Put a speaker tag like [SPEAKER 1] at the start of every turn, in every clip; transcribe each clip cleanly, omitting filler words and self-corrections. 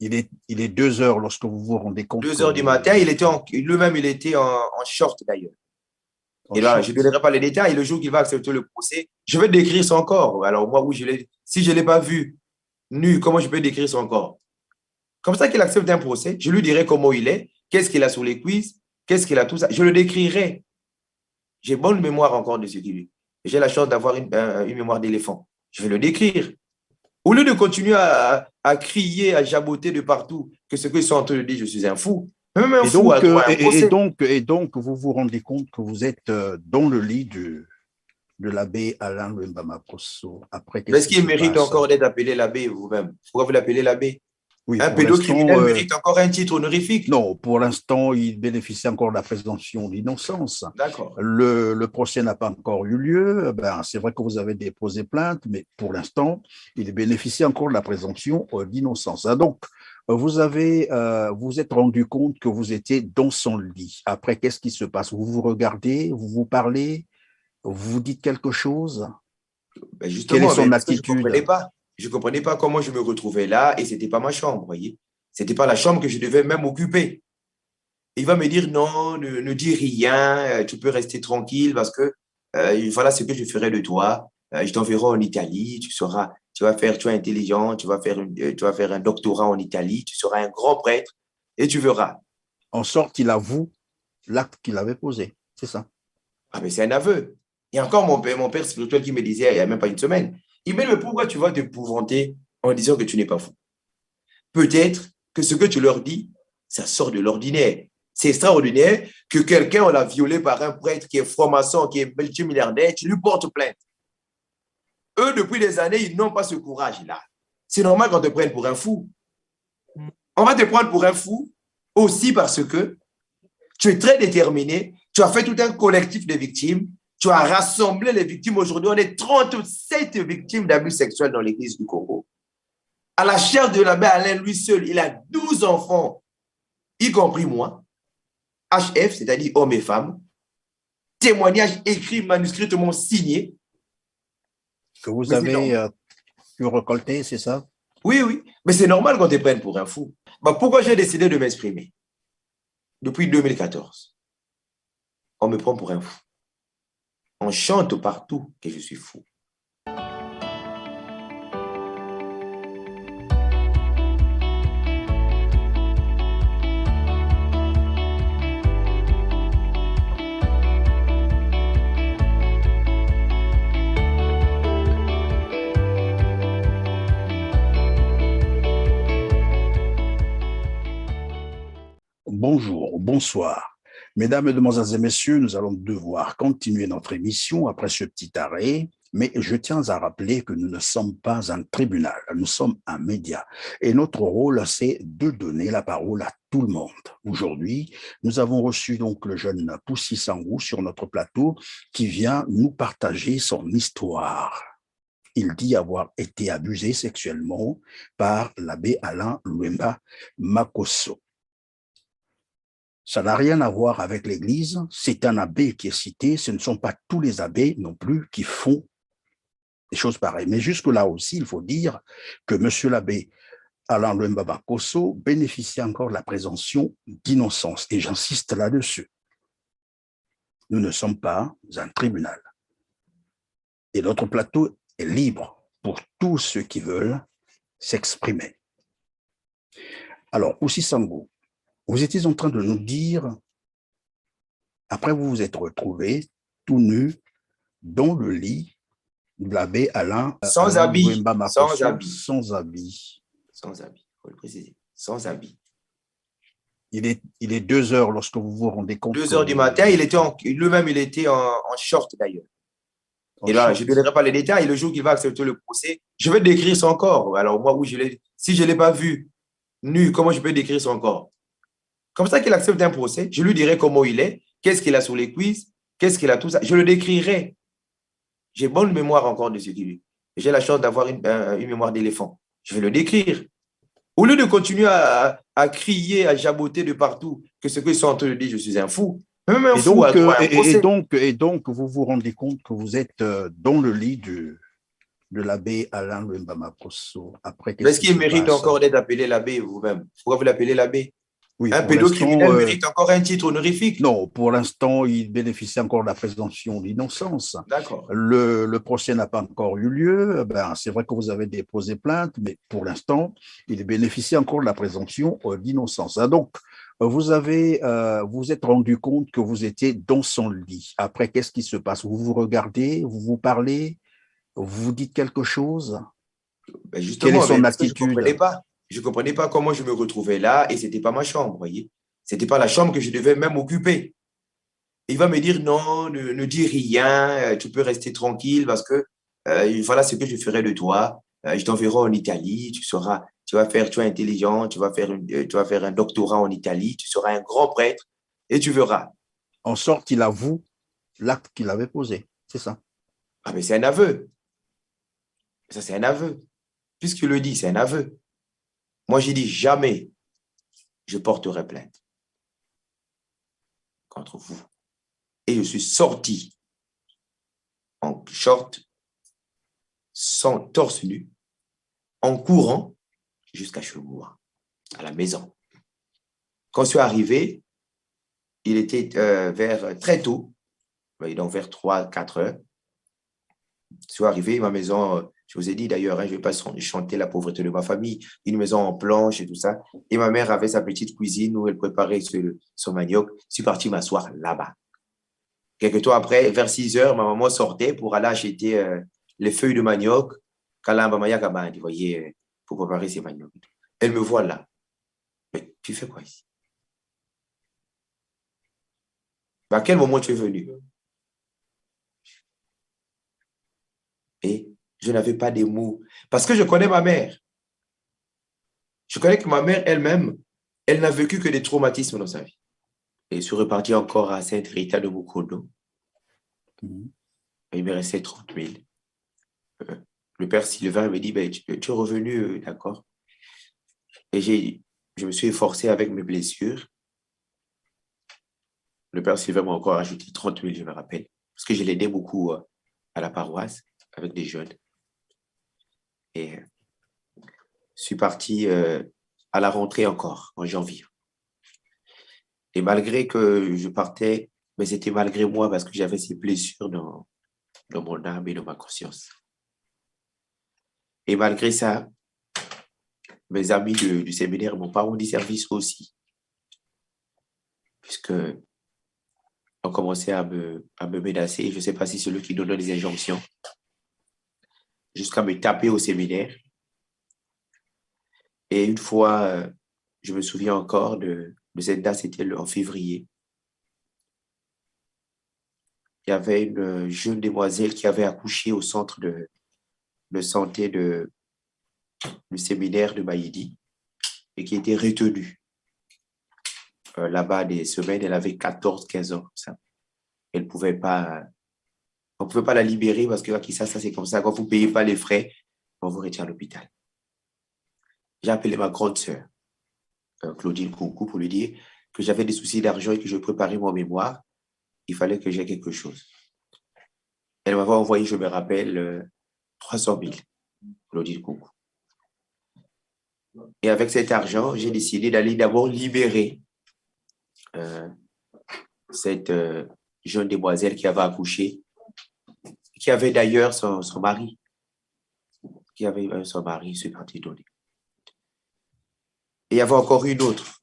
[SPEAKER 1] Il est 2 heures lorsque vous vous rendez compte
[SPEAKER 2] 2
[SPEAKER 1] que
[SPEAKER 2] heures du matin, lui-même, il était en short d'ailleurs.
[SPEAKER 1] en
[SPEAKER 2] Et là, je
[SPEAKER 1] short.
[SPEAKER 2] ne donnerai pas les détails. Le jour qu'il va accepter le procès, je vais décrire son corps. Alors, moi, si je ne l'ai pas vu nu, comment je peux décrire son corps? Comme ça qu'il accepte un procès, je lui dirai comment il est, qu'est-ce qu'il a sur les cuisses, qu'est-ce qu'il a, tout ça. Je le décrirai. J'ai bonne mémoire encore de ce qu'il est. J'ai la chance d'avoir une mémoire d'éléphant. Je vais le décrire. Au lieu de continuer à crier, à jaboter de partout que ce qu'ils sont en train de dire, je suis un fou. Même un
[SPEAKER 1] Et
[SPEAKER 2] fou a
[SPEAKER 1] donc,
[SPEAKER 2] droit à un procès.
[SPEAKER 1] vous vous rendez compte que vous êtes dans le lit de l'abbé Alain Lwemba Makosso. Après,
[SPEAKER 2] Mais
[SPEAKER 1] qu'est-ce
[SPEAKER 2] est-ce
[SPEAKER 1] qui
[SPEAKER 2] qu'il
[SPEAKER 1] se
[SPEAKER 2] mérite
[SPEAKER 1] passe?
[SPEAKER 2] encore d'être appelé l'abbé vous-même? Pourquoi vous l'appelez l'abbé?
[SPEAKER 1] Oui,
[SPEAKER 2] Un
[SPEAKER 1] pour l'instant,
[SPEAKER 2] pédocriminel mérite encore un titre honorifique.
[SPEAKER 1] non, pour l'instant, il bénéficie encore de la présomption d'innocence.
[SPEAKER 2] D'accord.
[SPEAKER 1] Le procès n'a pas encore eu lieu. Ben, c'est vrai que vous avez déposé plainte, mais pour l'instant, il bénéficie encore de la présomption d'innocence. Ah, donc, vous êtes rendu compte que vous étiez dans son lit. Après, qu'est-ce qui se passe? Vous vous regardez, vous vous parlez, vous vous dites quelque chose?
[SPEAKER 2] Ben
[SPEAKER 1] Quelle est
[SPEAKER 2] justement, mais
[SPEAKER 1] son
[SPEAKER 2] parce que je ne
[SPEAKER 1] attitude?
[SPEAKER 2] comprenais pas. Je ne comprenais pas comment je me retrouvais là et ce n'était pas ma chambre, vous voyez. Ce n'était pas la chambre que je devais même occuper. Il va me dire non, ne dis rien, tu peux rester tranquille parce que voilà ce que je ferai de toi. Je t'enverrai en Italie, tu es intelligent, tu vas faire un doctorat en Italie, tu seras un grand prêtre et tu verras.
[SPEAKER 1] En sorte, il avoue l'acte qu'il avait posé. C'est ça.
[SPEAKER 2] Ah, mais c'est un aveu. Et encore mon père spirituel qui me disait il n'y a même pas une semaine, il me dit, mais pourquoi tu vas t'épouvanter en disant que tu n'es pas fou? Peut-être que ce que tu leur dis, ça sort de l'ordinaire. C'est extraordinaire que quelqu'un, on l'a violé par un prêtre qui est franc-maçon, qui est multimilliardaire, tu lui portes plainte. Eux, depuis des années, ils n'ont pas ce courage-là. C'est normal qu'on te prenne pour un fou. On va te prendre pour un fou aussi parce que tu es très déterminé, tu as fait tout un collectif de victimes, tu as rassemblé les victimes. Aujourd'hui, on est 37 victimes d'abus sexuels dans l'église du Congo. À la chair de l'abbé Alain, lui seul, il a 12 enfants, y compris moi. HF, c'est-à-dire hommes et femmes. Témoignages écrits, manuscritement signés.
[SPEAKER 1] Que vous
[SPEAKER 2] Mais c'est
[SPEAKER 1] avez
[SPEAKER 2] normal.
[SPEAKER 1] pu récolter, c'est ça?
[SPEAKER 2] Oui, oui. Mais c'est normal qu'on te prenne pour un fou. Bah, pourquoi j'ai décidé de m'exprimer? Depuis 2014, on me prend pour un fou. On chante partout que je suis fou.
[SPEAKER 1] Bonjour, bonsoir. Mesdames, Mesdemoiselles et Messieurs, nous allons devoir continuer notre émission après ce petit arrêt, mais je tiens à rappeler que nous ne sommes pas un tribunal, nous sommes un média. Et notre rôle, c'est de donner la parole à tout le monde. Aujourd'hui, nous avons reçu donc le jeune Poussy Sangou sur notre plateau qui vient nous partager son histoire. Il dit avoir été abusé sexuellement par l'abbé Alain Lwemba Makosso. Ça n'a rien à voir avec l'Église, c'est un abbé qui est cité, ce ne sont pas tous les abbés non plus qui font des choses pareilles. Mais jusque-là aussi, il faut dire que M. l'abbé Alain Lwemba Makosso bénéficie encore de la présomption d'innocence, et j'insiste là-dessus. Nous ne sommes pas un tribunal. Et notre plateau est libre pour tous ceux qui veulent s'exprimer. Alors, Poussy Sangou, vous étiez en train de nous dire, après vous vous êtes retrouvé tout nu dans le lit de l'abbé
[SPEAKER 2] Sans
[SPEAKER 1] Alain
[SPEAKER 2] habit.
[SPEAKER 1] Lwemba
[SPEAKER 2] Sans
[SPEAKER 1] Makosso
[SPEAKER 2] habit.
[SPEAKER 1] sans habit.
[SPEAKER 2] Sans habit, il faut le préciser. Sans habit.
[SPEAKER 1] Il est 2 heures lorsque vous vous rendez compte
[SPEAKER 2] 2
[SPEAKER 1] que
[SPEAKER 2] heures du matin, lui-même, il était en short d'ailleurs.
[SPEAKER 1] en
[SPEAKER 2] Et là, je ne
[SPEAKER 1] short.
[SPEAKER 2] donnerai pas les détails. Le jour qu'il va accepter le procès, je vais décrire son corps. Alors, moi, si je ne l'ai pas vu nu, comment je peux décrire son corps? Comme ça qu'il accepte un procès, je lui dirai comment il est, qu'est-ce qu'il a sur les cuisses, qu'est-ce qu'il a, tout ça. Je le décrirai. J'ai bonne mémoire encore de ce qu'il est. J'ai la chance d'avoir une mémoire d'éléphant. Je vais le décrire. Au lieu de continuer à crier, à jaboter de partout que ce qu'ils sont en train de dire, je suis un fou. Même un fou a droit à un procès.
[SPEAKER 1] Et donc, vous vous rendez compte que vous êtes dans le lit de l'abbé Alain Mbamakosso. Après,
[SPEAKER 2] Mais
[SPEAKER 1] qu'est-ce
[SPEAKER 2] est-ce
[SPEAKER 1] qui
[SPEAKER 2] qu'il
[SPEAKER 1] se
[SPEAKER 2] mérite
[SPEAKER 1] passe?
[SPEAKER 2] encore d'être appelé l'abbé vous-même? Pourquoi vous l'appelez l'abbé?
[SPEAKER 1] Oui,
[SPEAKER 2] Un
[SPEAKER 1] pour l'instant,
[SPEAKER 2] pédocriminel mérite encore un titre honorifique.
[SPEAKER 1] non, pour l'instant, il bénéficie encore de la présomption d'innocence.
[SPEAKER 2] D'accord.
[SPEAKER 1] Le procès n'a pas encore eu lieu. Ben, c'est vrai que vous avez déposé plainte, mais pour l'instant, il bénéficie encore de la présomption d'innocence. Ah, donc, vous êtes rendu compte que vous étiez dans son lit. Après, qu'est-ce qui se passe? Vous vous regardez, vous vous parlez, vous vous dites quelque chose?
[SPEAKER 2] Ben
[SPEAKER 1] Quelle est
[SPEAKER 2] justement, mais
[SPEAKER 1] son
[SPEAKER 2] parce que je ne
[SPEAKER 1] attitude?
[SPEAKER 2] comprenais pas. Je ne comprenais pas comment je me retrouvais là et ce n'était pas ma chambre, vous voyez. Ce n'était pas la chambre que je devais même occuper. Il va me dire non, ne dis rien, tu peux rester tranquille parce que voilà ce que je ferai de toi. Je t'enverrai en Italie, tu es intelligent, tu vas faire un doctorat en Italie, tu seras un grand prêtre et tu verras.
[SPEAKER 1] En sorte qu'il avoue l'acte qu'il avait posé. C'est ça.
[SPEAKER 2] Ah, mais c'est un aveu. Ça, c'est un aveu. Puisqu'il le dit, c'est un aveu. Moi, j'ai dit jamais je porterai plainte contre vous. Et je suis sorti en short, sans torse nu, en courant jusqu'à chez moi, à la maison. Quand je suis arrivé, il était vers très tôt, donc vers 3, 4 heures. Je suis arrivé, ma maison, je vous ai dit d'ailleurs, je ne vais pas chanter la pauvreté de ma famille, une maison en planche et tout ça. Et ma mère avait sa petite cuisine où elle préparait son manioc. Je suis parti m'asseoir là-bas. Quelques temps après, vers 6 heures, ma maman sortait pour aller acheter les feuilles de manioc, vous voyez, pour préparer ses maniocs. Elle me voit là. Mais tu fais quoi ici? À quel moment tu es venu? Et je n'avais pas des mots. Parce que je connais ma mère. Je connais que ma mère elle-même, elle n'a vécu que des traumatismes dans sa vie. Et je suis reparti encore à Sainte-Rita de Mukodo.
[SPEAKER 1] Mhm.
[SPEAKER 2] Il me restait 30 000. Le père Sylvain me dit, ben, tu es revenu, d'accord. Et je me suis efforcé avec mes blessures. Le père Sylvain m'a encore ajouté 30 000, je me rappelle. Parce que je l'aidais beaucoup à la paroisse avec des jeunes. Et je suis parti à la rentrée encore, en janvier. Et malgré que je partais, mais c'était malgré moi parce que j'avais ces blessures dans mon âme et dans ma conscience. Et malgré ça, mes amis du séminaire ne m'ont pas rendu service aussi, puisque on commençait à me menacer. Je ne sais pas si c'est eux qui donnent des injonctions, jusqu'à me taper au séminaire. Et une fois, je me souviens encore de cette date, c'était en février. Il y avait une jeune demoiselle qui avait accouché au centre de santé du séminaire de Maïdi et qui était retenue là-bas des semaines. Elle avait 14, 15 ans. Ça. Elle pouvait pas, on ne pouvait pas la libérer parce que ça c'est comme ça. Quand vous ne payez pas les frais, on vous retient à l'hôpital. J'ai appelé ma grande sœur, Claudine Koukou, pour lui dire que j'avais des soucis d'argent et que je préparais mon mémoire. Il fallait que j'ai quelque chose. Elle m'avait envoyé, je me rappelle, 300 000, Claudine Koukou. Et avec cet argent, j'ai décidé d'aller d'abord libérer cette jeune demoiselle qui avait accouché, qui avait d'ailleurs son mari. Qui avait son mari, je suis parti donner. Et il y avait encore une autre.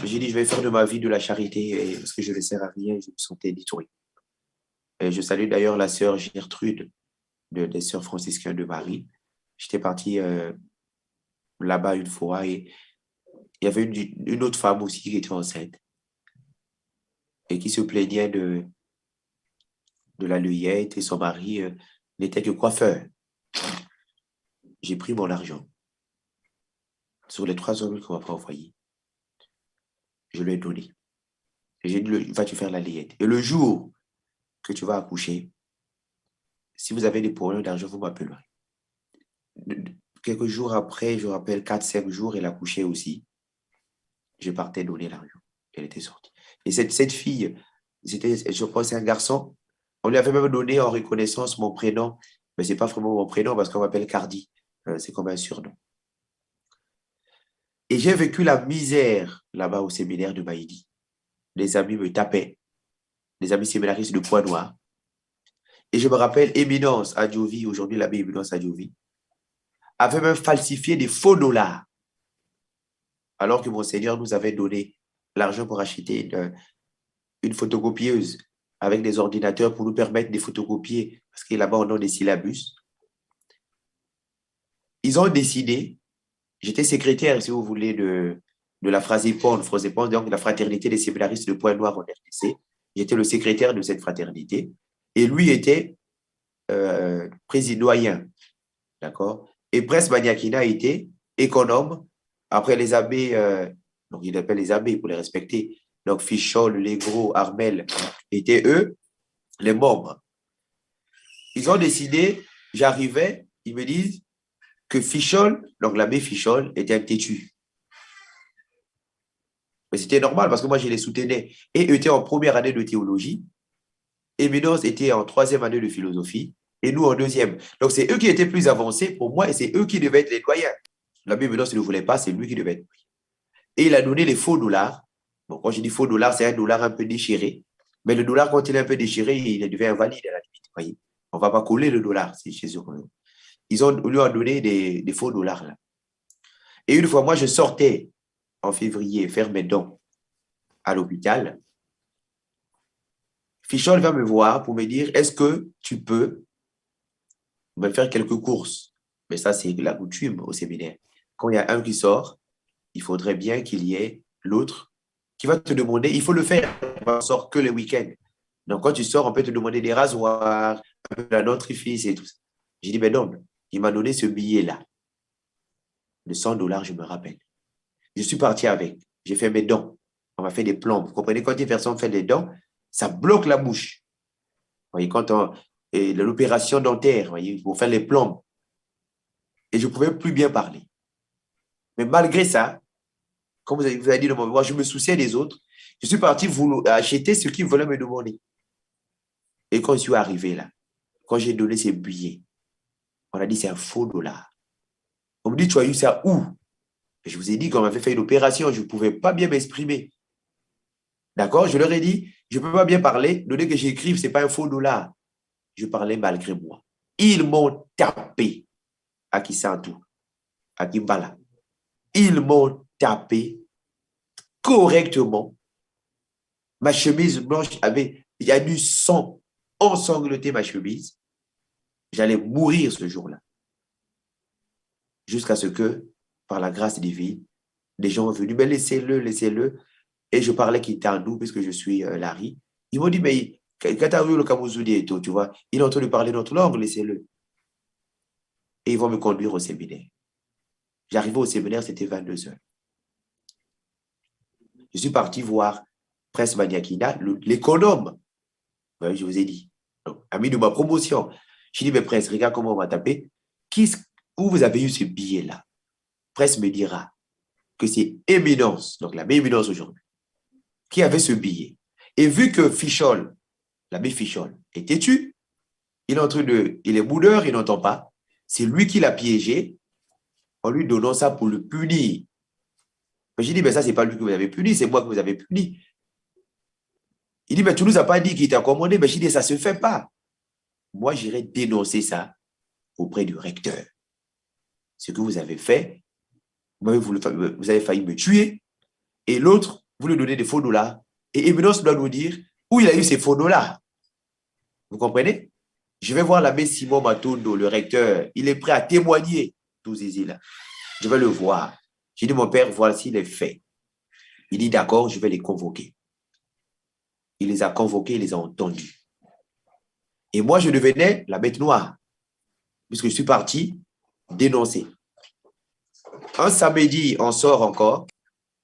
[SPEAKER 2] J'ai dit, je vais faire de ma vie de la charité parce que je ne sers à rien et je me sentais détruit. Et je salue d'ailleurs la sœur Gertrude des sœurs franciscaines de Marie. J'étais parti là-bas une fois et il y avait une autre femme aussi qui était enceinte et qui se plaignait de la luette et son mari n'était que coiffeur. J'ai pris mon argent. Sur les 300 000 qu'on m'a envoyé, je lui ai donné. Et j'ai dit, vas-tu faire la layette. Et le jour que tu vas accoucher, si vous avez des problèmes d'argent, vous m'appellerez. Quelques jours après, je rappelle 4, 5 jours, elle a accouché aussi. Je partais donner l'argent. Elle était sortie. Et cette fille, je pense, c'est un garçon. On lui avait même donné en reconnaissance mon prénom. Mais ce n'est pas vraiment mon prénom parce qu'on m'appelle Cardi. C'est comme un surnom. Et j'ai vécu la misère là-bas au séminaire de Maïdi. Les amis me tapaient, les amis séminaristes de Pointe-Noire. Et je me rappelle, Éminence Adjovi, aujourd'hui l'abbé Éminence Adjovi, avait même falsifié des faux dollars, alors que Monseigneur nous avait donné l'argent pour acheter une photocopieuse avec des ordinateurs pour nous permettre de photocopier, parce que là-bas, on a des syllabus. Ils ont décidé, j'étais secrétaire, si vous voulez, de la Frasipon, donc la fraternité des séminaristes de Pointe-Noire en RDC. J'étais le secrétaire de cette fraternité. Et lui était président doyen. D'accord? Et Prince Maniakina était économe. Après les abbés, donc il appelle les abbés pour les respecter. Donc Fichol, Legros, Armel étaient eux, les membres. Ils ont décidé, j'arrivais, ils me disent que Fichol, donc l'abbé Fichol, était un têtu. Mais c'était normal parce que moi, je les soutenais. Et eux étaient en première année de théologie. Éminence était en troisième année de philosophie. Et nous en deuxième. Donc, c'est eux qui étaient plus avancés pour moi et c'est eux qui devaient être les doyens. L'abbé Éminence ne voulait pas, c'est lui qui devait être. Et il a donné les faux dollars. Bon, quand je dis faux dollars, c'est un dollar un peu déchiré. Mais le dollar, quand il est un peu déchiré, il devient invalide à la limite. Voyez? On ne va pas coller le dollar, c'est chez eux. Ils ont lui ont donné des faux dollars là. Et une fois, moi, je sortais en février faire mes dons à l'hôpital. Fichol va me voir pour me dire, est-ce que tu peux me faire quelques courses? Mais ça, c'est la coutume au séminaire. Quand il y a un qui sort, il faudrait bien qu'il y ait l'autre qui va te demander, il faut le faire, on ne sort que le week-end. Donc, quand tu sors, on peut te demander des rasoirs, un peu de la dentifrice et tout ça. J'ai dit, mais non, il m'a donné ce billet-là, de 100 dollars, je me rappelle. Je suis parti avec, j'ai fait mes dents, on m'a fait des plombes. Vous comprenez, quand une personne fait des dents, ça bloque la bouche. Vous voyez, quand l'opération dentaire, vous voyez, pour faire les plombes. Et je ne pouvais plus bien parler. Mais malgré ça, comme vous avez dit dans mon mémoire, je me souciais des autres. Je suis parti acheter ce qu'ils voulaient me demander. Et quand je suis arrivé là, quand j'ai donné ces billets, on a dit c'est un faux dollar. On me dit, tu as eu ça où? Et je vous ai dit qu'on m'avait fait une opération, je ne pouvais pas bien m'exprimer. D'accord? Je leur ai dit, je ne peux pas bien parler, donné que j'écrive, ce n'est pas un faux dollar. Je parlais malgré moi. Ils m'ont tapé à Kisantou, à Kimbala. Ils m'ont tapé correctement. Ma chemise blanche il y a du sang ensanglanté ma chemise. J'allais mourir ce jour-là. Jusqu'à ce que, par la grâce divine, des gens sont venus, mais laissez-le, laissez-le. Et je parlais Kitandou, puisque je suis Larry. Ils m'ont dit, mais quand tu as vu le Kamouzoudi et tout, tu vois, il est en train de parler notre langue, laissez-le. Et ils vont me conduire au séminaire. J'arrivais au séminaire, c'était 22 heures. Je suis parti voir Prince Maniakina, l'économe. Oui, je vous ai dit. Donc, ami de ma promotion. Je dis, mais Prince, regarde comment on m'a tapé. Où vous avez eu ce billet-là? Prince me dira que c'est Éminence, donc l'abbé Éminence aujourd'hui, qui avait ce billet. Et vu que Fichol, l'abbé Fichol, est têtu, il est boudeur, il n'entend pas. C'est lui qui l'a piégé en lui donnant ça pour le punir. Mais j'ai dit, mais ça, ce n'est pas lui que vous avez puni, c'est moi que vous avez puni. Il dit, mais tu ne nous as pas dit qu'il t'a commandé. Mais j'ai dit, ça ne se fait pas. Moi, j'irai dénoncer ça auprès du recteur. Ce que vous avez fait, vous avez failli me tuer. Et l'autre, vous lui donnez des faux dollars. Et Éminence doit nous dire où il a eu ces faux dollars. Vous comprenez? Je vais voir l'abbé Simon Matondo, le recteur. Il est prêt à témoigner, tous ces îles-là. Je vais le voir. J'ai dit, mon père, voici les faits. Il dit, d'accord, je vais les convoquer. Il les a convoqués, il les a entendus. Et moi, je devenais la bête noire, puisque je suis parti dénoncer. Un samedi, on sort encore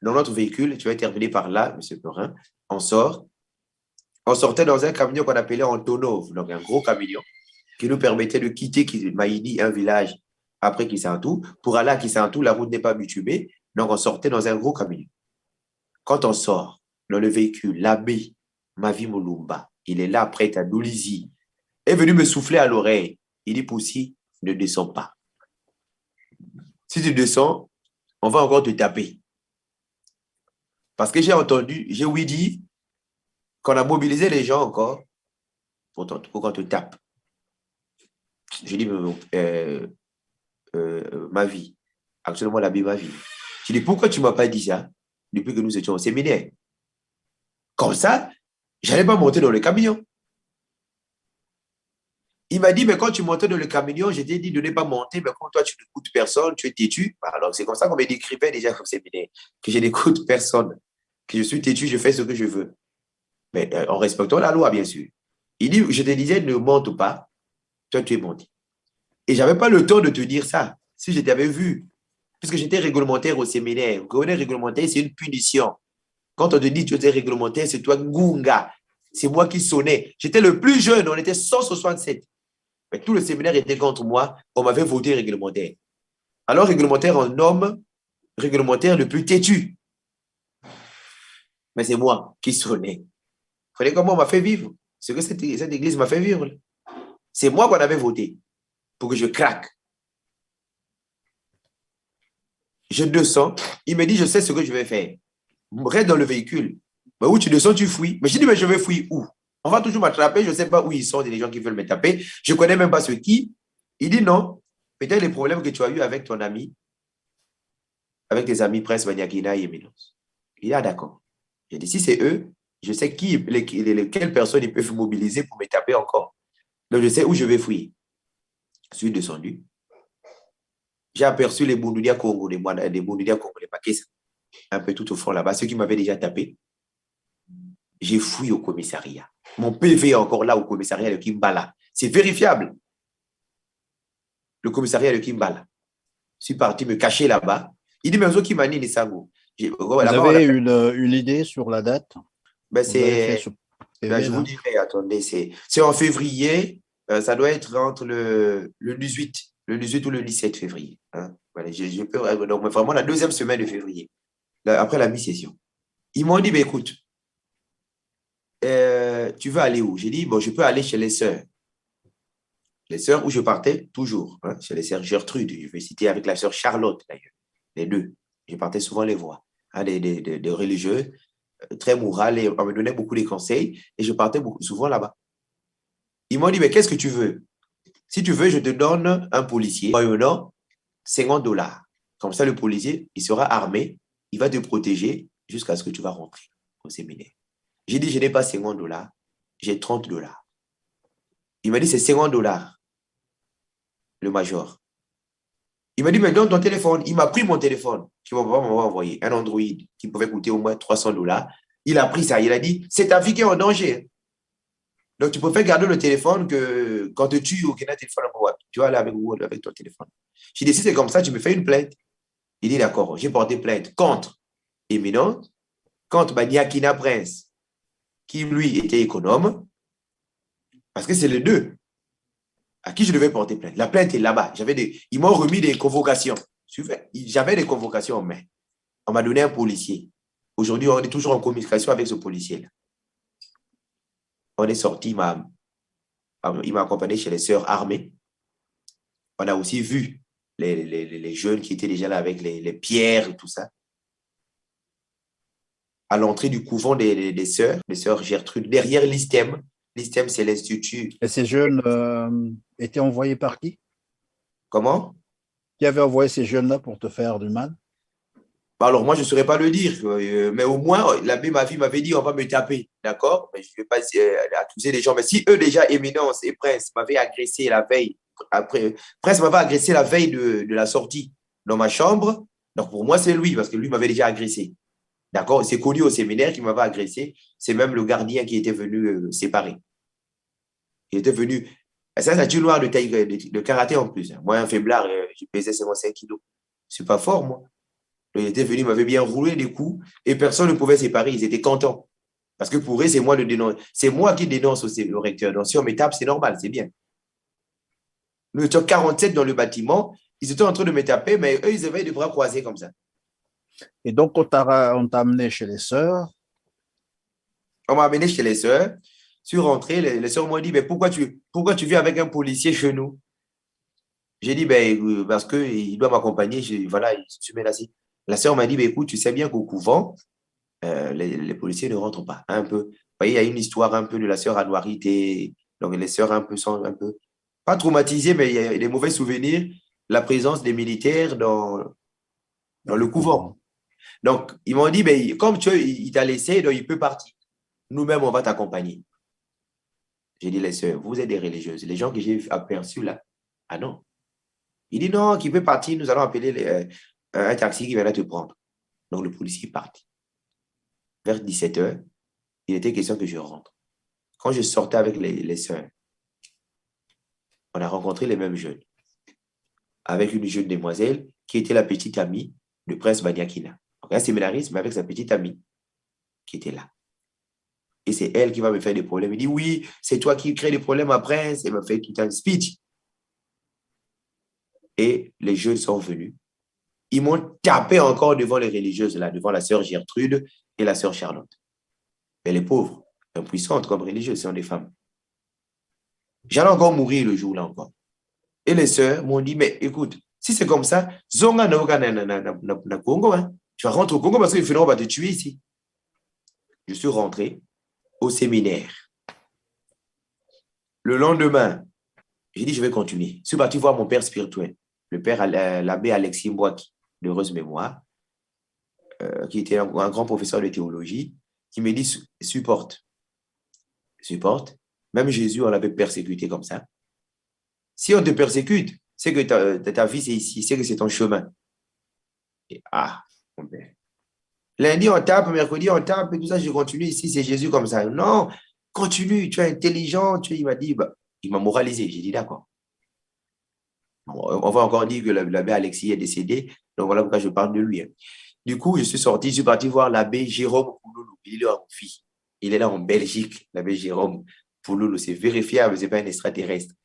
[SPEAKER 2] dans notre véhicule. Tu vas terminer par là, M. Perrin. On sort. On sortait dans un camion qu'on appelait Antonov, donc un gros camion, qui nous permettait de quitter Maïdi, un village, après Kisantou. Pour aller à Kisantou, la route n'est pas bitumée. Donc, on sortait dans un gros camion. Quand on sort dans le véhicule, l'abbé Mavi Moulumba, il est là, prêt à Doulizi, est venu me souffler à l'oreille. Il dit, Poussi, ne descends pas. Si tu descends, on va encore te taper. Parce que j'ai entendu, j'ai ouï dire qu'on a mobilisé les gens encore pour qu'on te tape. Je dis, ma vie, actuellement la vie, ma vie. Je dis, pourquoi tu ne m'as pas dit ça depuis que nous étions au séminaire? Comme ça, je n'allais pas monter dans le camion. Il m'a dit, mais quand tu montais dans le camion, je t'ai dit de ne pas monter, mais comme toi, tu n'écoutes personne, tu es têtu. Alors, c'est comme ça qu'on me décrivait déjà au séminaire, que je n'écoute personne, que je suis têtu, je fais ce que je veux. Mais en respectant la loi, bien sûr. Il dit, je te disais, ne monte pas, toi, tu es monté. Et je n'avais pas le temps de te dire ça, si je t'avais vu, puisque j'étais réglementaire au séminaire. Quand on est réglementaire, c'est une punition. Quand on te dit que tu étais réglementaire, c'est toi, Gunga. C'est moi qui sonnais. J'étais le plus jeune, on était 167. Mais tout le séminaire était contre moi. On m'avait voté réglementaire. Alors, réglementaire, on nomme réglementaire le plus têtu. Mais c'est moi qui sonnais. Vous voyez comment on m'a fait vivre? Ce que cette église m'a fait vivre. C'est moi qu'on avait voté pour que je craque. Je descends. Il me dit, je sais ce que je vais faire. Reste dans le véhicule. Mais où tu descends, tu fuis. Mais je dis, mais je vais fuir où? On va toujours m'attraper. Je ne sais pas où ils sont, les gens qui veulent me taper. Je ne connais même pas ceux qui. Il dit non. Peut-être les problèmes que tu as eu avec ton ami, avec tes amis Prince Banyakina et Minos. Il dit, ah d'accord. J'ai dit, si c'est eux, je sais quelles personnes ils peuvent mobiliser pour me taper encore. Donc, je sais où je vais fuir. Je suis descendu. J'ai aperçu les Boundoudia Congo, les Boundoudia Congo, les Pakistan, un peu tout au fond là-bas, ceux qui m'avaient déjà tapé. J'ai fui au commissariat. Mon PV est encore là au commissariat de Kimbala. C'est vérifiable. Le commissariat de Kimbala. Je suis parti me cacher là-bas. Il dit, mais qui m'a dit les sango.
[SPEAKER 1] Vous avez une idée sur la date?
[SPEAKER 2] Ben, je vous dirai, attendez, c'est en février. Ça doit être entre le 18 ou le 17 février. Hein. Voilà, donc, vraiment la deuxième semaine de février, après la mi-session. Ils m'ont dit, ben, écoute, tu veux aller où? J'ai dit, bon, je peux aller chez les sœurs. Les sœurs où je partais toujours, hein, chez les sœurs Gertrude. Je vais citer avec la sœur Charlotte, d'ailleurs. Les deux. Je partais souvent les voir. Hein, des religieux, très morales, et on me donnait beaucoup de conseils, et je partais souvent là-bas. Ils m'ont dit, mais qu'est-ce que tu veux? Si tu veux, je te donne un policier, moyennant $50. Comme ça, le policier, il sera armé, il va te protéger jusqu'à ce que tu vas rentrer au séminaire. J'ai dit, je n'ai pas $50, j'ai $30. Il m'a dit, c'est $50, le major. Il m'a dit, mais donne ton téléphone. Il m'a pris mon téléphone, que mon papa m'a envoyé, un Android qui pouvait coûter au moins $300. Il a pris ça, il a dit, c'est ta vie qui est en danger. Donc, tu préfères garder le téléphone que quand tu tues ou qu'il y a un téléphone, tu vas aller avec ton téléphone. J'ai dit, si c'est comme ça, tu me fais une plainte. Il dit, d'accord, j'ai porté plainte contre Éminente, contre Banyakina Prince, qui lui était économe, parce que c'est les deux à qui je devais porter plainte. La plainte est là-bas. Ils m'ont remis des convocations. J'avais des convocations en main. On m'a donné un policier. Aujourd'hui, on est toujours en communication avec ce policier-là. On est sorti, il m'a accompagné chez les sœurs armées. On a aussi vu les jeunes qui étaient déjà là avec les pierres et tout ça. À l'entrée du couvent des sœurs, les sœurs Gertrude, derrière l'ISTEM. L'ISTEM, c'est l'institut.
[SPEAKER 1] Et ces jeunes étaient envoyés par qui?
[SPEAKER 2] Comment?
[SPEAKER 1] Qui avait envoyé ces jeunes-là pour te faire du mal?
[SPEAKER 2] Alors, moi, je ne saurais pas le dire, mais au moins, l'abbé m'avait dit, on va me taper, d'accord? Mais je ne vais pas accuser les gens. Mais si eux, déjà, Éminence et Prince m'avaient agressé la veille, Prince m'avait agressé la veille de la sortie dans ma chambre, donc pour moi, c'est lui, parce que lui m'avait déjà agressé. D'accord? C'est connu au séminaire qui m'avait agressé. C'est même le gardien qui était venu séparer. Il était venu. Ça, c'est un noir de taille de karaté en plus. Moi, un faiblard, je pesais 55 kilos. Je ne suis pas fort, moi. Il était venu, il m'avait bien roulé des coups et personne ne pouvait séparer. Ils étaient contents. Parce que pour eux, c'est moi qui dénonce au recteur. Donc, si on me tape, c'est normal, c'est bien. Nous étions 47 dans le bâtiment. Ils étaient en train de me taper, mais eux, ils avaient les bras croisés comme ça.
[SPEAKER 1] Et donc, on t'a amené chez les sœurs.
[SPEAKER 2] On m'a amené chez les sœurs. Je suis rentré, les sœurs m'ont dit, mais pourquoi tu viens avec un policier chez nous? J'ai dit, ben, parce qu'il doit m'accompagner, voilà, je suis menacé. La sœur m'a dit, ben, écoute, tu sais bien qu'au couvent, les policiers ne rentrent pas. Un peu. Vous voyez, il y a une histoire un peu de la sœur Anouarité. Donc, les sœurs un peu sont un peu, pas traumatisées, mais il y a des mauvais souvenirs, la présence des militaires dans
[SPEAKER 1] Dans
[SPEAKER 2] le
[SPEAKER 1] le couvent.
[SPEAKER 2] couvent. Donc, ils m'ont dit, ben, comme tu il t'a laissé, donc il peut partir. Nous-mêmes, on va t'accompagner. J'ai dit, les sœurs, vous êtes des religieuses. Les gens que j'ai aperçus là, ah non. Il dit, non, qu'il peut partir, nous allons appeler un taxi qui viendra te prendre. Donc, le policier est parti. Vers 17 heures, il était question que je rentre. Quand je sortais avec les sœurs, on a rencontré les mêmes jeunes, avec une jeune demoiselle qui était la petite amie de Prince Baniakina. Donc, un séminariste, mais avec sa petite amie qui était là. Et c'est elle qui va me faire des problèmes. Il dit, oui, c'est toi qui crée des problèmes à Prince. Elle m'a fait tout un speech. Et les jeunes sont venus. Ils m'ont tapé encore devant les religieuses, là, devant la sœur Gertrude et la sœur Charlotte. Mais les pauvres, impuissantes comme religieuses, sont des femmes. J'allais encore mourir le jour-là encore. Et les sœurs m'ont dit, mais écoute, si c'est comme ça, Zonga na Congo, hein. Tu vas rentrer au Congo parce qu'ils on va te tuer ici. Je suis rentré au séminaire. Le lendemain, j'ai dit, je vais continuer. Je suis parti voir mon père spirituel, le père, l'abbé Alexis Mbouaki, d'heureuse mémoire, qui était un grand professeur de théologie, qui me dit, supporte. Supporte. Même Jésus, on l'avait persécuté comme ça. Si on te persécute, c'est que ta vie, c'est ici, c'est que c'est ton chemin. Et, mon père. Lundi, on tape, mercredi, on tape, et tout ça, je continue ici, c'est Jésus comme ça. Non, continue, tu es intelligent. Il m'a dit, il m'a moralisé. J'ai dit, d'accord. On va encore dire que l'abbé Alexis est décédé, donc voilà pourquoi je parle de lui. Du coup, je suis sorti, je suis parti voir l'abbé Jérôme Pouloulou. Il est là en vie. Il est là en Belgique, l'abbé Jérôme Pouloulou. C'est vérifiable, ce n'est pas un extraterrestre.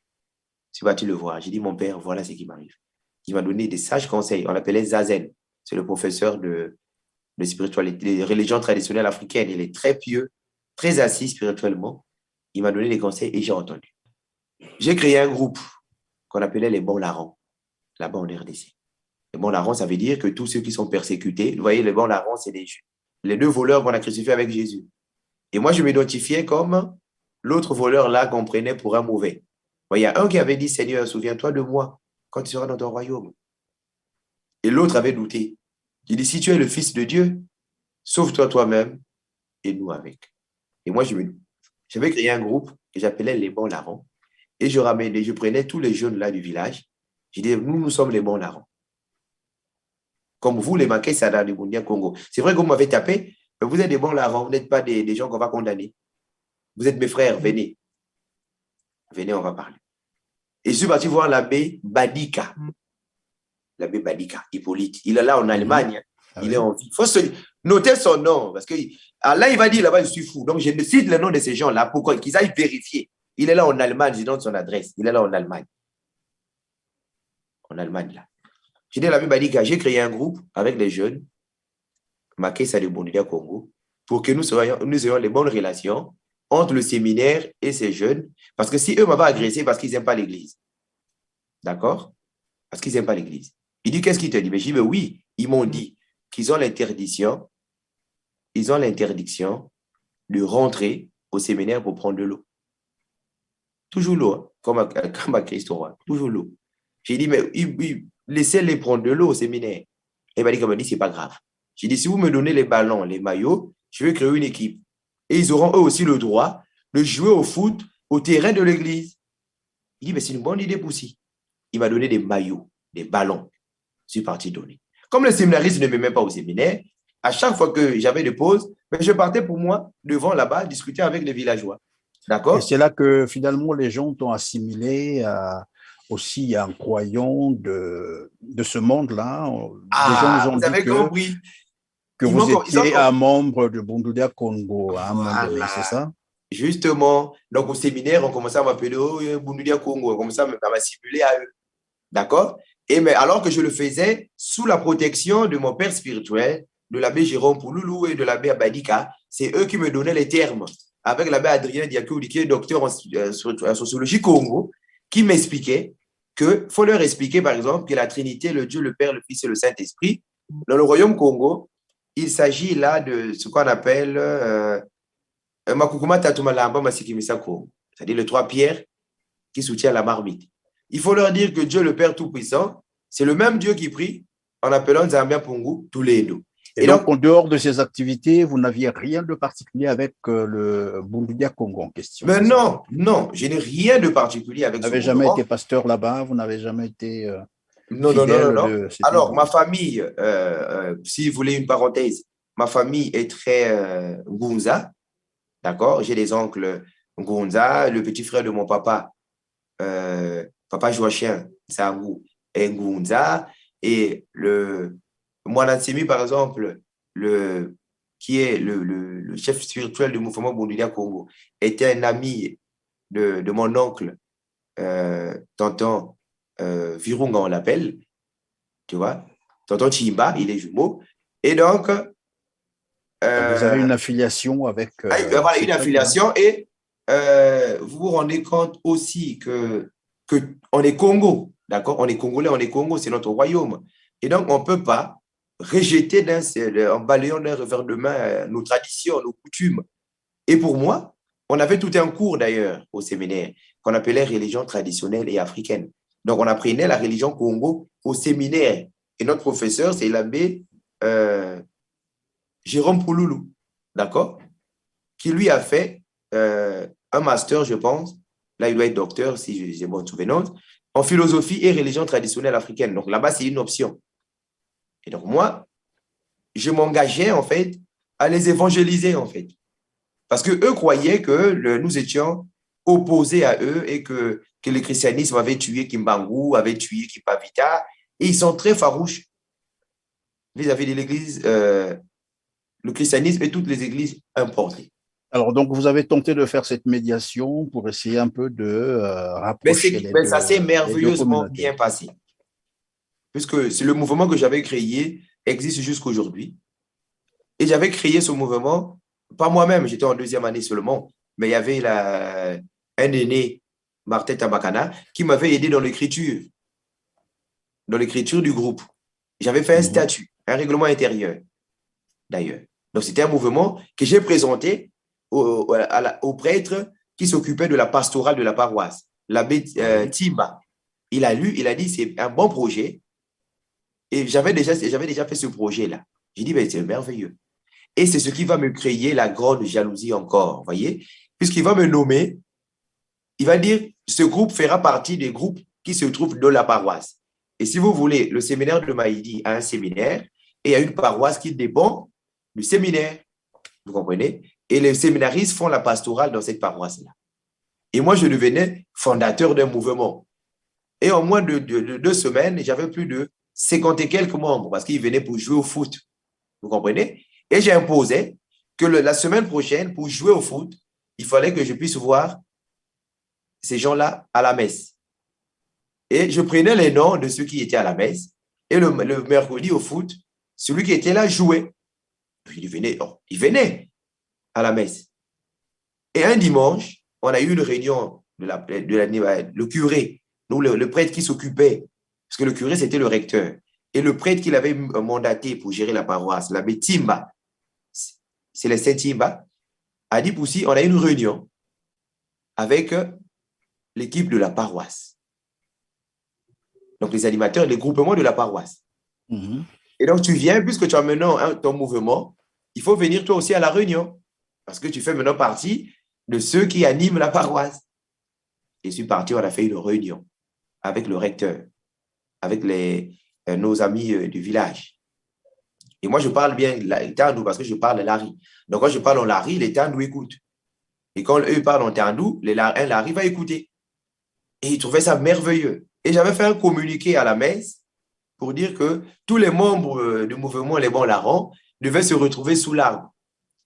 [SPEAKER 2] Je suis parti le voir. J'ai dit, mon père, voilà ce qui m'arrive. Il m'a donné des sages conseils. On l'appelait Zazen. C'est le professeur de spiritualité, de religion traditionnelle africaine. Il est très pieux, très assis spirituellement. Il m'a donné des conseils et j'ai entendu. J'ai créé un groupe qu'on appelait les bons larrons, là-bas en RDC. Les bons larrons, ça veut dire que tous ceux qui sont persécutés, vous voyez, les bons larrons, c'est les deux voleurs qu'on a crucifiés avec Jésus. Et moi, je m'identifiais comme l'autre voleur là qu'on prenait pour un mauvais. Il y a un qui avait dit, Seigneur, souviens-toi de moi quand tu seras dans ton royaume. Et l'autre avait douté. Il dit, si tu es le Fils de Dieu, sauve-toi toi-même et nous avec. Et moi, j'avais créé un groupe que j'appelais les bons larrons. Et je prenais tous les jeunes là du village. Je disais, nous sommes les bons larrons. Comme vous, les Maquais Sada du Bundia Congo. C'est vrai que vous m'avez tapé, mais vous êtes des bons larrons. Vous n'êtes pas des gens qu'on va condamner. Vous êtes mes frères, venez. Venez, on va parler. Et je suis parti voir l'abbé Badika. L'abbé Badika, Hippolyte. Il est là en Allemagne. Il est en vie. Il faut noter son nom. Parce que là, il va dire là-bas, je suis fou. Donc, je ne cite le nom de ces gens-là pour qu'ils aillent vérifier. Il est là en Allemagne. Je donne son adresse. Il est là en Allemagne. En Allemagne, là. Je dis à l'abbé Badika, j'ai créé un groupe avec les jeunes, Makessa de Bondia Congo, pour que nous ayons les bonnes relations entre le séminaire et ces jeunes. Parce que si eux m'avaient agressé, parce qu'ils n'aiment pas l'église. D'accord? Parce qu'ils n'aiment pas l'église. Il dit, qu'est-ce qu'il te dit? Mais je dis, mais oui, ils m'ont dit qu'ils ont l'interdiction, de rentrer au séminaire pour prendre de l'eau. Toujours l'eau, hein, comme à Christ roi, toujours l'eau. J'ai dit, mais laissez-les prendre de l'eau au séminaire. Et il m'a dit, comme dit, c'est pas grave. J'ai dit, si vous me donnez les ballons, les maillots, je vais créer une équipe. Et ils auront eux aussi le droit de jouer au foot au terrain de l'église. Il dit, mais c'est une bonne idée pour si. Il m'a donné des maillots, des ballons. Je suis parti donner. Comme les séminaristes ne m'aimaient pas au séminaire, à chaque fois que j'avais des pauses, je partais pour moi devant là-bas discuter avec les villageois.
[SPEAKER 1] Et
[SPEAKER 2] D'accord?
[SPEAKER 1] c'est là que finalement les gens t'ont assimilé aussi à un croyant de ce monde-là. Des gens nous ont
[SPEAKER 2] Vous
[SPEAKER 1] dit
[SPEAKER 2] avez compris.
[SPEAKER 1] que vous étiez un membre de Bundulia Congo à un moment donné, c'est
[SPEAKER 2] Voilà.
[SPEAKER 1] ça?
[SPEAKER 2] Justement, donc au séminaire, on commençait à m'appeler Bundulia Congo, on commençait à m'assimiler à eux. D'accord? Mais alors que je le faisais sous la protection de mon père spirituel, de l'abbé Jérôme Pouloulou et de l'abbé Abadika, c'est eux qui me donnaient les termes. Avec l'abbé Adrien Diakoudi, qui est docteur en sociologie Congo, qui m'expliquait qu'il faut leur expliquer, par exemple, que la Trinité, le Dieu, le Père, le Fils et le Saint-Esprit, dans le royaume Congo, il s'agit là de ce qu'on appelle Makukuma Tatumalamba Masikimisako, c'est-à-dire les trois pierres qui soutiennent la marmite. Il faut leur dire que Dieu, le Père Tout-Puissant, c'est le même Dieu qui prie en appelant Nzambia Pungu Tuledo.
[SPEAKER 1] Et donc, en dehors de ces activités, vous n'aviez rien de particulier avec le Bundudia Congo en question?
[SPEAKER 2] Mais non, non, je n'ai rien de particulier avec
[SPEAKER 1] Vous
[SPEAKER 2] ce
[SPEAKER 1] n'avez jamais
[SPEAKER 2] mouvement.
[SPEAKER 1] été pasteur là-bas, vous n'avez jamais été
[SPEAKER 2] Non, non, non, non,
[SPEAKER 1] fidèle
[SPEAKER 2] non.
[SPEAKER 1] de cet
[SPEAKER 2] Alors, ma
[SPEAKER 1] mouvement?
[SPEAKER 2] famille, si vous voulez une parenthèse, ma famille est très Ngunza, d'accord? J'ai des oncles Ngunza, le petit frère de mon papa, papa Joachim Sangou, est Ngunza, et le Mwanatsimi, par exemple, qui est le chef spirituel du mouvement Bundulia Congo, était un ami de mon oncle, tonton Virunga, on l'appelle, tu vois. Tonton Chimba, il est jumeau. Et donc,
[SPEAKER 1] Vous avez une affiliation avec
[SPEAKER 2] voilà,
[SPEAKER 1] ces
[SPEAKER 2] une
[SPEAKER 1] prêtres-là?
[SPEAKER 2] affiliation. Et vous vous rendez compte aussi que on est Congo, d'accord? On est Congolais, on est Congo, c'est notre royaume. Et donc, on ne peut pas rejeter en balayant d'un revers de main nos traditions, nos coutumes. Et pour moi, on avait tout un cours d'ailleurs au séminaire qu'on appelait religion traditionnelle et africaine. Donc, on apprenait la religion Congo au séminaire. Et notre professeur, c'est l'abbé Jérôme Pouloulou, d'accord? Qui lui a fait un master, je pense. Là, il doit être docteur, si j'ai bonne souvenance, en philosophie et religion traditionnelle africaine. Donc, là-bas, c'est une option. Et donc, moi, je m'engageais, en fait, à les évangéliser, en fait. Parce qu'eux croyaient que nous étions opposés à eux et que le christianisme avait tué Kimbangu, avait tué Kipavita. Et ils sont très farouches vis-à-vis de l'Église, le christianisme et toutes les églises importées.
[SPEAKER 1] Alors, donc, vous avez tenté de faire cette médiation pour essayer un peu de rapprocher
[SPEAKER 2] Mais ça s'est
[SPEAKER 1] les deux
[SPEAKER 2] merveilleusement
[SPEAKER 1] communautés.
[SPEAKER 2] bien passé. Puisque c'est le mouvement que j'avais créé existe jusqu'à aujourd'hui. Et j'avais créé ce mouvement, pas moi-même, j'étais en deuxième année seulement, mais il y avait un aîné, Martin Tabakana, qui m'avait aidé dans l'écriture du groupe. J'avais fait un statut, un règlement intérieur, d'ailleurs. Donc, c'était un mouvement que j'ai présenté au prêtre qui s'occupait de la pastorale de la paroisse, l'abbé Timba. Il a lu, il a dit, c'est un bon projet. Et j'avais déjà fait ce projet-là. J'ai dit, ben, c'est merveilleux. Et c'est ce qui va me créer la grande jalousie encore, voyez? Puisqu'il va me nommer, il va dire, ce groupe fera partie des groupes qui se trouvent dans la paroisse. Et si vous voulez, le séminaire de Maïdi a un séminaire et il y a une paroisse qui dépend du séminaire, vous comprenez? Et les séminaristes font la pastorale dans cette paroisse-là. Et moi, je devenais fondateur d'un mouvement. Et en moins de 2 semaines, j'avais plus de 50 et quelques membres parce qu'ils venaient pour jouer au foot. Vous comprenez? Et j'ai imposé que la semaine prochaine, pour jouer au foot, il fallait que je puisse voir ces gens-là à la messe. Et je prenais les noms de ceux qui étaient à la messe. Et le mercredi au foot, celui qui était là jouait. Il venait à la messe. Et un dimanche, on a eu une réunion le curé, nous, le prêtre qui s'occupait, parce que le curé, c'était le recteur. Et le prêtre qu'il avait mandaté pour gérer la paroisse, l'abbé Timba, Célestin Timba, a dit aussi, on a eu une réunion avec l'équipe de la paroisse. Donc, les animateurs, les groupements de la paroisse. Et donc, tu viens, puisque tu as maintenant ton mouvement, il faut venir toi aussi à la réunion, parce que tu fais maintenant partie de ceux qui animent la paroisse. Je suis parti, on a fait une réunion avec le recteur, avec nos amis du village. Et moi, je parle bien les Tandou parce que je parle Lari. Donc, quand je parle en Lari, les Tandou écoutent. Et quand eux parlent en Tandou, un Lari va écouter. Et ils trouvaient ça merveilleux. Et j'avais fait un communiqué à la messe pour dire que tous les membres du mouvement Les Bons Larrons devaient se retrouver sous l'arbre.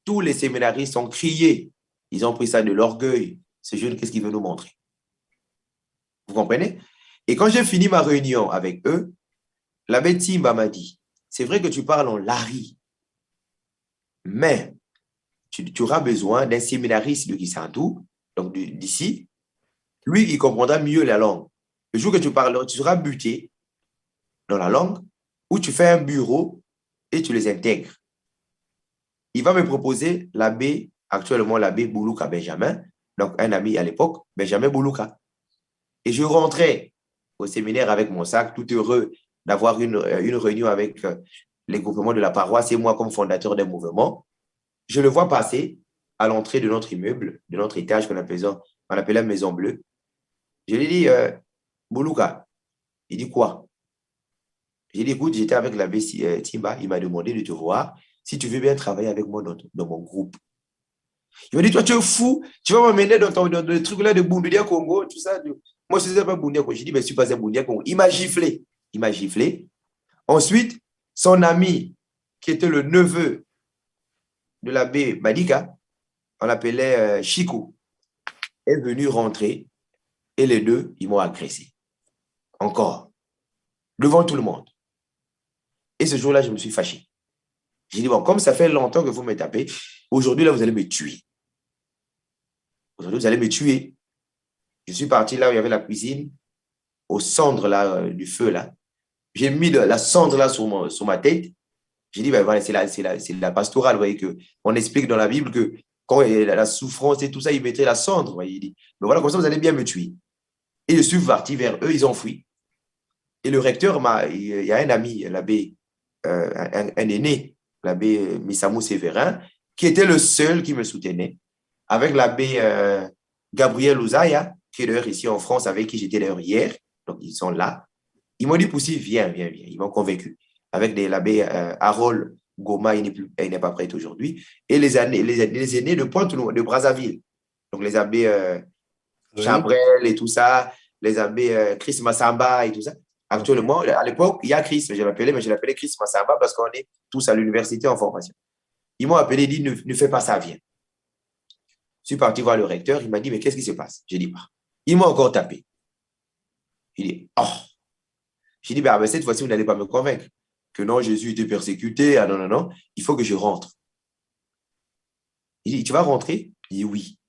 [SPEAKER 2] Tous les séminaristes ont crié. Ils ont pris ça de l'orgueil. Ce jeune, qu'est-ce qu'il veut nous montrer? Vous comprenez? Et quand j'ai fini ma réunion avec eux, l'abbé Timba m'a dit, c'est vrai que tu parles en Lari, mais tu auras besoin d'un séminariste de Kisantou, donc d'ici, lui, il comprendra mieux la langue. Le jour que tu parles, tu seras buté dans la langue, ou tu fais un bureau et tu les intègres. Il va me proposer l'abbé, actuellement l'abbé Boulouka Benjamin, donc un ami à l'époque, Benjamin Boulouka. Et je rentrais au séminaire avec mon sac, tout heureux d'avoir une réunion avec les groupements de la paroisse et moi comme fondateur d'un mouvement. Je le vois passer à l'entrée de notre immeuble, de notre étage qu'on appelait Maison Bleue. Je lui dis, Boulouka, il dit quoi? J'ai dit, écoute, j'étais avec l'abbé Timba, il m'a demandé de te voir si tu veux bien travailler avec moi dans mon groupe. Il m'a dit, toi, tu es fou, tu vas m'amener dans le truc là de Boundia Congo, tout ça. Moi, je ne sais pas Boundia Congo. J'ai dit, mais je ne suis pas un Boundia Congo. Il m'a giflé. Il m'a giflé. Ensuite, son ami, qui était le neveu de l'abbé Badika, on l'appelait Chikou, est venu rentrer et les deux, ils m'ont agressé. Encore. Devant tout le monde. Et ce jour-là, je me suis fâché. J'ai dit, bon, comme ça fait longtemps que vous me tapez, aujourd'hui, là, vous allez me tuer. Aujourd'hui, vous allez me tuer. Je suis parti là où il y avait la cuisine, au centre là, du feu. Là. J'ai mis la cendre là sur ma tête. J'ai dit, ben voilà, c'est la pastorale. Vous voyez, on explique dans la Bible que quand il y a la souffrance et tout ça, ils mettaient la cendre. Vous voyez, il dit, mais voilà, comme ça, vous allez bien me tuer. Et je suis parti vers eux, ils ont fui. Et le recteur, il y a un ami, l'abbé, un aîné, l'abbé Missamou Sévérin, qui était le seul qui me soutenait, avec l'abbé Gabriel Ouzaya, qui est d'ailleurs ici en France, avec qui j'étais d'ailleurs hier. Donc, ils sont là. Ils m'ont dit, Poussi, viens. Ils m'ont convaincu. Avec l'abbé Harold Goma, il n'est pas prêt aujourd'hui. Et les aînés de Pointe, de Brazzaville. Donc, les abbés Chabrel et tout ça, les abbés Chris Massamba et tout ça. Actuellement, à l'époque, il y a Chris, mais je l'appelais Chris Massamba parce qu'on est tous à l'université en formation. Ils m'ont appelé et dit, ne fais pas ça, viens. Je suis parti voir le recteur, il m'a dit, mais qu'est-ce qui se passe? J'ai dit, bah. Ils m'ont encore tapé. Il dit, oh. J'ai dit, bah, cette fois-ci, vous n'allez pas me convaincre que non, Jésus était persécuté. Ah non, il faut que je rentre. Il dit, tu vas rentrer? Il dit, oui.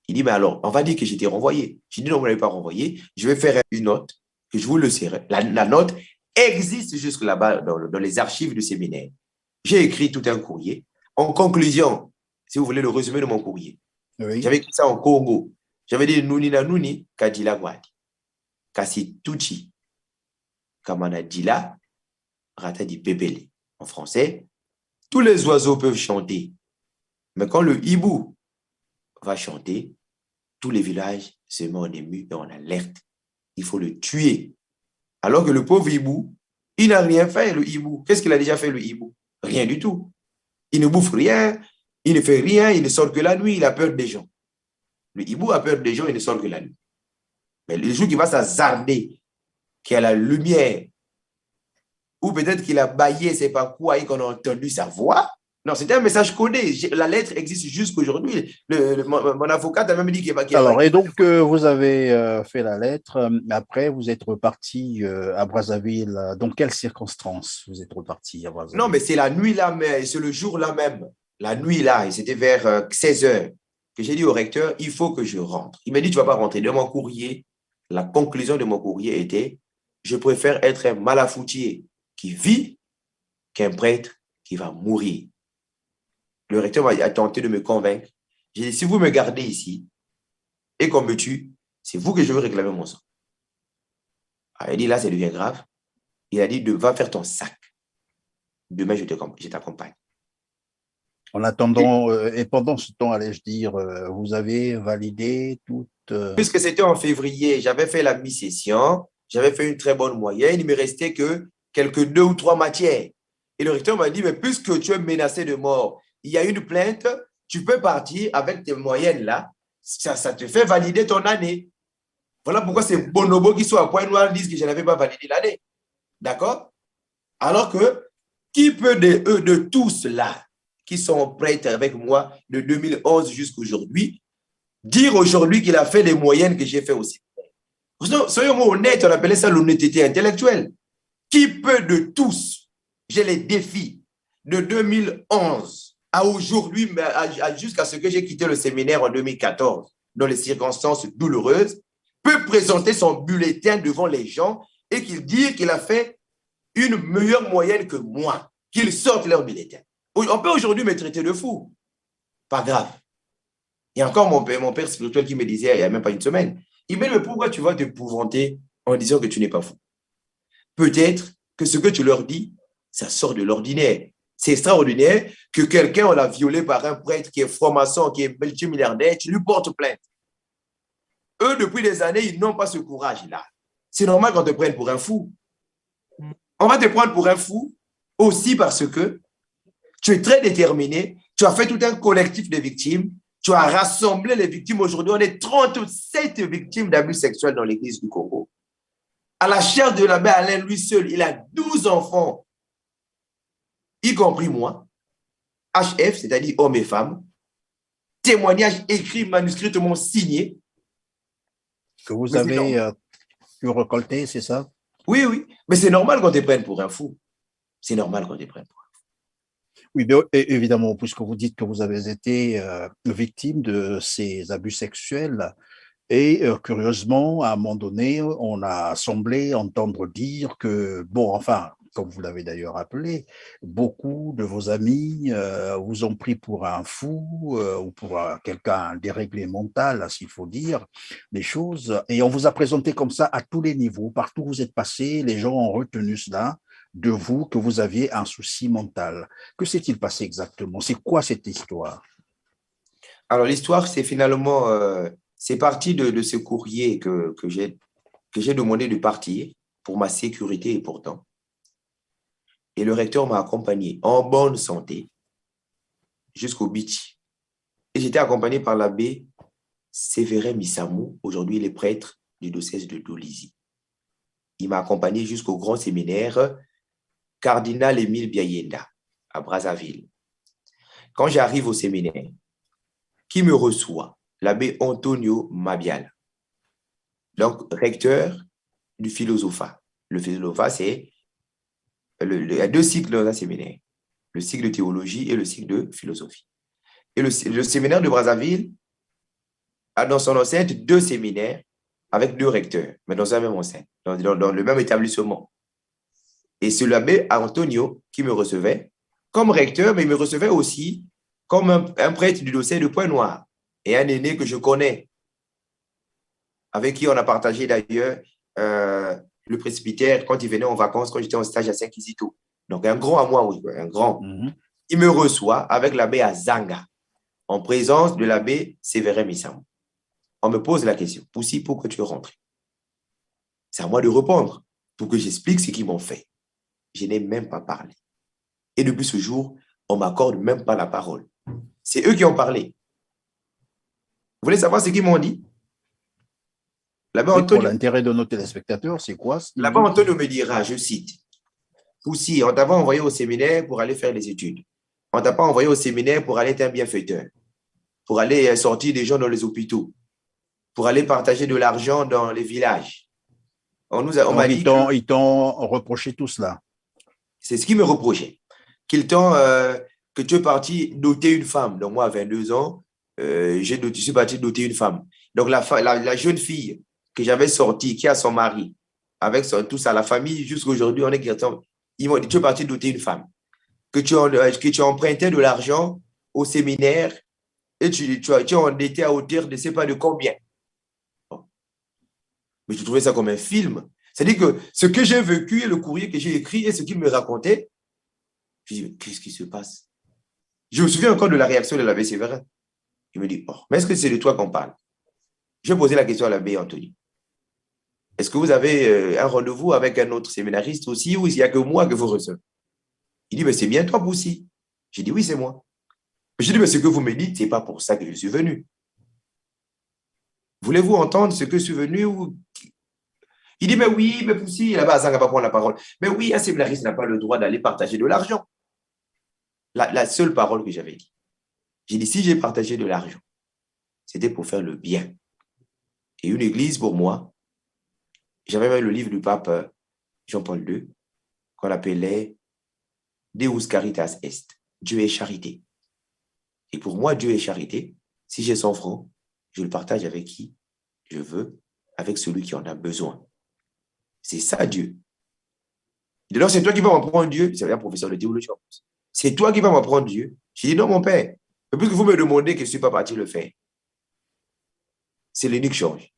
[SPEAKER 2] Il dit, mais alors, on va dire que j'étais renvoyé. J'ai dit, non, vous ne l'avez pas renvoyé. Je vais faire une note, que je vous le serai. La note existe jusque là-bas dans les archives du séminaire. J'ai écrit tout un courrier. En conclusion, si vous voulez le résumé de mon courrier, j'avais écrit ça en Congo. J'avais dit, Nunina Nuni, Kadila Gwadi, Kasi Tuchi, Kamana Dila, Rata di Pepele. En français, tous les oiseaux peuvent chanter, mais quand le hibou va chanter, tous les villages se mettent en ému et en alerte. Il faut le tuer. Alors que le pauvre hibou, il n'a rien fait, le hibou. Qu'est-ce qu'il a déjà fait, le hibou? Rien du tout. Il ne bouffe rien, il ne fait rien, il ne sort que la nuit, il a peur des gens. Le hibou a peur des gens, il ne sort que la nuit. Mais le jour qu'il va s'hasarder, qu'il y a la lumière, ou peut-être qu'il a baillé, c'est pas quoi, et qu'on a entendu sa voix. Non, c'était un message codé. La lettre existe jusqu'aujourd'hui. Mon avocat a même dit qu'il
[SPEAKER 1] y a... Alors, et donc, vous avez fait la lettre, mais après, vous êtes reparti à Brazzaville. Dans quelles circonstances vous êtes reparti à Brazzaville?
[SPEAKER 2] Non, mais c'est la nuit là, mais c'est le jour là même. La nuit là, et c'était vers 16 heures que j'ai dit au recteur, il faut que je rentre. Il m'a dit, tu ne vas pas rentrer. Dans mon courrier, la conclusion de mon courrier était, je préfère être un malafoutier qui vit qu'un prêtre qui va mourir. Le recteur a tenté de me convaincre. J'ai dit, si vous me gardez ici et qu'on me tue, c'est vous que je veux réclamer mon sang. Il a dit, là, ça devient grave. Il a dit, va faire ton sac. Demain, je t'accompagne.
[SPEAKER 1] En attendant, et pendant ce temps, allais-je dire, vous avez validé toute...
[SPEAKER 2] Puisque c'était en février, j'avais fait la mi-session, j'avais fait une très bonne moyenne, il ne me restait que quelques 2 ou 3 matières. Et le recteur m'a dit, mais puisque tu es menacé de mort, il y a une plainte, tu peux partir avec tes moyennes là, ça te fait valider ton année. Voilà pourquoi c'est Bonobo qui sont à Point Noir disent que je n'avais pas validé l'année. D'accord? Alors que, qui peut de tous là, qui sont prêts avec moi de 2011 jusqu'à aujourd'hui, dire aujourd'hui qu'il a fait les moyennes que j'ai fait aussi? Soyons honnêtes, on appelait ça l'honnêteté intellectuelle. Qui peut de tous, j'ai les défis de 2011 à aujourd'hui, jusqu'à ce que j'ai quitté le séminaire en 2014, dans les circonstances douloureuses, peut présenter son bulletin devant les gens et qu'il dise qu'il a fait une meilleure moyenne que moi, qu'ils sortent leur bulletin. On peut aujourd'hui me traiter de fou. Pas grave. Il y a encore mon père spirituel qui me disait, il n'y a même pas une semaine, il me dit, mais pourquoi tu vas t'épouvanter en disant que tu n'es pas fou? Peut-être que ce que tu leur dis, ça sort de l'ordinaire. C'est extraordinaire que quelqu'un, on l'a violé par un prêtre qui est franc-maçon, qui est multimilliardaire, tu lui portes plainte. Eux, depuis des années, ils n'ont pas ce courage-là. C'est normal qu'on te prenne pour un fou. On va te prendre pour un fou aussi parce que tu es très déterminé, tu as fait tout un collectif de victimes, tu as rassemblé les victimes. Aujourd'hui, on est 37 victimes d'abus sexuels dans l'église du Congo. À la chair de l'abbé Alain, lui seul, il a 12 enfants, y compris moi, HF, c'est-à-dire hommes et femmes, témoignages écrits, manuscritement signés.
[SPEAKER 1] Que vous avez pu récolter, c'est ça?
[SPEAKER 2] Oui, oui. Mais c'est normal qu'on te prenne pour un fou. C'est normal qu'on te prenne pour un fou.
[SPEAKER 1] Oui, mais évidemment, puisque vous dites que vous avez été victime de ces abus sexuels, et curieusement, à un moment donné, on a semblé entendre dire que, bon, enfin, comme vous l'avez d'ailleurs appelé, beaucoup de vos amis vous ont pris pour un fou ou pour quelqu'un déréglé mental, s'il faut dire les choses. Et on vous a présenté comme ça à tous les niveaux. Partout où vous êtes passé, les gens ont retenu cela de vous, que vous aviez un souci mental. Que s'est-il passé exactement? C'est quoi cette histoire?
[SPEAKER 2] Alors, l'histoire, c'est finalement, c'est parti de ce courrier que j'ai demandé de partir pour ma sécurité et pourtant. Et le recteur m'a accompagné en bonne santé jusqu'au beach. Et j'étais accompagné par l'abbé Sévérin Missamou. Aujourd'hui, il est prêtre du diocèse de Dolisie. Il m'a accompagné jusqu'au grand séminaire Cardinal Émile Biayenda à Brazzaville. Quand j'arrive au séminaire, qui me reçoit? L'abbé Antonio Mabial, donc recteur du Philosophat. Le Philosophat, c'est il y a deux cycles dans un séminaire, le cycle de théologie et le cycle de philosophie. Et le séminaire de Brazzaville a dans son enceinte deux séminaires avec deux recteurs, mais dans un même enceinte, dans le même établissement. Et c'est l'abbé Antonio qui me recevait comme recteur, mais il me recevait aussi comme un prêtre du diocèse de Pointe-Noire et un aîné que je connais, avec qui on a partagé d'ailleurs le presbytère quand il venait en vacances, quand j'étais en stage à Saint-Kizito. Donc, un grand à moi, oui, un grand. Il me reçoit avec l'abbé Azanga, en présence de l'abbé Sévérin Missamou. On me pose la question, Poussi, pourquoi tu es rentré? C'est à moi de répondre pour que j'explique ce qu'ils m'ont fait. Je n'ai même pas parlé. Et depuis ce jour, on ne m'accorde même pas la parole. C'est eux qui ont parlé. Vous voulez savoir ce qu'ils m'ont dit?
[SPEAKER 1] Oui, pour l'intérêt de nos téléspectateurs, c'est quoi?
[SPEAKER 2] Là-bas, Antonio me dira, je cite, Poussi, on t'a pas envoyé au séminaire pour aller faire des études. On ne t'a pas envoyé au séminaire pour aller être un bienfaiteur, pour aller sortir des gens dans les hôpitaux, pour aller partager de l'argent dans les villages. On m'a dit
[SPEAKER 1] ils t'ont reproché tout cela.
[SPEAKER 2] C'est ce qu'ils me reprochaient. Que tu es parti doter une femme. Donc, moi, à 22 ans, je suis parti doter une femme. Donc, la jeune fille que j'avais sortie, qui a son mari, avec tout ça, la famille, jusqu'à aujourd'hui, on est ils m'ont dit, tu es parti doter une femme. Que tu empruntais de l'argent au séminaire et tu es endetté à hauteur de ne sais pas de combien. Bon. Mais je trouvais ça comme un film. C'est-à-dire que ce que j'ai vécu et le courrier que j'ai écrit et ce qu'il me racontait, je dis, qu'est-ce qui se passe? Je me souviens encore de la réaction de l'abbé Sévérin. Il me dit, oh, mais est-ce que c'est de toi qu'on parle? J'ai posé la question à l'abbé Anthony. Est-ce que vous avez un rendez-vous avec un autre séminariste aussi ou il n'y a que moi que vous recevez? Il dit, mais c'est bien toi, Poussi. J'ai dit, oui, c'est moi. J'ai dit, mais ce que vous me dites, ce n'est pas pour ça que je suis venu. Voulez-vous entendre ce que je suis venu ou... Il dit, mais oui, mais Poussi, là-bas, ça ne va pas prendre la parole. Mais oui, un séminariste n'a pas le droit d'aller partager de l'argent. La seule parole que j'avais dit. J'ai dit, si j'ai partagé de l'argent, c'était pour faire le bien. Et une église, pour moi, j'avais même le livre du pape Jean-Paul II, qu'on appelait Deus Caritas Est. Dieu est charité. Et pour moi, Dieu est charité. Si j'ai 100 francs, je le partage avec qui je veux, avec celui qui en a besoin. C'est ça, Dieu. Et donc, c'est toi qui vas m'apprendre Dieu. C'est un professeur de théologie. C'est toi qui vas m'apprendre Dieu. J'ai dit, non, mon père. Et puisque vous me demandez que je ne suis pas parti le faire, c'est l'unique change.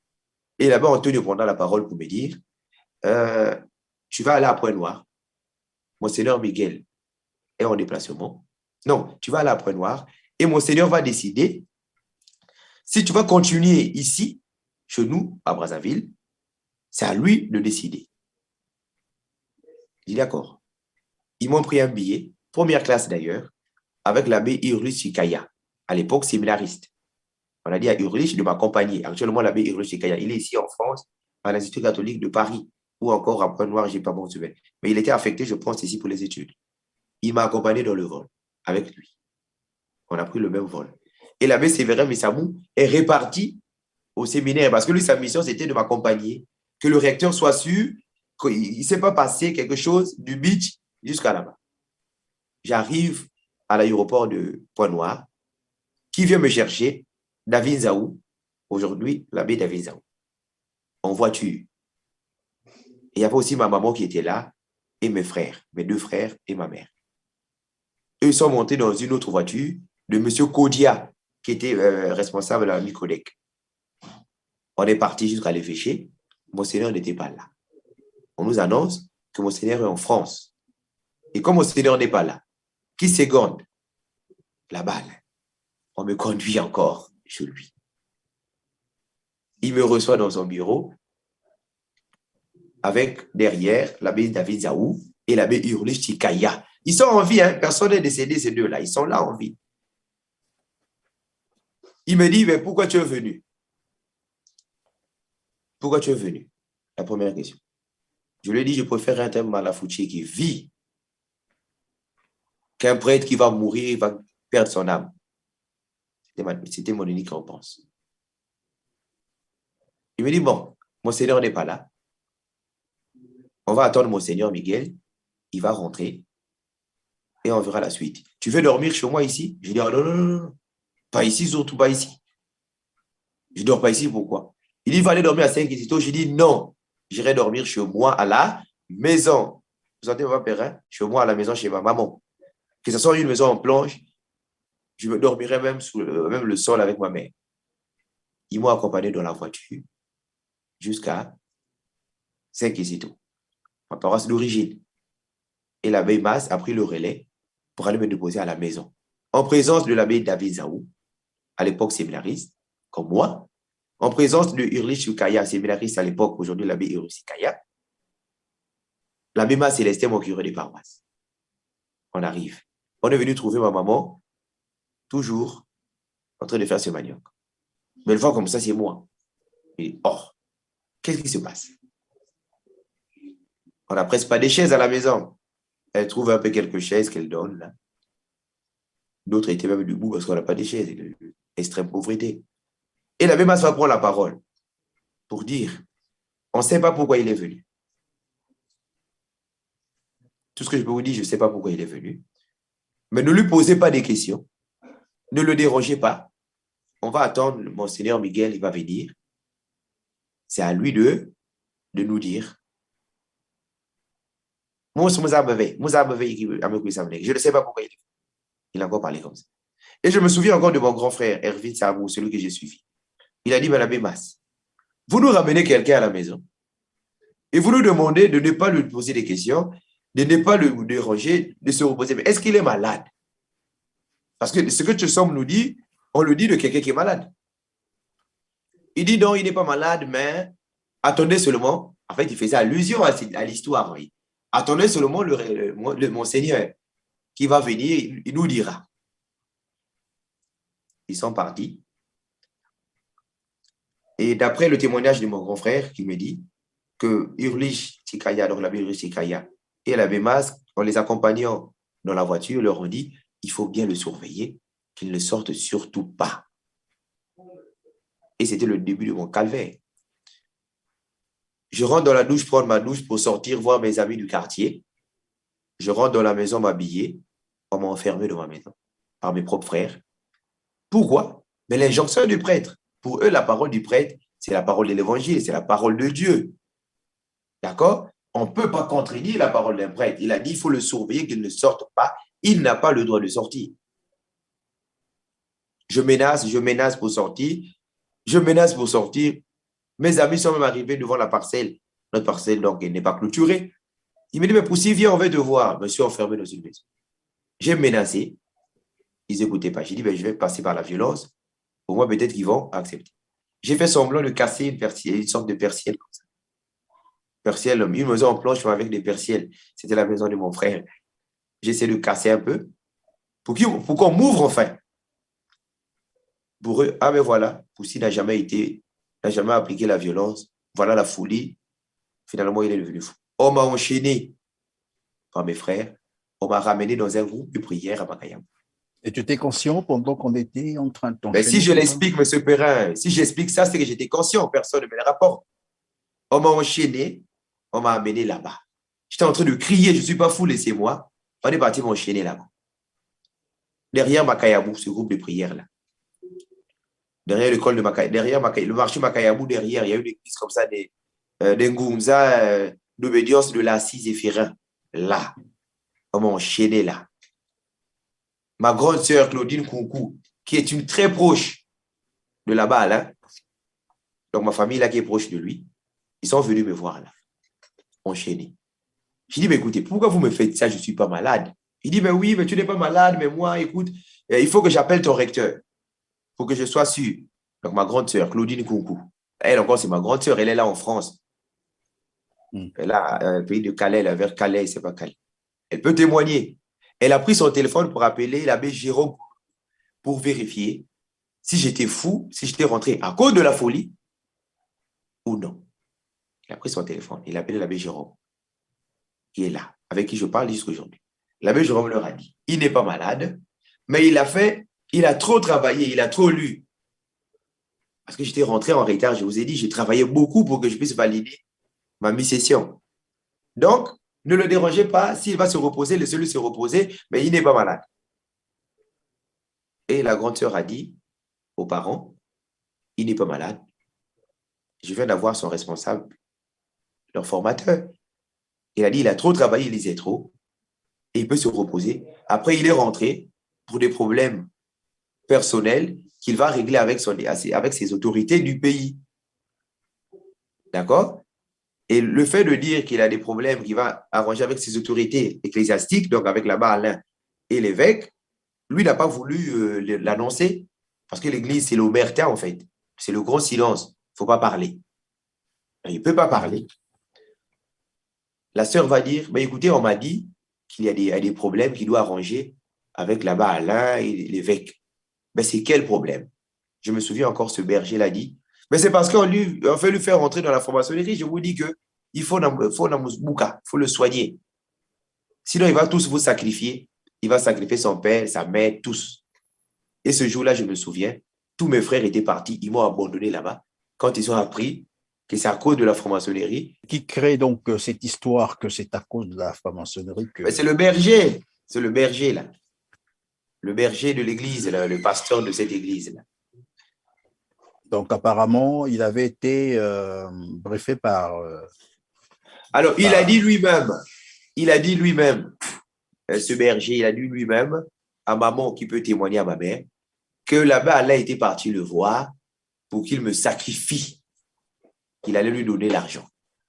[SPEAKER 2] Et là-bas, Antonio prendra la parole pour me dire, tu vas aller à Pointe-Noire. Monseigneur Miguel est en déplacement. Non, tu vas aller à Pointe-Noire et Monseigneur va décider si tu vas continuer ici, chez nous, à Brazzaville, c'est à lui de décider. Je dis d'accord. Ils m'ont pris un billet, première classe d'ailleurs, avec l'abbé Urlich Chikaya, à l'époque séminariste. On a dit à Urlich de m'accompagner. Actuellement, l'abbé Urlich Chikaya, il est ici en France, à l'Institut catholique de Paris, ou encore à Pointe-Noire, je n'ai pas bon souvenir. Mais il était affecté, je pense, ici pour les études. Il m'a accompagné dans le vol, avec lui. On a pris le même vol. Et l'abbé Séverin Missamou est réparti au séminaire, parce que lui, sa mission, c'était de m'accompagner, que le recteur soit sûr qu'il ne s'est pas passé quelque chose du beach jusqu'à là-bas. J'arrive à l'aéroport de Pointe-Noire. Qui vient me chercher? David Zaou, aujourd'hui, l'abbé David Zaou, en voiture. Et il y avait aussi ma maman qui était là, et mes frères, mes deux frères et ma mère. Eux sont montés dans une autre voiture de M. Kodia, qui était responsable de la Micodec. On est parti jusqu'à l'évêché. Monseigneur n'était pas là. On nous annonce que Monseigneur est en France. Et comme Monseigneur n'est pas là, qui seconde? La balle. On me conduit encore chez lui. Il me reçoit dans son bureau avec derrière l'abbé David Zaou et l'abbé Urlich Chikaya. Ils sont en vie, hein? Personne n'est décédé, ces deux-là. Ils sont là en vie. Il me dit, mais pourquoi tu es venu? Pourquoi tu es venu? La première question. Je lui ai dit, je préfère un thème Malafouché qui vit qu'un prêtre qui va mourir, il va perdre son âme. C'était mon unique réponse. Il me dit, bon, Monseigneur n'est pas là. On va attendre Monseigneur Miguel. Il va rentrer et on verra la suite. Tu veux dormir chez moi ici? Je dis, oh, non, non, non, non. Pas ici, surtout pas ici. Je ne dors pas ici, pourquoi? Il dit, il va aller dormir à Saint-Quisito. Je dis, non, j'irai dormir chez moi à la maison. Vous sentez, papa Perrin? Chez moi à la maison, chez ma maman. Que ce soit une maison en planche, je me dormirai même sous même le sol avec ma mère. Ils m'ont accompagné dans la voiture jusqu'à Saint-Quisito, ma paroisse d'origine. Et l'abbé Mas a pris le relais pour aller me déposer à la maison, en présence de l'abbé David Zaou, à l'époque séminariste, comme moi, en présence de Urlich Chikaya, séminariste à l'époque, aujourd'hui l'abbé Urlich Chikaya. L'abbé Mas Célestin, mon curé des paroisses. On arrive. On est venu trouver ma maman, toujours en train de faire ce manioc. Mais elle voit comme ça, c'est moi. Et oh, qu'est-ce qui se passe? On n'a presque pas de chaises à la maison. Elle trouve un peu quelques chaises qu'elle donne là. D'autres étaient même debout parce qu'on n'a pas de chaises. Extrême pauvreté. Et l'abbé Mas va prendre la parole pour dire, on ne sait pas pourquoi il est venu. Tout ce que je peux vous dire, je ne sais pas pourquoi il est venu. Mais ne lui posez pas des questions. Ne le dérangez pas. On va attendre Monseigneur Miguel, il va venir. C'est à lui de nous dire. Je ne sais pas pourquoi il est venu. Il a encore parlé comme ça. Et je me souviens encore de mon grand frère, Erwin Sabou, celui que j'ai suivi. Il a dit, Madame Mas, vous nous ramenez quelqu'un à la maison et vous nous demandez de ne pas lui poser des questions, de ne pas le déranger, de se reposer. Mais est-ce qu'il est malade? Parce que ce que tu sembles nous dire, on le dit de quelqu'un qui est malade. Il dit non, il n'est pas malade, mais attendez seulement. En fait, il faisait allusion à l'histoire. Oui. Attendez seulement le Monseigneur qui va venir, il nous dira. Ils sont partis. Et d'après le témoignage de mon grand frère qui me dit que Urlich Chikaya, donc l'abbé Urlich Chikaya, et l'abbé Mas, en les accompagnant dans la voiture, leur ont dit il faut bien le surveiller, qu'il ne sorte surtout pas. Et c'était le début de mon calvaire. Je rentre dans la douche, prendre ma douche pour sortir voir mes amis du quartier. Je rentre dans la maison m'habiller. On m'a enfermé dans ma maison par mes propres frères. Pourquoi? Mais l'injonction du prêtre. Pour eux, la parole du prêtre, C'est la parole de l'évangile, c'est la parole de Dieu. D'accord? On ne peut pas contredire la parole d'un prêtre. Il a dit, il faut le surveiller qu'il ne sorte pas. Il n'a pas le droit de sortir. Je menace pour sortir. Je menace pour sortir. Mes amis sont même arrivés devant la parcelle. Notre parcelle, donc, elle n'est pas clôturée. Il me dit, mais Poussi, viens, on va te voir. Je me suis enfermé dans une maison. J'ai menacé. Ils n'écoutaient pas. J'ai dit, ben, je vais passer par la violence. Au moins, peut-être qu'ils vont accepter. J'ai fait semblant de casser une sorte de persienne comme ça. Persienne, une maison en planche avec des persiennes. C'était la maison de mon frère. J'essaie de casser un peu pour qu'on m'ouvre enfin. Pour eux, ah ben voilà, Poussi n'a jamais appliqué la violence. Voilà la folie. Finalement, il est devenu fou. On m'a enchaîné par mes frères. On m'a ramené dans un groupe de prière à Makayam.
[SPEAKER 1] Et tu étais conscient pendant qu'on était en train de
[SPEAKER 2] Mais
[SPEAKER 1] t'enchaîner?
[SPEAKER 2] si je l'explique, M. Perrin, si j'explique ça, c'est que j'étais conscient. Personne ne me le rapporte. On m'a enchaîné. On m'a amené là-bas. J'étais en train de crier, je ne suis pas fou, laissez-moi. On est parti m'enchaîner là-bas. Derrière Makayabou, ce groupe de prière-là. Derrière l'école de Makayabou, derrière le marché Makayabou, derrière, il y a une église comme ça, des Ngoumza, d'obédience de l'Assise et Ferrin. Là, on m'a enchaîné là. Ma grande sœur Claudine Koukou, qui est une très proche de là-bas, là. Donc ma famille là qui est proche de lui, ils sont venus me voir là, enchaîné. Je dis, mais écoutez, pourquoi vous me faites ça? Je ne suis pas malade. Il dit, mais oui, mais tu n'es pas malade, mais moi, écoute, il faut que j'appelle ton recteur pour que je sois sûr. Donc ma grande sœur Claudine Koukou, elle encore, c'est ma grande sœur, elle est là en France. Elle a un pays de Calais, là, vers Calais, c'est pas Calais. Elle peut témoigner. Elle a pris son téléphone pour appeler l'abbé Jérôme pour vérifier si j'étais fou, si j'étais rentré à cause de la folie ou non. Il a pris son téléphone, il a appelé l'abbé Jérôme, qui est là, avec qui je parle jusqu'à aujourd'hui. L'abbé Jérôme leur a dit, il n'est pas malade, mais il a trop travaillé, il a trop lu. Parce que j'étais rentré en retard, je vous ai dit, j'ai travaillé beaucoup pour que je puisse valider ma mi-session. Donc, ne le dérangez pas, s'il va se reposer, laissez-le se reposer, mais il n'est pas malade. Et la grande sœur a dit aux parents, il n'est pas malade. Je viens d'avoir son responsable, leur formateur. Il a dit, il a trop travaillé, il lisait trop, et il peut se reposer. Après, il est rentré pour des problèmes personnels qu'il va régler avec ses autorités du pays. D'accord? Et le fait de dire qu'il a des problèmes qu'il va arranger avec ses autorités ecclésiastiques, donc avec l'abbé Alain et l'évêque, lui n'a pas voulu l'annoncer parce que l'Église, c'est l'omerta en fait. C'est le grand silence. Il ne faut pas parler. Il ne peut pas parler. La sœur va dire, mais écoutez, on m'a dit qu'il y a des problèmes qu'il doit arranger avec l'abbé Alain et l'évêque. Mais c'est quel problème? Je me souviens encore, ce berger l'a dit. Mais c'est parce qu'on fait lui faire rentrer dans la franc-maçonnerie. Je vous dis qu'il faut le soigner. Sinon, il va tous vous sacrifier. Il va sacrifier son père, sa mère, tous. Et ce jour-là, je me souviens, tous mes frères étaient partis. Ils m'ont abandonné là-bas. Quand ils ont appris que c'est à cause de la franc-maçonnerie.
[SPEAKER 1] Qui crée donc cette histoire que c'est à cause de la franc-maçonnerie que...
[SPEAKER 2] Mais c'est le berger. C'est le berger, là. Le berger de l'église, là, le pasteur de cette église, là.
[SPEAKER 1] Donc, apparemment, il avait été briefé par...
[SPEAKER 2] Alors, il a dit lui-même, ce berger, il a dit lui-même, à maman qui peut témoigner à ma mère, que là-bas, Allah était parti le voir pour qu'il me sacrifie, qu'il allait lui donner l'argent.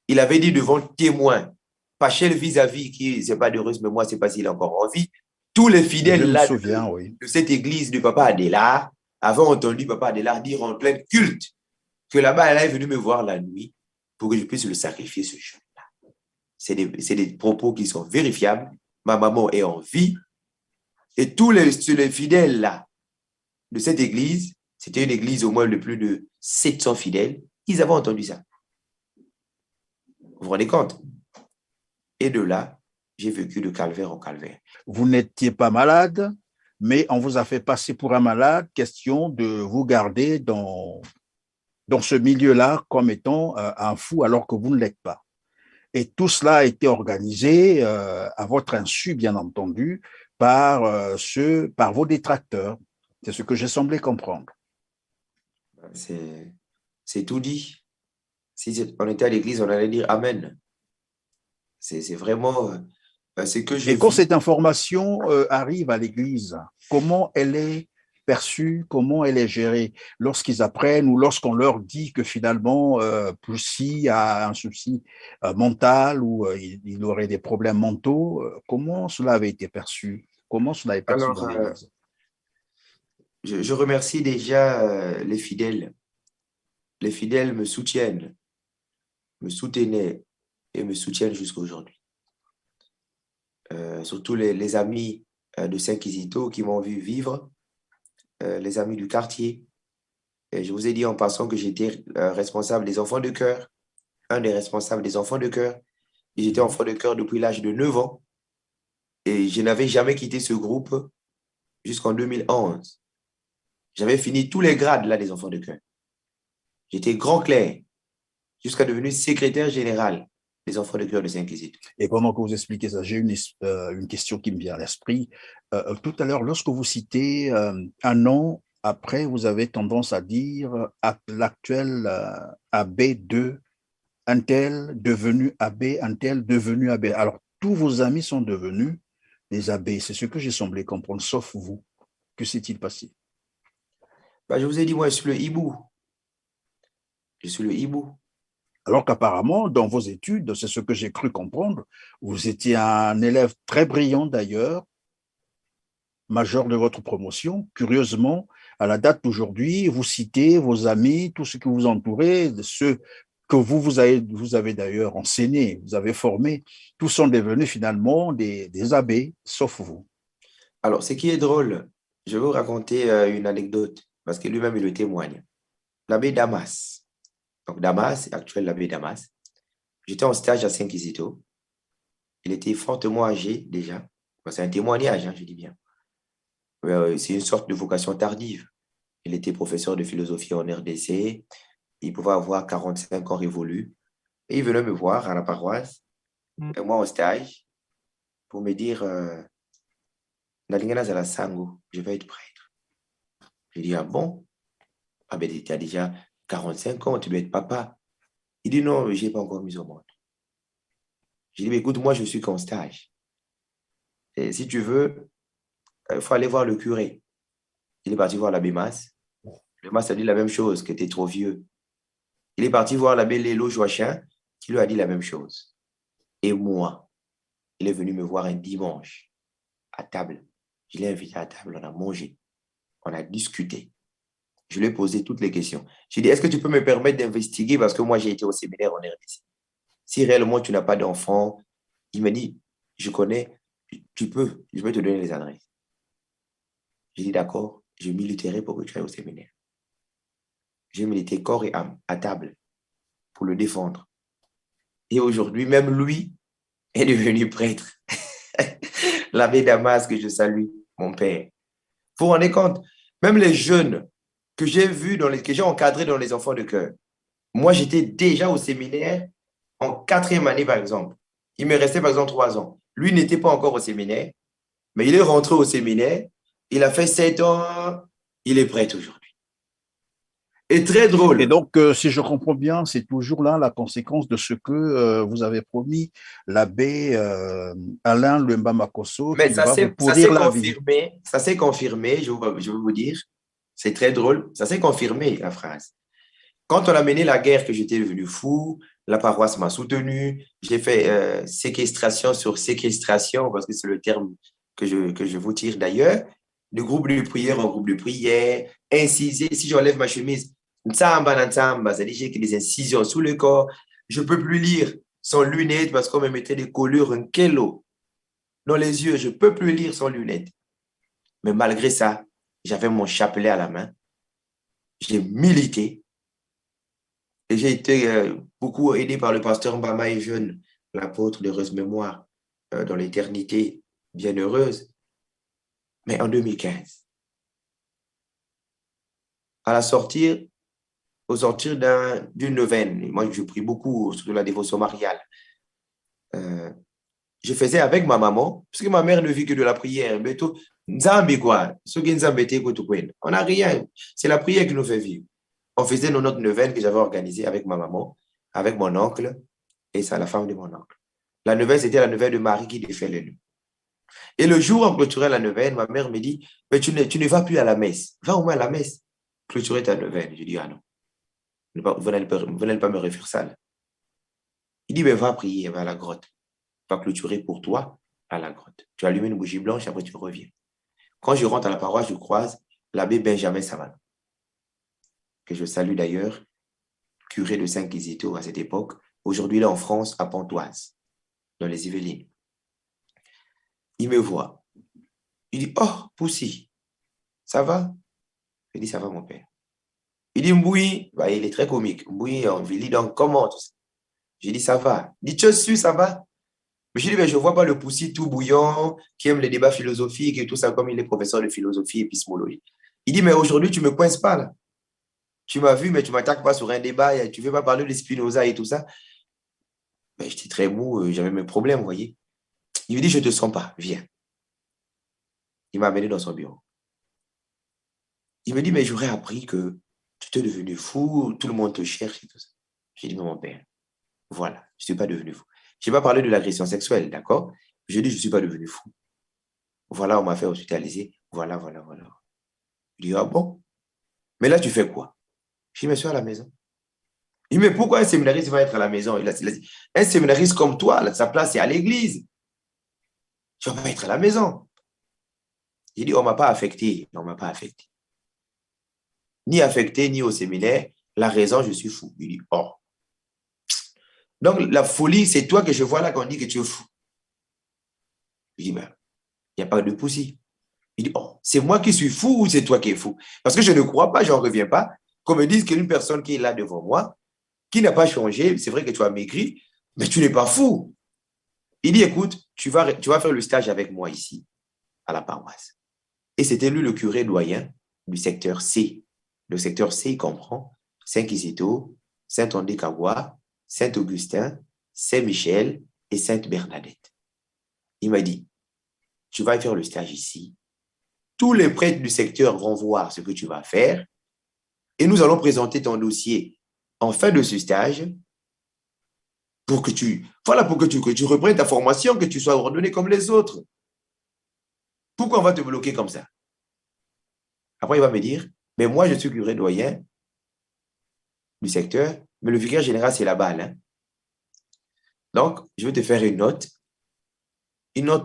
[SPEAKER 2] Il avait dit devant témoin, Pachel vis-à-vis, qui c'est pas d'heureuse, mais moi, c'est pas s'il est encore en vie, tous les fidèles là de cette église du papa Adélard avaient entendu papa Adélard dire en plein culte que là-bas, elle est venue me voir la nuit pour que je puisse le sacrifier ce jour-là. C'est des propos qui sont vérifiables. Ma maman est en vie. Et tous les fidèles là de cette église, c'était une église au moins de plus de 700 fidèles, ils avaient entendu ça. Vous vous rendez compte? Et de là, j'ai vécu de calvaire en calvaire.
[SPEAKER 1] Vous n'étiez pas malade, mais on vous a fait passer pour un malade, question de vous garder dans ce milieu-là comme étant un fou alors que vous ne l'êtes pas. Et tout cela a été organisé à votre insu, bien entendu, par vos détracteurs. C'est ce que j'ai semblé comprendre.
[SPEAKER 2] C'est C'est tout dit. Si on était à l'église, on allait dire Amen. C'est vraiment ce que je
[SPEAKER 1] Et quand
[SPEAKER 2] vis.
[SPEAKER 1] cette information arrive à l'Église, comment elle est perçue, comment elle est gérée lorsqu'ils apprennent ou lorsqu'on leur dit que finalement, Poussy a un souci mental ou il aurait des problèmes mentaux, comment cela avait été perçu? Comment cela est perçu
[SPEAKER 2] Alors,
[SPEAKER 1] dans l'Église?
[SPEAKER 2] je remercie déjà les fidèles. Les fidèles me soutiennent, me soutenaient et me soutiennent jusqu'à aujourd'hui. Surtout les amis de Saint-Quisito qui m'ont vu vivre, les amis du quartier. Et je vous ai dit en passant que j'étais responsable des enfants de chœur, un des responsables des enfants de chœur. J'étais enfant de chœur depuis l'âge de 9 ans et je n'avais jamais quitté ce groupe jusqu'en 2011. J'avais fini tous les grades là des enfants de chœur. J'étais grand clerc jusqu'à devenir secrétaire général des enfants de chœur de Saint-Quisito.
[SPEAKER 1] Et pendant que vous expliquez ça, j'ai une question qui me vient à l'esprit. Tout à l'heure, lorsque vous citez un an après, vous avez tendance à dire à l'actuel abbé de un tel devenu abbé, un tel devenu abbé. Alors, tous vos amis sont devenus des abbés. C'est ce que j'ai semblé comprendre, sauf vous. Que s'est-il passé?
[SPEAKER 2] Bah, je vous ai dit, moi, je suis le hibou. Je suis le hibou.
[SPEAKER 1] Alors qu'apparemment, dans vos études, c'est ce que j'ai cru comprendre, vous étiez un élève très brillant d'ailleurs, major de votre promotion. Curieusement, à la date d'aujourd'hui, vous citez vos amis, tous ceux qui vous entouraient, ceux que vous avez d'ailleurs enseigné, vous avez formé, tous sont devenus finalement des abbés, sauf vous.
[SPEAKER 2] Alors, ce qui est drôle, je vais vous raconter une anecdote, parce que lui-même, il le témoigne. L'abbé Damas, donc Damas, actuel l'abbé Damas, j'étais en stage à Saint-Quisito. Il était fortement âgé déjà. C'est un témoignage, hein, je dis bien. C'est une sorte de vocation tardive. Il était professeur de philosophie en RDC. Il pouvait avoir 45 ans révolus. Et il venait me voir à la paroisse, et moi en stage, pour me dire Nalingana Zala Sango, je vais être prêtre. Je dis, ah bon? Ah ben, tu as déjà 45 ans, tu dois être papa. Il dit, non, je n'ai pas encore mis au monde. Je dis, mais écoute, moi, je suis qu'en stage. Et si tu veux, il faut aller voir le curé. Il est parti voir l'abbé Mas. Le Mas a dit la même chose, que tu es trop vieux. Il est parti voir l'abbé Lélo Joachim, qui lui a dit la même chose. Et moi, il est venu me voir un dimanche à table. Je l'ai invité à table, on a mangé, on a discuté. Je lui ai posé toutes les questions. J'ai dit, est-ce que tu peux me permettre d'investiguer parce que moi, j'ai été au séminaire en RDC. Si réellement tu n'as pas d'enfant, il m'a dit, je connais, tu peux, je vais te donner les adresses. J'ai dit, d'accord, je militerai pour que tu ailles au séminaire. J'ai milité corps et âme à table pour le défendre. Et aujourd'hui, même lui est devenu prêtre. L'abbé Damas, que je salue, mon père. Vous vous rendez compte, même les jeunes que j'ai vus, que j'ai encadrés dans les enfants de cœur, moi, j'étais déjà au séminaire en 4e année, par exemple. Il me restait, par exemple, 3 ans. Lui n'était pas encore au séminaire, mais il est rentré au séminaire. Il a fait 7 ans. Il est prêt aujourd'hui. Et très
[SPEAKER 1] Et
[SPEAKER 2] drôle.
[SPEAKER 1] donc, si je comprends bien, c'est toujours là la conséquence de ce que vous avez promis, l'abbé Alain Lemba Makosso,
[SPEAKER 2] Mais
[SPEAKER 1] qu'il va vous
[SPEAKER 2] ça
[SPEAKER 1] pourrir
[SPEAKER 2] s'est
[SPEAKER 1] la vie.
[SPEAKER 2] confirmé. Ça s'est confirmé, je vais vous dire. C'est très drôle. Ça s'est confirmé, la phrase. Quand on a mené la guerre, que j'étais devenu fou, la paroisse m'a soutenu. J'ai fait séquestration sur séquestration, parce que c'est le terme que je vous tire d'ailleurs. De groupe de prière en groupe de prière, incisé. Si j'enlève ma chemise, ntsamba, ntsamba, c'est-à-dire j'ai des incisions sous le corps. Je ne peux plus lire sans lunettes parce qu'on me mettait des collures en kelo dans les yeux. Je ne peux plus lire sans lunettes. Mais malgré ça, j'avais mon chapelet à la main. J'ai milité. Et j'ai été beaucoup aidé par le pasteur Mbama et Jeune, l'apôtre d'heureuse mémoire, dans l'éternité bienheureuse. Mais en 2015, au sortir d'une neuvaine, moi je prie beaucoup sur la dévotion mariale, je faisais avec ma maman, parce que ma mère ne vit que de la prière. Mais tout, Nzambi quoi, on n'a rien, c'est la prière qui nous fait vivre. On faisait notre neuvaine que j'avais organisée avec ma maman, avec mon oncle et ça, la femme de mon oncle. La neuvaine, c'était la neuvaine de Marie qui défait les nœuds. Et le jour où on clôturait la neuvaine, ma mère me dit, mais tu ne vas plus à la messe. Va au moins à la messe. Clôturer ta neuvaine. Je dis, ah non, vous n'allez pas me refaire ça. Là. Il dit, mais va prier, va à la grotte. Va clôturer pour toi à la grotte. Tu allumes une bougie blanche, après tu reviens. Quand je rentre à la paroisse, je croise l'abbé Benjamin Savane, que je salue d'ailleurs, curé de Saint-Quisito à cette époque, aujourd'hui là en France, à Pontoise, dans les Yvelines. Il me voit. Il dit, oh, Poussi, ça va? Je dis, ça va mon père. Il dit, Mboui, bah, il est très comique. Mboui, on lui dit donc comment? J'ai dit, ça va. Il dit, tu es sûr, ça va? Mais je dis, mais je ne vois pas le Poussi tout bouillant, qui aime les débats philosophiques et tout ça, comme il est professeur de philosophie et épistémologie. Il dit, mais aujourd'hui, tu ne me coinces pas là. Tu m'as vu, mais tu ne m'attaques pas sur un débat, et tu ne veux pas parler de Spinoza et tout ça. Mais j'étais très mou, j'avais mes problèmes, vous voyez. Il me dit, je ne te sens pas, viens. Il m'a amené dans son bureau. Il me dit, mais j'aurais appris que tu es devenu fou, tout le monde te cherche et tout ça. J'ai dit, mais mon père, voilà, je ne suis pas devenu fou. Je n'ai pas parlé de l'agression sexuelle, d'accord? Je dis, je ne suis pas devenu fou. Voilà, on m'a fait hospitaliser. Voilà. Il dit, ah bon? Mais là, tu fais quoi? Je dis, mais je suis à la maison. Il dit, mais pourquoi un séminariste va être à la maison? Il a dit, un séminariste comme toi, là, sa place est à l'église. Tu ne vas pas être à la maison. J'ai dit, on ne m'a pas affecté. On ne m'a pas affecté. Ni affecté, ni au séminaire. La raison, je suis fou. Il dit, oh. Donc, la folie, c'est toi que je vois là qu'on dit que tu es fou. Je dis, ben, il n'y a pas de Poussi. Il dit, oh, c'est moi qui suis fou ou c'est toi qui es fou? Parce que je ne crois pas, je n'en reviens pas, qu'on me dise qu'une personne qui est là devant moi, qui n'a pas changé, c'est vrai que tu as maigri, mais tu n'es pas fou. Il dit, écoute, tu vas faire le stage avec moi ici, à la paroisse. Et c'était lui le curé doyen du secteur C. Le secteur C, il comprend Saint-Quisito, Saint-André-Cavois, Saint-Augustin, Saint-Michel et Sainte-Bernadette. Il m'a dit, tu vas faire le stage ici. Tous les prêtres du secteur vont voir ce que tu vas faire et nous allons présenter ton dossier en fin de ce stage pour que tu reprennes ta formation, que tu sois ordonné comme les autres. Pourquoi on va te bloquer comme ça? Après, il va me dire, mais moi, je suis curé doyen du secteur, mais le vicaire général, c'est là-bas. Hein? Donc, je vais te faire une note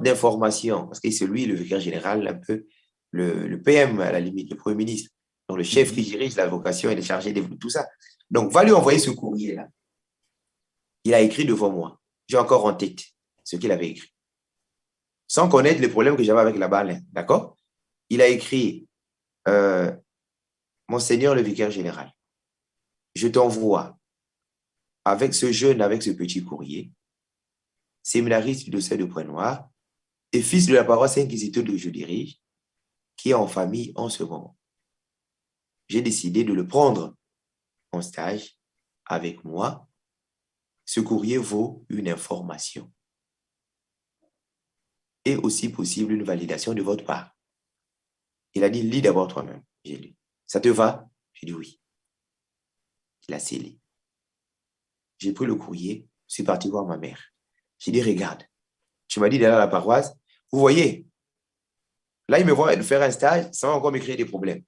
[SPEAKER 2] d'information, parce que c'est lui, le vicaire général, un peu le PM, à la limite, le Premier ministre. Donc, le chef qui dirige la vocation et est chargé de tout ça. Donc, va lui envoyer ce courrier-là. Il a écrit devant moi. J'ai encore en tête ce qu'il avait écrit. Sans connaître les problèmes que j'avais avec la balle. D'accord? Il a écrit Monseigneur le vicaire général, je t'envoie avec ce jeune, avec ce petit courrier, séminariste du dossier de Pointe-Noire et fils de la paroisse Saint-Quisito que je dirige, qui est en famille en ce moment. J'ai décidé de le prendre en stage avec moi. Ce courrier vaut une information et aussi possible une validation de votre part. Il a dit, lis d'abord toi-même. J'ai lu. Ça te va? J'ai dit oui. Il a scellé. J'ai pris le courrier, je suis parti voir ma mère. J'ai dit, regarde, tu m'as dit d'aller à la paroisse. Vous voyez, là, il me voit faire un stage, ça va encore me créer des problèmes.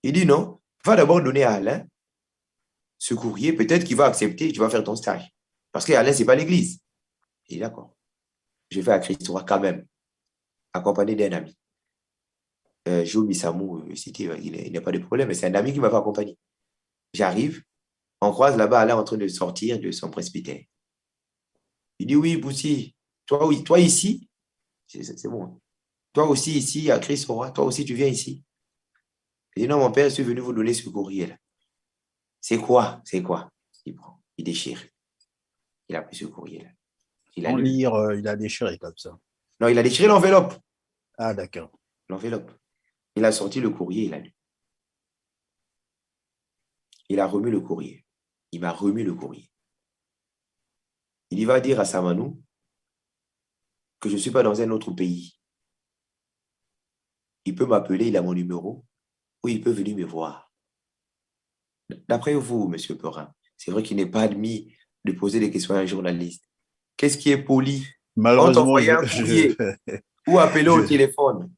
[SPEAKER 2] Il dit, non, va d'abord donner à Alain ce courrier, peut-être qu'il va accepter, tu vas faire ton stage. Parce qu'Alain, ce n'est pas l'église. Il dit, d'accord. Je vais à Christ-Roi quand même, accompagné d'un ami. Jo Missamou, il n'y a pas de problème, mais c'est un ami qui m'a fait accompagner. J'arrive, on croise là-bas Alain en train de sortir de son presbytère. Il dit, oui, Boussi, toi ici, c'est bon. Toi aussi ici, à Christ-Roi, toi aussi tu viens ici. Il dit, non, mon père, je suis venu vous donner ce courrier-là. C'est quoi? C'est quoi? Il prend, il déchire. Il a pris ce courrier-là. Il a
[SPEAKER 1] En
[SPEAKER 2] lu.
[SPEAKER 1] lire, il a déchiré comme ça.
[SPEAKER 2] Non, il a déchiré l'enveloppe.
[SPEAKER 1] Ah, d'accord.
[SPEAKER 2] L'enveloppe. Il a sorti le courrier, il a lu. Il a remis le courrier. Il m'a remis le courrier. Il va dire à Samanou que je ne suis pas dans un autre pays. Il peut m'appeler, il a mon numéro, ou il peut venir me voir. D'après vous, Monsieur Perrin, c'est vrai qu'il n'est pas admis de poser des questions à un journaliste. Qu'est-ce qui est poli? On
[SPEAKER 1] Malheureusement,
[SPEAKER 2] t'envoyait un courrier ou appeler au
[SPEAKER 1] je,
[SPEAKER 2] téléphone.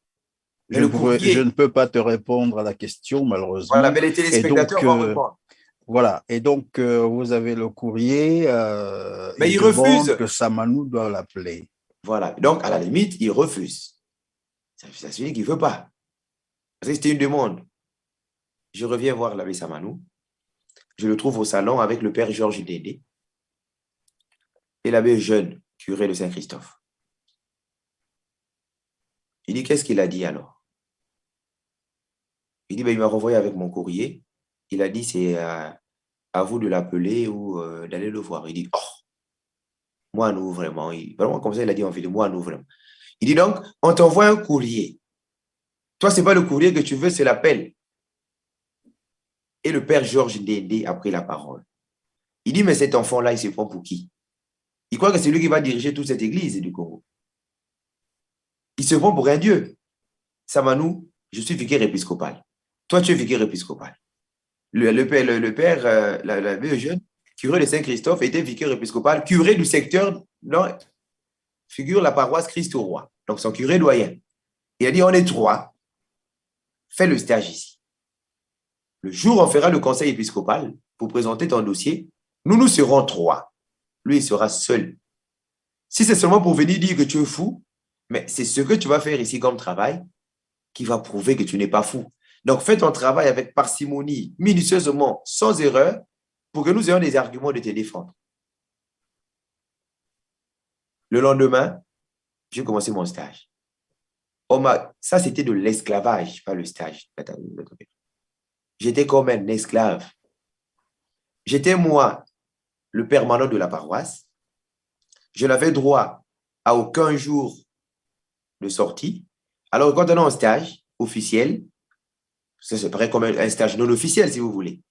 [SPEAKER 2] Mais le
[SPEAKER 1] je
[SPEAKER 2] courrier,
[SPEAKER 1] ne peux pas te répondre à la question,
[SPEAKER 2] voilà,
[SPEAKER 1] malheureusement.
[SPEAKER 2] mais les
[SPEAKER 1] Et
[SPEAKER 2] téléspectateurs
[SPEAKER 1] donc,
[SPEAKER 2] vont répondre.
[SPEAKER 1] voilà. Et donc, vous avez le courrier.
[SPEAKER 2] Mais
[SPEAKER 1] Il
[SPEAKER 2] ils
[SPEAKER 1] demande
[SPEAKER 2] refusent.
[SPEAKER 1] que Samanou doit l'appeler.
[SPEAKER 2] Voilà. Donc, à la limite, ils refusent. Ça signifie qu'il ne veut pas. Parce que c'était une demande. Je reviens voir l'abbé Samanou. Je le trouve au salon avec le père Georges Dédé et l'abbé Jeune, curé de Saint-Christophe. Il dit, qu'est-ce qu'il a dit alors? Il dit, ben, il m'a renvoyé avec mon courrier. Il a dit, c'est à vous de l'appeler ou d'aller le voir. Il dit, oh, moi, nous, vraiment. Vraiment, comme ça, il a dit en fait, moi, nous, vraiment. Il dit donc, on t'envoie un courrier. Toi, ce n'est pas le courrier que tu veux, c'est l'appel. Et le père Georges Dédé a pris la parole. Il dit, mais cet enfant-là, il se prend pour qui? Il croit que c'est lui qui va diriger toute cette église du Congo. Il se prend pour un dieu. Samanou, je suis vicaire épiscopal. Toi, tu es vicaire épiscopal. Le jeune, curé de Saint-Christophe, était vicaire épiscopal, curé du secteur dont figure la paroisse Christ au Roi. Donc, son curé doyen. Il a dit, on est trois, fais le stage ici. Le jour où on fera le conseil épiscopal pour présenter ton dossier, nous serons trois. Lui, il sera seul. Si c'est seulement pour venir dire que tu es fou, mais c'est ce que tu vas faire ici comme travail qui va prouver que tu n'es pas fou. Donc, fais ton travail avec parcimonie, minutieusement, sans erreur, pour que nous ayons des arguments de te défendre. Le lendemain, j'ai commencé mon stage. Ça, c'était de l'esclavage, pas le stage. J'étais comme un esclave. J'étais, moi, le permanent de la paroisse. Je n'avais droit à aucun jour de sortie. Alors, quand on est en stage officiel, ça se paraît comme un stage non officiel, si vous voulez.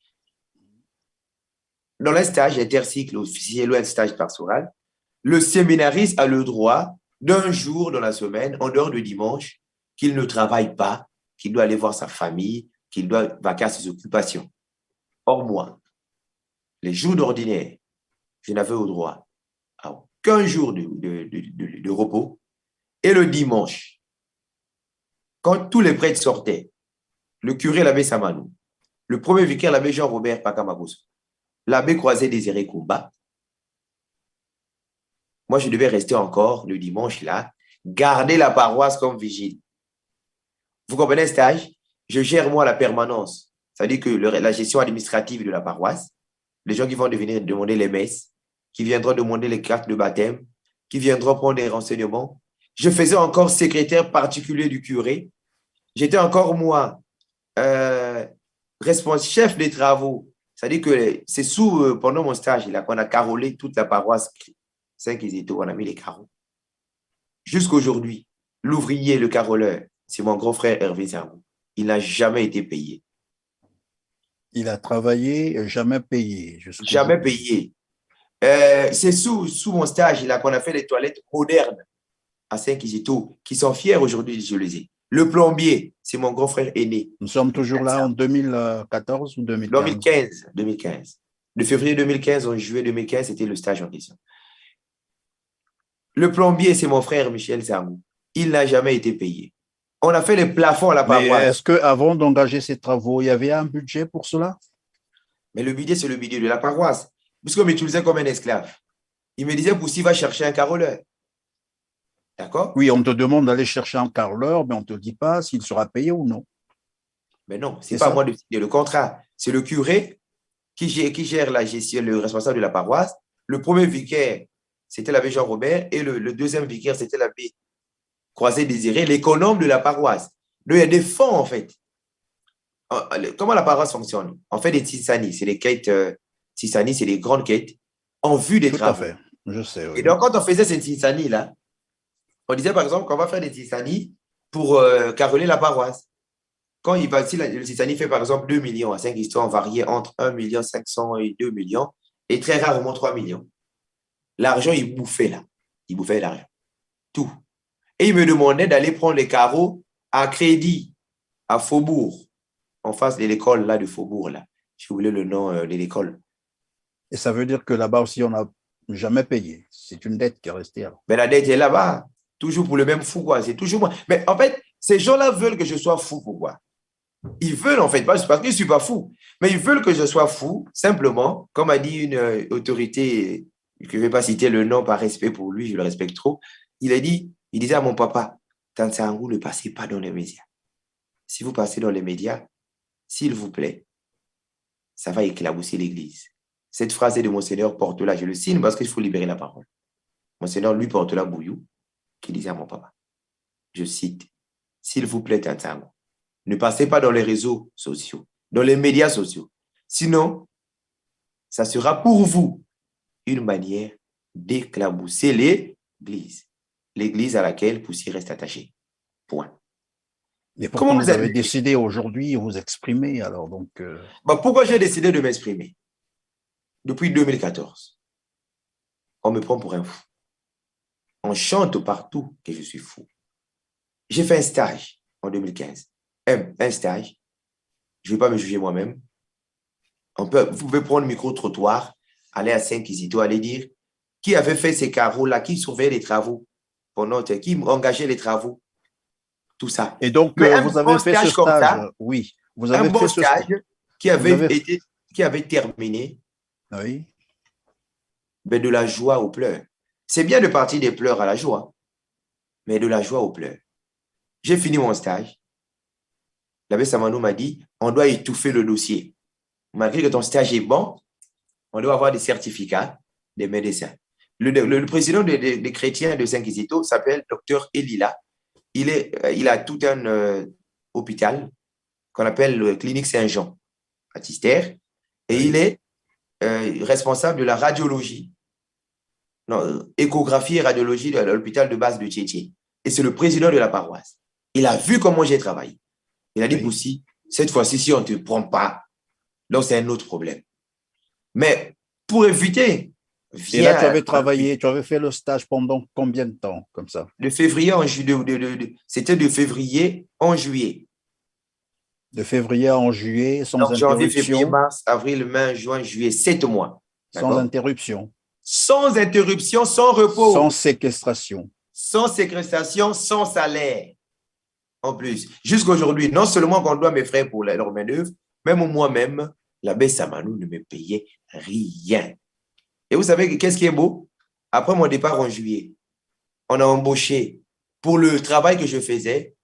[SPEAKER 2] Dans un stage intercycle officiel ou un stage pastoral, le séminariste a le droit d'un jour dans la semaine, en dehors de dimanche, qu'il ne travaille pas, qu'il doit aller voir sa famille, qu'il doit vaquer à ses occupations. Or, moi, les jours d'ordinaire, je n'avais au droit à aucun jour de repos. Et le dimanche, quand tous les prêtres sortaient, le curé, l'abbé Samanou, le premier vicaire, l'abbé Jean-Robert Pakamagos, l'abbé Croisé Désiré Koumba, moi, je devais rester encore le dimanche là, garder la paroisse comme vigile. Vous comprenez, stage? Je gère, moi, la permanence. C'est-à-dire que la gestion administrative de la paroisse, les gens qui vont venir demander les messes, qui viendront demander les cartes de baptême, qui viendront prendre des renseignements. Je faisais encore secrétaire particulier du curé. J'étais encore, moi, responsable, chef des travaux. C'est-à-dire que c'est pendant mon stage là qu'on a carolé toute la paroisse Saint-Kizito, on a mis les carreaux. Jusqu'aujourd'hui, l'ouvrier, le caroleur, c'est mon grand frère Hervé Zermou. Il n'a jamais été payé.
[SPEAKER 1] Il a travaillé, jamais payé.
[SPEAKER 2] Jamais payé. C'est sous mon stage là qu'on a fait les toilettes modernes à Saint-Kizito, qui sont fiers aujourd'hui d'utiliser. Le plombier, c'est mon grand frère aîné.
[SPEAKER 1] Nous sommes toujours là en 2014 ou 2015?
[SPEAKER 2] 2015. De février 2015 en juillet 2015, c'était le stage en question. Le plombier, c'est mon frère Michel Zermou. Il n'a jamais été payé. On a fait les plafonds à la paroisse.
[SPEAKER 1] Mais est-ce qu'avant d'engager ces travaux, il y avait un budget pour cela?
[SPEAKER 2] Mais le budget, c'est le budget de la paroisse. Puisqu'on m'utilisait comme un esclave. Il me disait, Poussi va chercher un caroleur. D'accord?
[SPEAKER 1] Oui, on te demande d'aller chercher un caroleur, mais on ne te dit pas s'il sera payé ou non.
[SPEAKER 2] Mais non, ce n'est pas moi de signer le contrat. C'est le curé qui gère la gestion, le responsable de la paroisse. Le premier vicaire, c'était l'abbé Jean-Robert, et le deuxième vicaire, c'était l'abbé Croisé Désiré, l'économe de la paroisse. Donc, il y a des fonds, en fait. Comment la paroisse fonctionne? On fait des tisani, c'est des quêtes, tisani, c'est des grandes quêtes en vue des travaux.
[SPEAKER 1] Tout à fait, je sais. Oui.
[SPEAKER 2] Et donc, quand on faisait ces tisani-là, on disait par exemple qu'on va faire des tisani pour caroler la paroisse. Quand si le tisani fait par exemple 2 millions à Saint-Christophe, on variait entre 1 500 000 et 2 millions, et très rarement 3 millions. L'argent, il bouffait là. Il bouffait l'argent. Tout. Et il me demandait d'aller prendre les carreaux à crédit, à Faubourg, en face de l'école là de Faubourg là. j'ai oublié le nom de l'école.
[SPEAKER 1] Et ça veut dire que là-bas aussi, on n'a jamais payé. C'est une dette qui est restée alors.
[SPEAKER 2] Mais la dette est là-bas, toujours pour le même fou, quoi. C'est toujours moi. Mais en fait, ces gens-là veulent que je sois fou, pourquoi? Ils veulent, en fait, pas parce que je ne suis pas fou, mais ils veulent que je sois fou, simplement, comme a dit une autorité, que je ne vais pas citer le nom par respect pour lui, je le respecte trop. Il disait à mon papa, Tanzangou, ne passez pas dans les médias. Si vous passez dans les médias, s'il vous plaît, ça va éclabousser l'Église. Cette phrase est de Monseigneur Portola, je le signe parce qu'il faut libérer la parole. Monseigneur Louis Portola Bouillou, qui disait à mon papa, je cite, s'il vous plaît, Tanzangou, ne passez pas dans les réseaux sociaux, dans les médias sociaux. Sinon, ça sera pour vous une manière d'éclabousser l'Église. L'Église à laquelle Poussy reste attaché. Point.
[SPEAKER 1] Et pourquoi vous avez décidé aujourd'hui de vous exprimer alors donc
[SPEAKER 2] pourquoi j'ai décidé de m'exprimer? Depuis 2014, on me prend pour un fou. On chante partout que je suis fou. J'ai fait un stage en 2015. Un stage. Je ne vais pas me juger moi-même. Vous pouvez prendre le micro-trottoir, aller à Saint-Kizito, aller dire qui avait fait ces carreaux-là, qui surveillait les travaux, qui engageait les travaux, tout ça.
[SPEAKER 1] Et donc, vous avez fait ce stage, oui.
[SPEAKER 2] Vous avez fait ce stage qui avait terminé
[SPEAKER 1] oui.
[SPEAKER 2] Mais de la joie aux pleurs. C'est bien de partir des pleurs à la joie, mais de la joie aux pleurs. J'ai fini mon stage. L'abbé Samanou m'a dit, on doit étouffer le dossier. Malgré que ton stage est bon, on doit avoir des certificats des médecins. Le président des chrétiens de Saint-Kizito s'appelle Dr Elila. Il a tout un hôpital qu'on appelle le Clinique Saint-Jean à Tister. Et il est responsable de la radiologie, échographie et radiologie de l'hôpital de base de Tchétché. Et c'est le président de la paroisse. Il a vu comment j'ai travaillé. Il a dit, Poussy, cette fois-ci, si on ne te prend pas, donc c'est un autre problème. Mais pour éviter...
[SPEAKER 1] Et là, tu avais travaillé, tu avais fait le stage pendant combien de temps, comme ça?
[SPEAKER 2] De février en juillet. C'était de février en juillet.
[SPEAKER 1] De février en juillet, sans
[SPEAKER 2] donc,
[SPEAKER 1] interruption.
[SPEAKER 2] Janvier, février, mars, avril, mai, juin, juillet, 7 mois.
[SPEAKER 1] Sans interruption.
[SPEAKER 2] Sans interruption, sans repos.
[SPEAKER 1] Sans séquestration.
[SPEAKER 2] Sans séquestration, sans salaire. En plus, jusqu'à aujourd'hui, non seulement qu'on doit mes frères pour leur main-d'œuvre, même moi-même, l'abbé Samanou ne me payait rien. Et vous savez qu'est-ce qui est beau? Après mon départ en juillet, on a embauché pour le travail que je faisais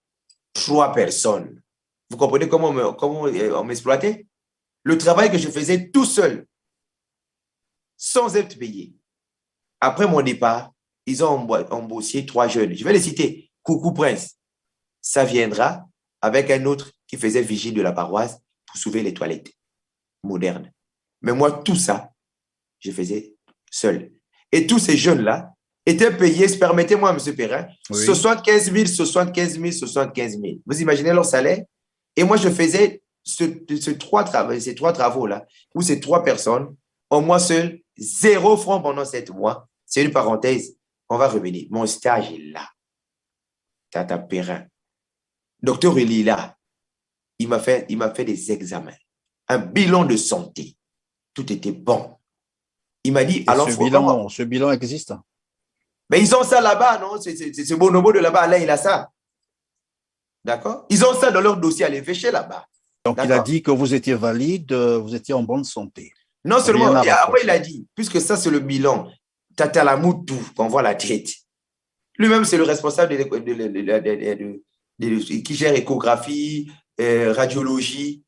[SPEAKER 2] 3 personnes. Vous comprenez comment on m'exploitait? Le travail que je faisais tout seul, sans être payé. Après mon départ, ils ont embauché 3 jeunes. Je vais les citer. Coucou Prince. Ça viendra avec un autre qui faisait vigile de la paroisse pour sauver les toilettes modernes. Mais moi, tout ça, je faisais seul. Et tous ces jeunes-là étaient payés, permettez-moi, M. Perrin, 75 000, 75 000, 75 000. Vous imaginez leur salaire? Et moi, je faisais ces trois travaux-là, où ces 3 personnes, en moi seul, 0 francs pendant 7 mois. C'est une parenthèse. On va revenir. Mon stage est là. Tata Perrin. Docteur Elila, il m'a fait des examens. Un bilan de santé. Tout était bon. Il m'a dit, alors...
[SPEAKER 1] Ce bilan existe.
[SPEAKER 2] Mais ils ont ça là-bas, non? C'est ce bonobo de là-bas, Alain, il a ça. D'accord? Ils ont ça dans leur dossier à l'évêché là-bas.
[SPEAKER 1] Donc, il a dit que vous étiez valide, vous étiez en bonne santé.
[SPEAKER 2] Non seulement, après il a dit, puisque ça c'est le bilan, Tata Lamoutou, qu'on voit la tête. Lui-même, c'est le responsable qui gère échographie, radiologie.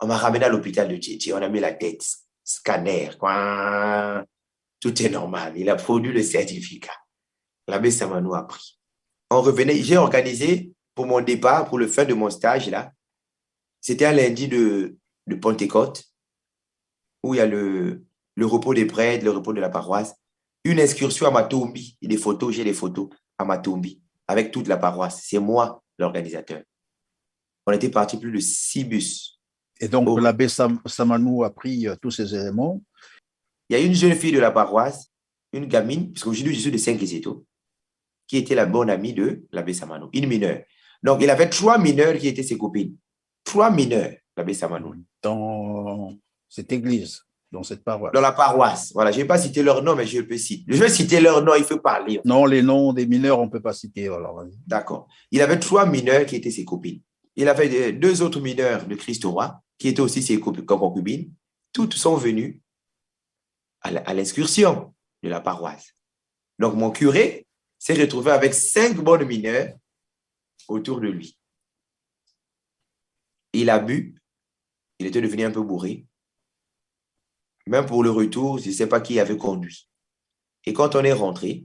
[SPEAKER 2] On m'a ramené à l'hôpital de Tchétché, on a mis la tête, scanner, quoi. Tout est normal. Il a produit le certificat. L'abbé Samanou a pris. On revenait, j'ai organisé pour mon départ, pour le fin de mon stage là. C'était un lundi de Pentecôte, où il y a le repos des prêtres, le repos de la paroisse. Une excursion à Matombi. J'ai des photos à Matombi, avec toute la paroisse. C'est moi l'organisateur. On était parti plus de 6 bus.
[SPEAKER 1] Et donc, l'abbé Samanou a pris tous ces éléments.
[SPEAKER 2] Il y a une jeune fille de la paroisse, une gamine, parce qu'aujourd'hui, je suis de Saint-Kizito, qui était la bonne amie de l'abbé Samanou, une mineure. Donc, il avait 3 mineurs qui étaient ses copines. 3 mineurs. l'abbé Samanou.
[SPEAKER 1] Dans cette église, dans cette paroisse.
[SPEAKER 2] Dans la paroisse. Voilà, je ne vais pas citer leur nom, mais je peux citer. Je vais citer leur nom, il faut parler.
[SPEAKER 1] Non, les noms des mineurs, on ne peut pas citer.
[SPEAKER 2] D'accord. Il avait 3 mineurs qui étaient ses copines. Il avait 2 autres mineurs de Christ roi, qui étaient aussi ses concubines. Toutes sont venues à l'excursion de la paroisse. Donc, mon curé s'est retrouvé avec 5 bonnes mineurs autour de lui. Il a bu, il était devenu un peu bourré. Même pour le retour, je ne sais pas qui avait conduit. Et quand on est rentré,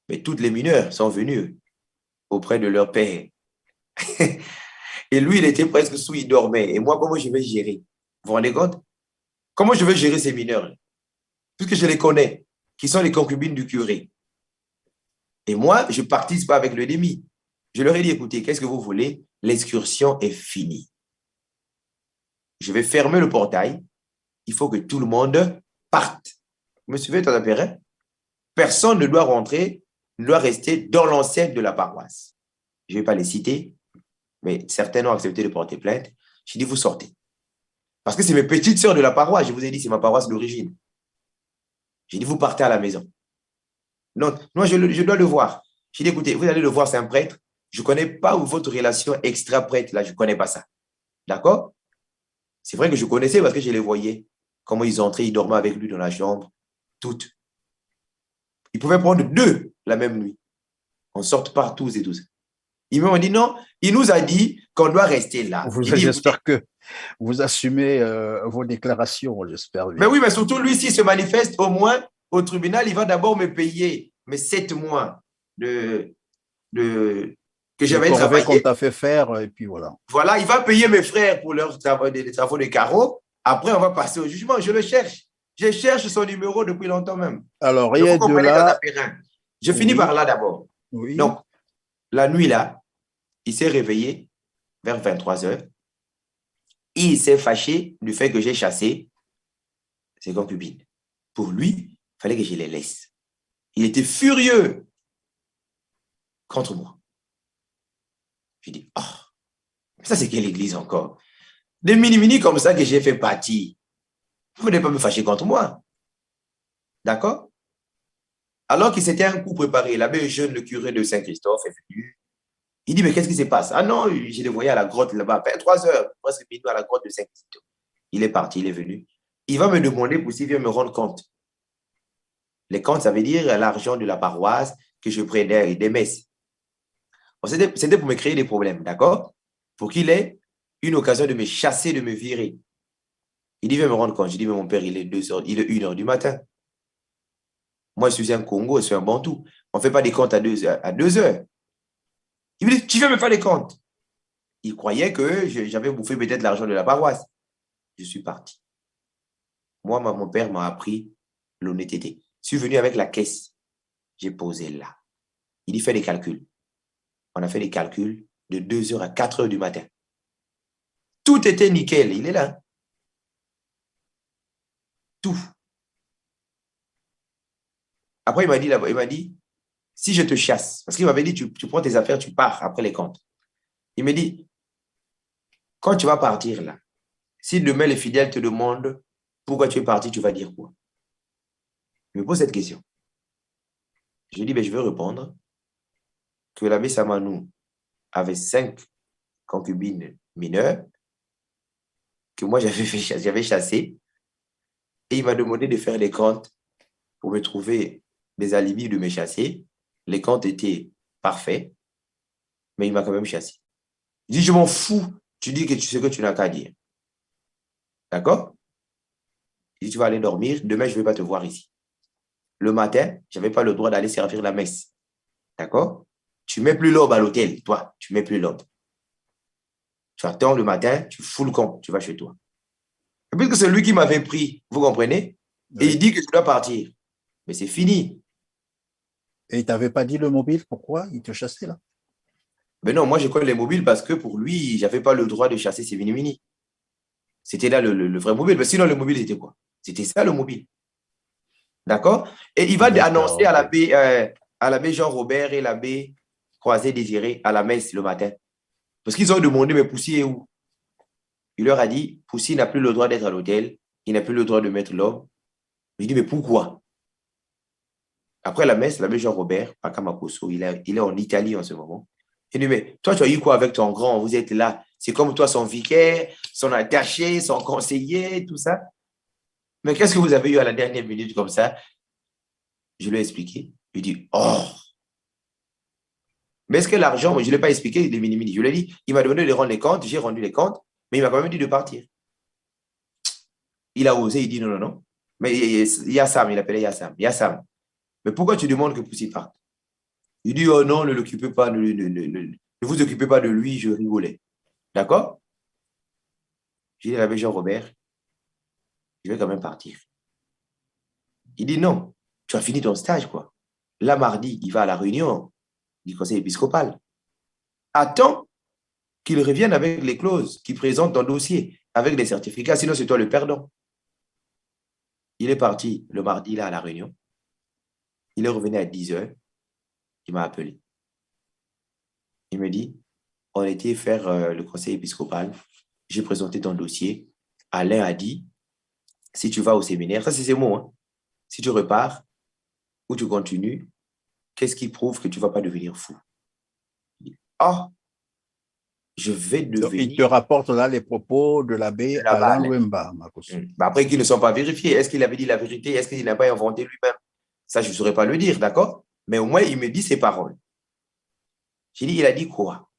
[SPEAKER 2] mais toutes les mineurs sont venues auprès de leur père. Et lui, il était presque sous, il dormait. Et moi, comment je vais gérer? Vous vous rendez compte? Comment je vais gérer ces mineurs? Puisque je les connais, qui sont les concubines du curé. Et moi, je ne participe pas avec le demi. Je leur ai dit, écoutez, qu'est-ce que vous voulez? L'excursion est finie. Je vais fermer le portail. Il faut que tout le monde parte. Vous me suivez, ton intérêt? Personne ne doit rentrer, ne doit rester dans l'enceinte de la paroisse. Je ne vais pas les citer, mais certains ont accepté de porter plainte. J'ai dit, vous sortez. Parce que c'est mes petites sœurs de la paroisse. Je vous ai dit, c'est ma paroisse d'origine. J'ai dit, vous partez à la maison. Non, je dois le voir. J'ai dit, écoutez, vous allez le voir, c'est un prêtre. Je ne connais pas votre relation extra-prêtre, là, je ne connais pas ça. D'accord? C'est vrai que je connaissais parce que je les voyais. Comment ils entraient, ils dormaient avec lui dans la chambre. Toutes. Ils pouvaient prendre 2 la même nuit. On sort partout et tous. Ils m'ont dit non, il nous a dit qu'on doit rester là.
[SPEAKER 1] J'espère que vous assumez vos déclarations, j'espère.
[SPEAKER 2] Mais oui, mais surtout lui, s'il se manifeste au moins au tribunal, il va d'abord me payer mes 7 mois que j'avais travaillé.
[SPEAKER 1] Qu'on t'a fait faire, et puis voilà.
[SPEAKER 2] Voilà, il va payer mes frères pour leurs travaux de carreaux. Après, on va passer au jugement. Je le cherche. Je cherche son numéro depuis longtemps même.
[SPEAKER 1] Alors, rien de là.
[SPEAKER 2] Je finis par là d'abord.
[SPEAKER 1] Oui.
[SPEAKER 2] Donc, la nuit là, il s'est réveillé vers 23 heures. Il s'est fâché du fait que j'ai chassé ses concubines. Pour lui, il fallait que je les laisse. Il était furieux contre moi. Je dis, oh, ça c'est quelle église encore? Des mini-mini comme ça que j'ai fait partie. Vous n'allez pas me fâcher contre moi. D'accord? Alors que c'était un coup préparé, l'abbé jeune, le curé de Saint-Christophe est venu. Il dit, mais qu'est-ce qui se passe? Ah non, je le voyais à la grotte là-bas, à 3 heures, presque minuit à la grotte de Saint-Christophe. Il est parti, il est venu. Il va me demander pour s'il vient me rendre compte. Les comptes, ça veut dire l'argent de la paroisse que je prenais des messes. Bon, c'était pour me créer des problèmes, d'accord? Pour qu'il ait une occasion de me chasser, de me virer. Il dit, viens me rendre compte. Je dis, mais mon père, il est 1 heure du matin. Moi, je suis un Congo, je suis un Bantou. On ne fait pas des comptes à 2 heures. Il me dit, tu viens me faire des comptes. Il croyait que j'avais bouffé peut-être l'argent de la paroisse. Je suis parti. Moi, mon père m'a appris l'honnêteté. Je suis venu avec la caisse. J'ai posé là. Il dit, fais des calculs. On a fait des calculs de 2 heures à 4 heures du matin. Tout était nickel. Il est là. Tout. Après, il m'a dit, si je te chasse, parce qu'il m'avait dit, tu prends tes affaires, tu pars après les comptes. Il me dit, quand tu vas partir là, si demain les fidèles te demandent pourquoi tu es parti, tu vas dire quoi? Il me pose cette question. Je lui dis, ben, je vais répondre que l'abbé Samanou avait 5 concubines mineures que moi j'avais chassées et il m'a demandé de faire les comptes pour me trouver des alibis de me chasser. Les comptes étaient parfaits, mais il m'a quand même chassé. Il dit, je m'en fous, tu dis que tu sais que tu n'as qu'à dire. D'accord? Il dit, tu vas aller dormir, demain je ne vais pas te voir ici. Le matin, je n'avais pas le droit d'aller servir la messe. D'accord? Tu ne mets plus l'aube à l'hôtel, toi, tu ne mets plus l'aube. Tu attends le matin, tu fous le camp, tu vas chez toi. Et puisque c'est lui qui m'avait pris, vous comprenez? Oui. Et il dit que je dois partir. Mais c'est fini.
[SPEAKER 1] Et il ne t'avait pas dit le mobile, pourquoi il te chassait là?
[SPEAKER 2] Mais non, moi je connais les mobiles parce que pour lui, je n'avais pas le droit de chasser ses mini-mini. C'était là le vrai mobile. Mais sinon, le mobile, c'était quoi? C'était ça le mobile. D'accord? Et il va annoncer à l'abbé Jean-Robert et l'abbé Croisé Désiré à la messe le matin. Parce qu'ils ont demandé, mais poussier où? Il leur a dit, Poussy n'a plus le droit d'être à l'hôtel, il n'a plus le droit de mettre l'homme. Il dit, mais pourquoi? Après la messe, l'abbé Jean-Robert, Pakamakoso, il est en Italie en ce moment. Il dit, mais toi, tu as eu quoi avec ton grand? Vous êtes là. C'est comme toi, son vicaire, son attaché, son conseiller, tout ça. Mais qu'est-ce que vous avez eu à la dernière minute comme ça? Je lui ai expliqué. Il dit, oh! Mais est-ce que l'argent, je ne l'ai pas expliqué, il est mini-mini. Je lui ai dit, il m'a demandé de rendre les comptes, j'ai rendu les comptes, mais il m'a quand même dit de partir. Il a osé, il dit non, non, non. Mais il y a Sam, il appelait Yassam. Yassam, mais pourquoi tu demandes que Poussy parte? Il dit, oh non, ne l'occupez pas, ne vous occupez pas de lui, je rigolais. D'accord? J'ai dit à l'abbé Jean-Robert, je vais quand même partir. Il dit, non, tu as fini ton stage, quoi. Là, mardi, il va à la réunion du conseil épiscopal. Attends qu'il revienne avec les clauses, qu'il présente ton dossier avec des certificats, sinon c'est toi le perdant. Il est parti le mardi, là, à la réunion. Il est revenu à 10 heures. Il m'a appelé. Il me dit, on était faire le conseil épiscopal. J'ai présenté ton dossier. Alain a dit, si tu vas au séminaire, ça c'est ses mots, hein, si tu repars ou tu continues, qu'est-ce qui prouve que tu ne vas pas devenir fou? Ah, je vais
[SPEAKER 1] Donc, il te
[SPEAKER 2] devenir
[SPEAKER 1] rapporte là les propos de l'abbé
[SPEAKER 2] de la
[SPEAKER 1] Alain
[SPEAKER 2] balle.
[SPEAKER 1] Louemba, Makosso.
[SPEAKER 2] Après, qu'ils ne sont pas vérifiés. Est-ce qu'il avait dit la vérité? Est-ce qu'il n'a pas inventé lui-même? Ça, je ne saurais pas le dire, d'accord? Mais au moins, il me dit ses paroles. J'ai dit, il a dit quoi?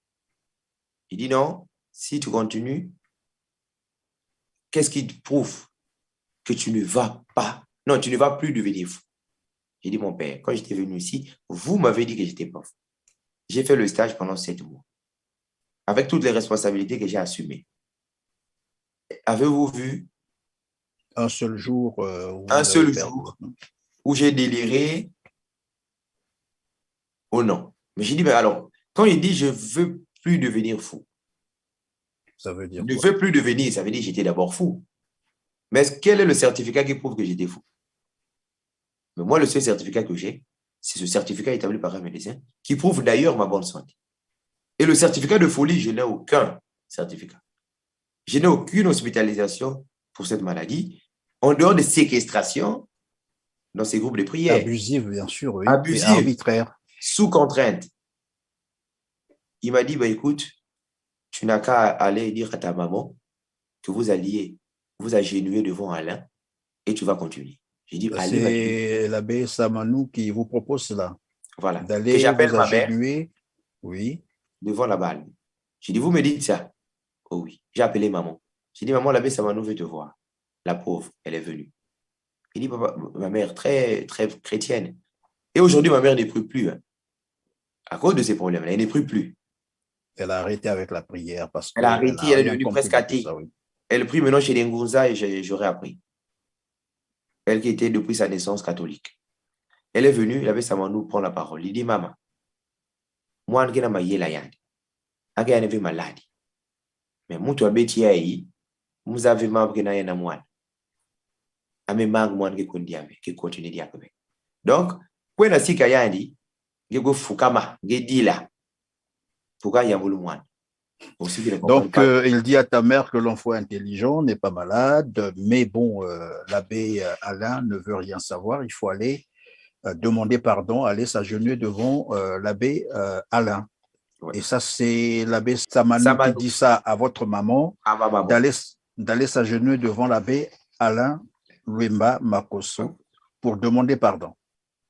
[SPEAKER 2] Il dit non, si tu continues, qu'est-ce qui te prouve que tu ne vas pas, non, tu ne vas plus devenir fou? J'ai dit, mon père, quand j'étais venu ici, vous m'avez dit que j'étais pas fou. J'ai fait le stage pendant 7 mois, avec toutes les responsabilités que j'ai assumées. Avez-vous vu
[SPEAKER 1] Un seul jour où
[SPEAKER 2] un
[SPEAKER 1] vous avez
[SPEAKER 2] seul
[SPEAKER 1] perdu
[SPEAKER 2] jour
[SPEAKER 1] votre nom?
[SPEAKER 2] où j'ai déliré? Oh non. Mais j'ai dit, mais alors, quand il dit je veux plus devenir fou,
[SPEAKER 1] Ça veut dire
[SPEAKER 2] ne
[SPEAKER 1] quoi?
[SPEAKER 2] veux plus devenir, ça veut dire que j'étais d'abord fou. Mais quel est le certificat qui prouve que j'étais fou? Mais moi, le seul certificat que j'ai, c'est ce certificat établi par un médecin qui prouve d'ailleurs ma bonne santé. Et le certificat de folie, je n'ai aucun certificat. Je n'ai aucune hospitalisation pour cette maladie, en dehors de séquestration dans ces groupes de prière.
[SPEAKER 1] Abusif, bien sûr, oui, et
[SPEAKER 2] Abusif,
[SPEAKER 1] arbitraire.
[SPEAKER 2] sous contrainte. Il m'a dit, bah, écoute, tu n'as qu'à aller dire à ta maman que vous alliez vous agenouiller devant Alain et tu vas continuer. J'ai dit, allez, m'agenouiller.
[SPEAKER 1] C'est l'abbé Samanou qui vous propose cela,
[SPEAKER 2] Voilà. Que
[SPEAKER 1] d'aller
[SPEAKER 2] j'appelle
[SPEAKER 1] vous
[SPEAKER 2] ma mère
[SPEAKER 1] agenouiller, oui,
[SPEAKER 2] devant la balle. J'ai dit, vous me dites ça? Oh oui. J'ai appelé maman. J'ai dit, maman, l'abbé Samanou veut te voir. La pauvre, elle est venue. Il dit, papa, ma mère, très, très chrétienne. Et aujourd'hui, ma mère n'est plus, hein, à cause de ces problèmes-là. Elle n'est plus.
[SPEAKER 1] elle a arrêté avec la prière parce
[SPEAKER 2] Elle a
[SPEAKER 1] qu'elle
[SPEAKER 2] arrêté,
[SPEAKER 1] n'a
[SPEAKER 2] elle est
[SPEAKER 1] rien
[SPEAKER 2] devenue
[SPEAKER 1] compris
[SPEAKER 2] presque
[SPEAKER 1] de tout
[SPEAKER 2] athée.
[SPEAKER 1] ça, oui.
[SPEAKER 2] Elle prie maintenant chez les Ngunza et j'aurais appris. Elle qui était depuis sa naissance catholique. Elle est venue, l'abbé Samanou prend la parole. Il dit, maman, moi, je suis la yandi. Je suis malade. Mais moi, tu as bêti aïe, vous avez membre qui n'a rien à moi. Ame mang moi qui continue d'y aller. Donc, quand on a si kayandi, je go fukama, je dis là, pourquoi il y a voulu moi? Pour ceux qui ne comprennent
[SPEAKER 1] Donc,
[SPEAKER 2] pas.
[SPEAKER 1] il dit à ta mère que l'enfant intelligent n'est pas malade, mais bon, l'abbé Alain ne veut rien savoir, il faut aller demander pardon, aller s'agenouiller devant l'abbé Alain.
[SPEAKER 2] Ouais.
[SPEAKER 1] Et ça, c'est l'abbé Samanou qui
[SPEAKER 2] Samanou,
[SPEAKER 1] dit ça à votre maman,
[SPEAKER 2] à ma maman,
[SPEAKER 1] d'aller s'agenouiller devant l'abbé Alain Louemba Makosso pour demander pardon.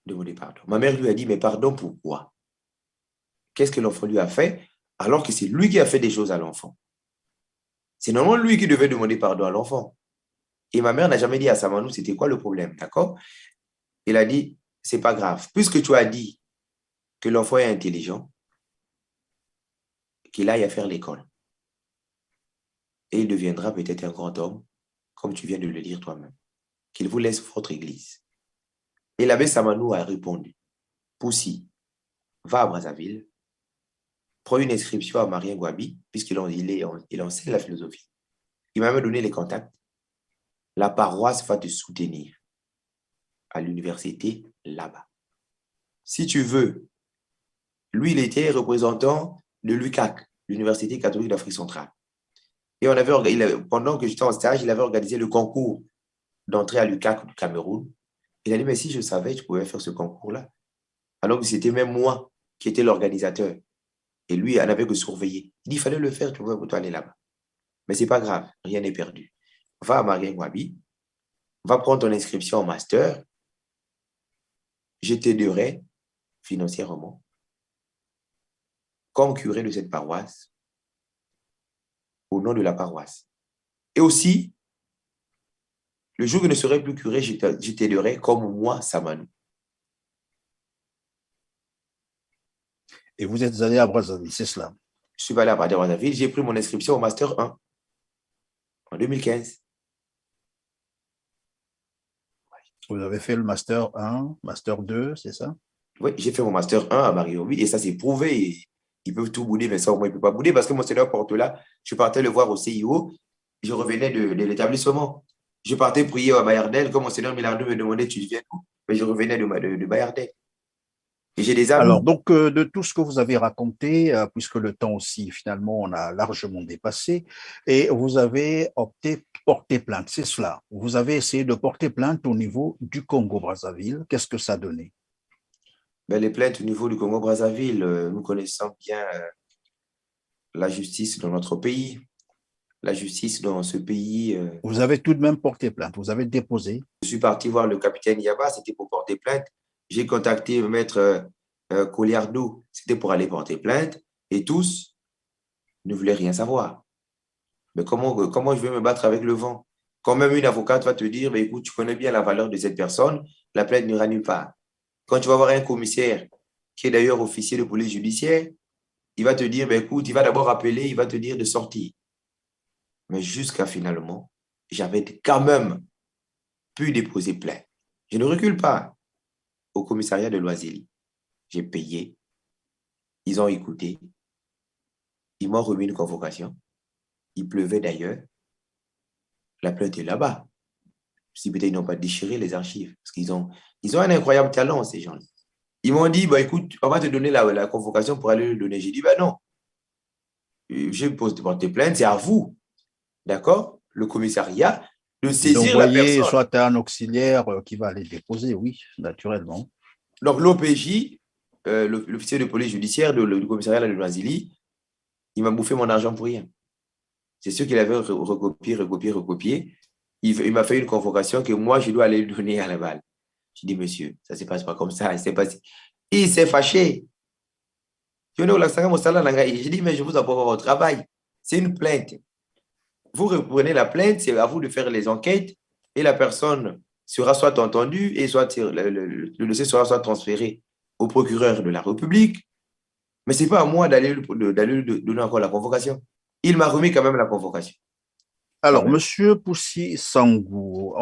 [SPEAKER 2] demander pardon. Ma mère lui a dit, mais pardon pourquoi? Qu'est-ce que l'enfant lui a fait? Alors que c'est lui qui a fait des choses à l'enfant. C'est normalement lui qui devait demander pardon à l'enfant. Et ma mère n'a jamais dit à Samanou, c'était quoi le problème, d'accord? Il a dit, c'est pas grave. Puisque tu as dit que l'enfant est intelligent, qu'il aille à faire l'école. Et il deviendra peut-être un grand homme, comme tu viens de le dire toi-même. Qu'il vous laisse votre église. Et l'abbé Samanou a répondu, Poussy, va à Brazzaville, prends une inscription à Marien Gwabi, puisqu'il enseigne la philosophie. Il m'a même donné les contacts. La paroisse va te soutenir à l'université là-bas. Si tu veux, lui, il était représentant de l'UCAC, l'Université catholique d'Afrique centrale. Et pendant que j'étais en stage, il avait organisé le concours d'entrée à l'UCAC du Cameroun. Il a dit, mais si je savais, je pouvais faire ce concours-là. Alors que c'était même moi qui étais l'organisateur. Et lui, il n'avait que surveiller. Il dit, il fallait le faire, tu vois, pour toi aller là-bas. Mais c'est pas grave, rien n'est perdu. Va à Marie-Ngwabi, va prendre ton inscription en master. Je t'aiderai financièrement comme curé de cette paroisse au nom de la paroisse. Et aussi, le jour que je ne serai plus curé, je t'aiderai comme moi, Samanou.
[SPEAKER 1] Et vous êtes allé à Brazzaville, c'est cela?
[SPEAKER 2] Je suis allé à Brazzaville, j'ai pris mon inscription au Master 1 en 2015.
[SPEAKER 1] Vous avez fait le Master 1, Master 2, c'est ça?
[SPEAKER 2] Oui, j'ai fait mon Master 1 à Marie-Auby et ça s'est prouvé. Ils peuvent tout bouder, mais ça, au moins, ils ne peuvent pas bouder parce que mon seigneur Portola, je partais le voir au CIO, je revenais de l'établissement. Je partais prier à Bayardel, comme mon seigneur Milardo me demandait, tu viens d'où? Mais je revenais de Bayardel. Et j'ai des
[SPEAKER 1] Alors,
[SPEAKER 2] amis.
[SPEAKER 1] donc, de tout ce que vous avez raconté, puisque le temps aussi, finalement, on a largement dépassé, et vous avez opté porter plainte, c'est cela. Vous avez essayé de porter plainte au niveau du Congo-Brazzaville. Qu'est-ce que ça donnait?
[SPEAKER 2] Ben, les plaintes au niveau du Congo-Brazzaville, nous connaissons bien la justice dans notre pays. La justice dans ce pays.
[SPEAKER 1] Vous avez tout de même porté plainte, vous avez déposé.
[SPEAKER 2] Je suis parti voir le capitaine Yaba, c'était pour porter plainte. J'ai contacté maître Coliardo, c'était pour aller porter plainte. Et tous ne voulaient rien savoir. Mais comment je vais me battre avec le vent? Quand même une avocate va te dire, ben, écoute, tu connais bien la valeur de cette personne, la plainte n'ira nulle part. Quand tu vas voir un commissaire, qui est d'ailleurs officier de police judiciaire, il va te dire, ben, écoute, il va d'abord appeler, il va te dire de sortir. Mais jusqu'à finalement, j'avais quand même pu déposer plainte. Je ne recule pas au commissariat de Loisili. J'ai payé, ils ont écouté, ils m'ont remis une convocation. Il pleuvait d'ailleurs, la plainte est là-bas. Si peut-être ils n'ont pas déchiré les archives, parce ils ont un incroyable talent, ces gens-là. Ils m'ont dit, bah, écoute, on va te donner la convocation pour aller le donner. J'ai dit, ben non, je pose porter plainte, c'est à vous, d'accord, le commissariat, de saisir la
[SPEAKER 1] D'envoyer
[SPEAKER 2] personne.
[SPEAKER 1] soit un auxiliaire qui va aller déposer, oui, naturellement.
[SPEAKER 2] Donc, l'OPJ, l'officier de police judiciaire du commissariat de Noisily, il m'a bouffé mon argent pour rien. C'est sûr qu'il avait recopié. Il m'a fait une convocation que moi, je dois aller lui donner à la balle. Je dis, monsieur, ça ne se passe pas comme ça. Il s'est fâché. J'ai dit, mais je vous apporte votre travail. C'est une plainte. Vous reprenez la plainte, c'est à vous de faire les enquêtes et la personne sera soit entendue et soit le dossier sera soit transféré au procureur de la République. Mais ce n'est pas à moi d'aller donner encore la convocation. Il m'a remis quand même la convocation.
[SPEAKER 1] Alors, Monsieur Poussi Sangou,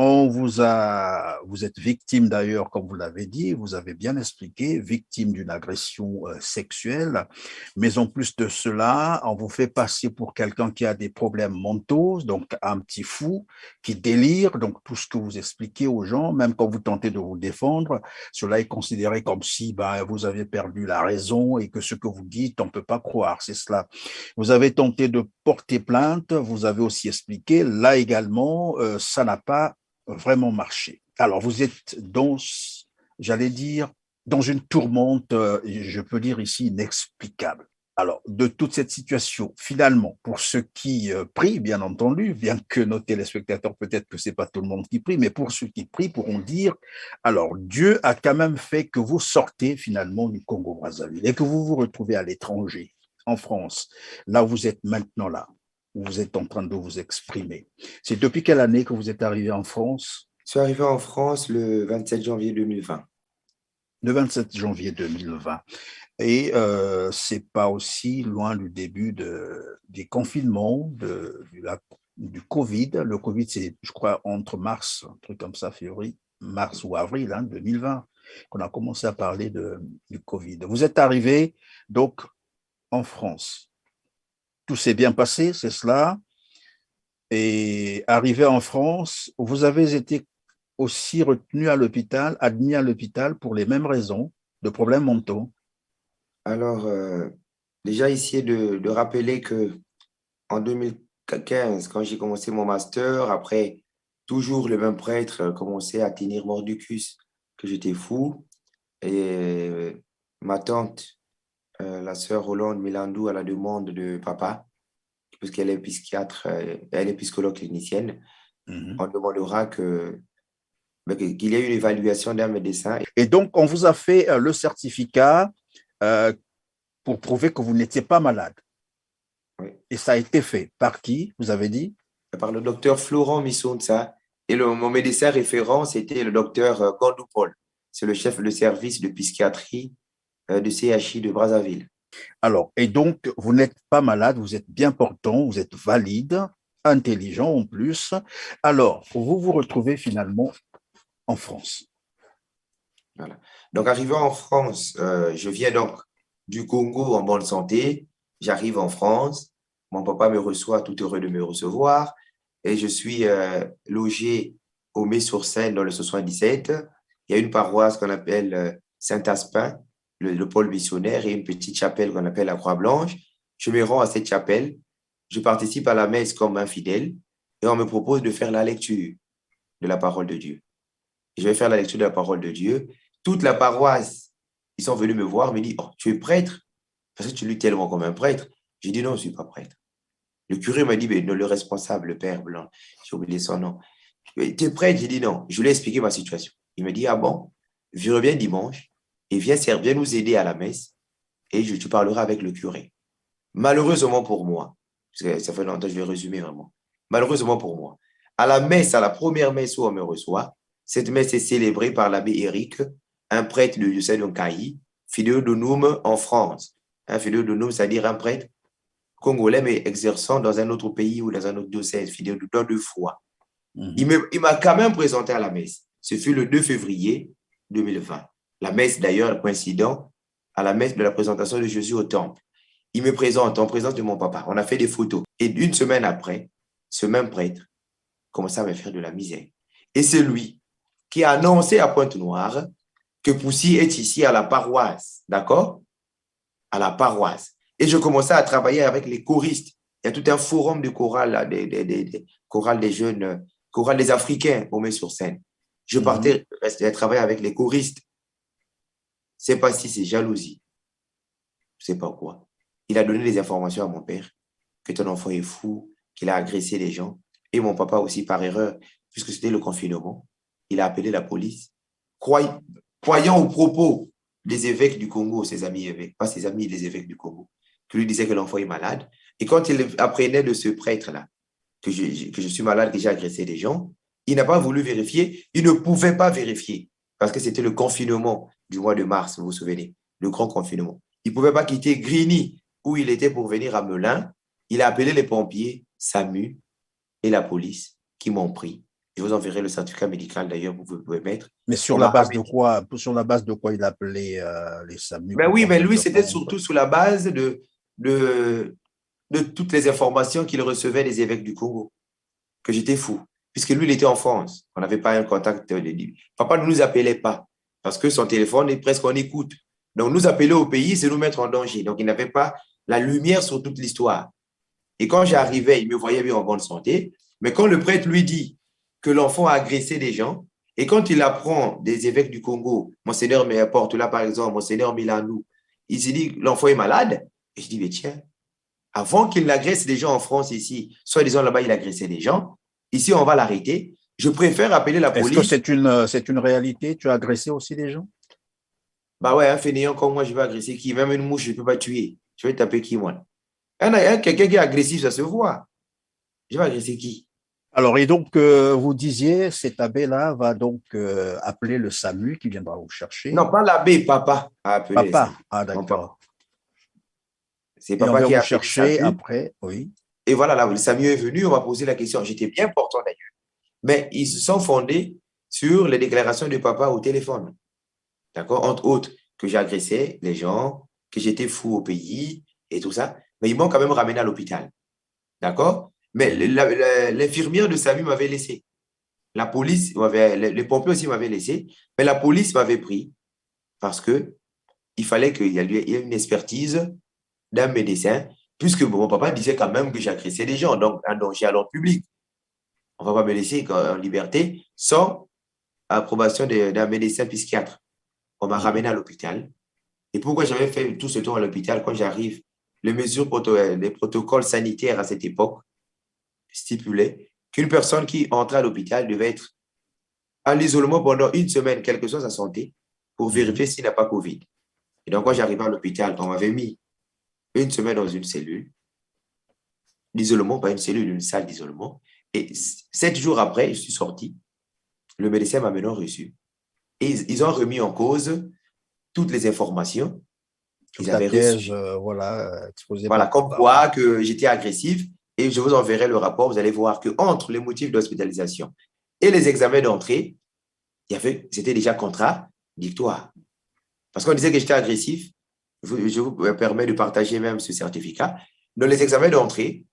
[SPEAKER 1] vous êtes victime d'ailleurs, comme vous l'avez dit, vous avez bien expliqué, victime d'une agression sexuelle, mais en plus de cela, on vous fait passer pour quelqu'un qui a des problèmes mentaux, donc un petit fou qui délire, donc tout ce que vous expliquez aux gens, même quand vous tentez de vous défendre, cela est considéré comme si vous avez perdu la raison et que ce que vous dites, on ne peut pas croire, c'est cela. Vous avez tenté de porter plainte, vous avez aussi expliqué, là également, ça n'a pas vraiment marché. Alors, vous êtes dans, j'allais dire, dans une tourmente, je peux dire ici, inexplicable. Alors, de toute cette situation, finalement, pour ceux qui prient, bien entendu, bien que nos téléspectateurs, peut-être que ce n'est pas tout le monde qui prie, mais pour ceux qui prient, pourront dire, alors, Dieu a quand même fait que vous sortez finalement du Congo-Brazzaville et que vous vous retrouvez à l'étranger, en France, là où vous êtes maintenant là, où vous êtes en train de vous exprimer. C'est depuis quelle année que vous êtes arrivé en France?
[SPEAKER 2] Je suis arrivé en France le 27 janvier 2020.
[SPEAKER 1] Le 27 janvier 2020. Et c'est pas aussi loin du début des confinements, du Covid. Le Covid, c'est, je crois, entre mars, un truc comme ça, février, mars ou avril 2020, qu'on a commencé à parler du Covid. Vous êtes arrivé donc en France. Tout s'est bien passé, c'est cela. Et arrivé en France, vous avez été aussi retenu à l'hôpital, admis à l'hôpital pour les mêmes raisons, de problèmes mentaux.
[SPEAKER 2] Alors, déjà ici de rappeler que en 15, quand j'ai commencé mon master, après, toujours le même prêtre commençait à tenir mordicus, que j'étais fou. Et ma tante, la sœur Hollande Milandou, à la demande de papa, puisqu'elle est psychiatre, elle est psychologue clinicienne,
[SPEAKER 1] Mhm.
[SPEAKER 2] on demandera qu'il y ait une évaluation d'un médecin.
[SPEAKER 1] Et donc, on vous a fait le certificat euh, pour prouver que vous n'étiez pas malade.
[SPEAKER 2] Oui.
[SPEAKER 1] Et ça a été fait. Par qui, vous avez dit?
[SPEAKER 2] Par le docteur Florent Missounza. Et mon médecin référent, c'était le docteur Gandou Paul. C'est le chef de service de psychiatrie de CHI de Brazzaville.
[SPEAKER 1] Alors, et donc, vous n'êtes pas malade, vous êtes bien portant, vous êtes valide, intelligent en plus. Alors, vous vous retrouvez finalement en France.
[SPEAKER 2] Voilà. Donc, arrivé en France, je viens donc du Congo en bonne santé. J'arrive en France. Mon papa me reçoit, tout heureux de me recevoir. Et je suis logé au Mai-sur-Seine dans le 77. Il y a une paroisse qu'on appelle Saint-Aspin, le pôle missionnaire, et une petite chapelle qu'on appelle la Croix-Blanche. Je me rends à cette chapelle. Je participe à la messe comme un fidèle. Et on me propose de faire la lecture de la parole de Dieu. Je vais faire la lecture de la parole de Dieu. Toute la paroisse, ils sont venus me voir, me disent, oh, tu es prêtre? Parce que tu lis tellement comme un prêtre. J'ai dit, non, je ne suis pas prêtre. Le curé m'a dit, mais non, le responsable, le père Blanc, j'ai oublié son nom. Tu es prêtre? J'ai dit, non. Je lui ai expliqué ma situation. Il me dit, ah bon, je reviens dimanche et viens nous aider à la messe et tu parleras avec le curé. Malheureusement pour moi, parce que ça fait longtemps, je vais résumer vraiment. Malheureusement pour moi, à la messe, à la première messe où on me reçoit, cette messe est célébrée par l'abbé Éric, un prêtre du diocèse de Nkayi, fidèle de Noum en France. Un fidèle de Noum, c'est-à-dire un prêtre congolais, mais exerçant dans un autre pays ou dans un autre diocèse, fidèle de don de foi. Il m'a quand même présenté à la messe. Ce fut le 2 février 2020. La messe, d'ailleurs, coïncident à la messe de la présentation de Jésus au temple. Il me présente en présence de mon papa. On a fait des photos. Et une semaine après, ce même prêtre commençait à me faire de la misère. Et c'est lui qui a annoncé à Pointe-Noire que Poussy est ici à la paroisse. D'accord? À la paroisse. Et je commençais à travailler avec les choristes. Il y a tout un forum de chorale, là, des chorales des jeunes, chorales des Africains au Mai-sur-Seine. Je partais travailler avec les choristes. Je ne sais pas si c'est jalousie. Je ne sais pas quoi. Il a donné des informations à mon père que ton enfant est fou, qu'il a agressé les gens. Et mon papa aussi, par erreur, puisque c'était le confinement, il a appelé la police. Croyant aux propos des évêques du Congo, ses amis évêques, pas ses amis, les évêques du Congo, qui lui disaient que l'enfant est malade. Et quand il apprenait de ce prêtre-là que je suis malade, que j'ai agressé des gens, il n'a pas voulu vérifier. Il ne pouvait pas vérifier parce que c'était le confinement du mois de mars, vous vous souvenez, le grand confinement. Il ne pouvait pas quitter Grigny, où il était pour venir à Melun. Il a appelé les pompiers, SAMU et la police qui m'ont pris. Je vous enverrai le certificat médical d'ailleurs, vous pouvez mettre.
[SPEAKER 1] Mais sur la base de quoi, il appelait les SAMU?
[SPEAKER 2] Ben oui, mais lui, c'était surtout sur la base de toutes les informations qu'il recevait des évêques du Congo, que j'étais fou. Puisque lui, il était en France. On n'avait pas un contact. Papa ne nous appelait pas parce que son téléphone est presque en écoute. Donc, nous appeler au pays, c'est nous mettre en danger. Donc, il n'avait pas la lumière sur toute l'histoire. Et quand j'arrivais, il me voyait bien en bonne santé. Mais quand le prêtre lui dit que l'enfant a agressé des gens, et quand il apprend des évêques du Congo, Monseigneur Porte là, par exemple, Monseigneur Milandou, il s'est dit l'enfant est malade. Et je dis, mais tiens, avant qu'il n'agresse des gens en France ici, soit disant là-bas, il agressait des gens, ici, on va l'arrêter. Je préfère appeler la police.
[SPEAKER 1] Est-ce que c'est une réalité? Tu as agressé aussi des gens?
[SPEAKER 2] Bah ouais, un fainéant comme moi, je vais agresser qui? Même une mouche, je ne peux pas tuer. Je vais taper qui, moi? Quelqu'un qui est agressif, ça se voit. Je vais agresser qui?
[SPEAKER 1] Alors, et donc, vous disiez, cet abbé-là va donc appeler le SAMU qui viendra vous chercher.
[SPEAKER 2] Non, pas l'abbé, papa a appelé les SAMU.
[SPEAKER 1] Papa, ah d'accord.
[SPEAKER 2] C'est
[SPEAKER 1] Et on
[SPEAKER 2] papa
[SPEAKER 1] vient
[SPEAKER 2] qui a
[SPEAKER 1] vous
[SPEAKER 2] appelé les
[SPEAKER 1] chercher
[SPEAKER 2] SAMU.
[SPEAKER 1] après, oui.
[SPEAKER 2] Et voilà, là, le SAMU est venu, on m'a posé la question. J'étais bien portant d'ailleurs. Mais ils se sont fondés sur les déclarations de papa au téléphone. D'accord? Entre autres, que j'ai agressé les gens, que j'étais fou au pays et tout ça. Mais ils m'ont quand même ramené à l'hôpital. D'accord? Mais l'infirmière de SAMU m'avait laissé. La police, les pompiers aussi m'avaient laissé. Mais la police m'avait pris parce qu'il fallait qu'il y ait une expertise d'un médecin puisque mon papa disait quand même que j'agressais des gens, donc un danger à l'ordre public. On ne va pas me laisser en liberté sans approbation d'un médecin psychiatre. On m'a ramené à l'hôpital. Et pourquoi j'avais fait tout ce tour à l'hôpital quand j'arrive? Les protocoles sanitaires à cette époque stipulaient qu'une personne qui entrait à l'hôpital devait être en isolement pendant une semaine, quelle que soit sa santé, pour vérifier s'il n'a pas Covid. Et donc, quand j'arrivais à l'hôpital, on m'avait mis une semaine dans une cellule d'isolement, pas une cellule, une salle d'isolement. Et 7 jours après, je suis sorti. Le médecin m'a maintenant reçu. Et ils ont remis en cause toutes les informations qu'ils avaient reçues.
[SPEAKER 1] Exposée
[SPEAKER 2] Voilà,
[SPEAKER 1] par
[SPEAKER 2] comme
[SPEAKER 1] papa.
[SPEAKER 2] quoi que j'étais agressif. Et je vous enverrai le rapport. Vous allez voir qu'entre les motifs d'hospitalisation et les examens d'entrée, c'était déjà contradictoire. Parce qu'on disait que j'étais agressif. Je vous permets de partager même ce certificat. Dans les examens d'entrée,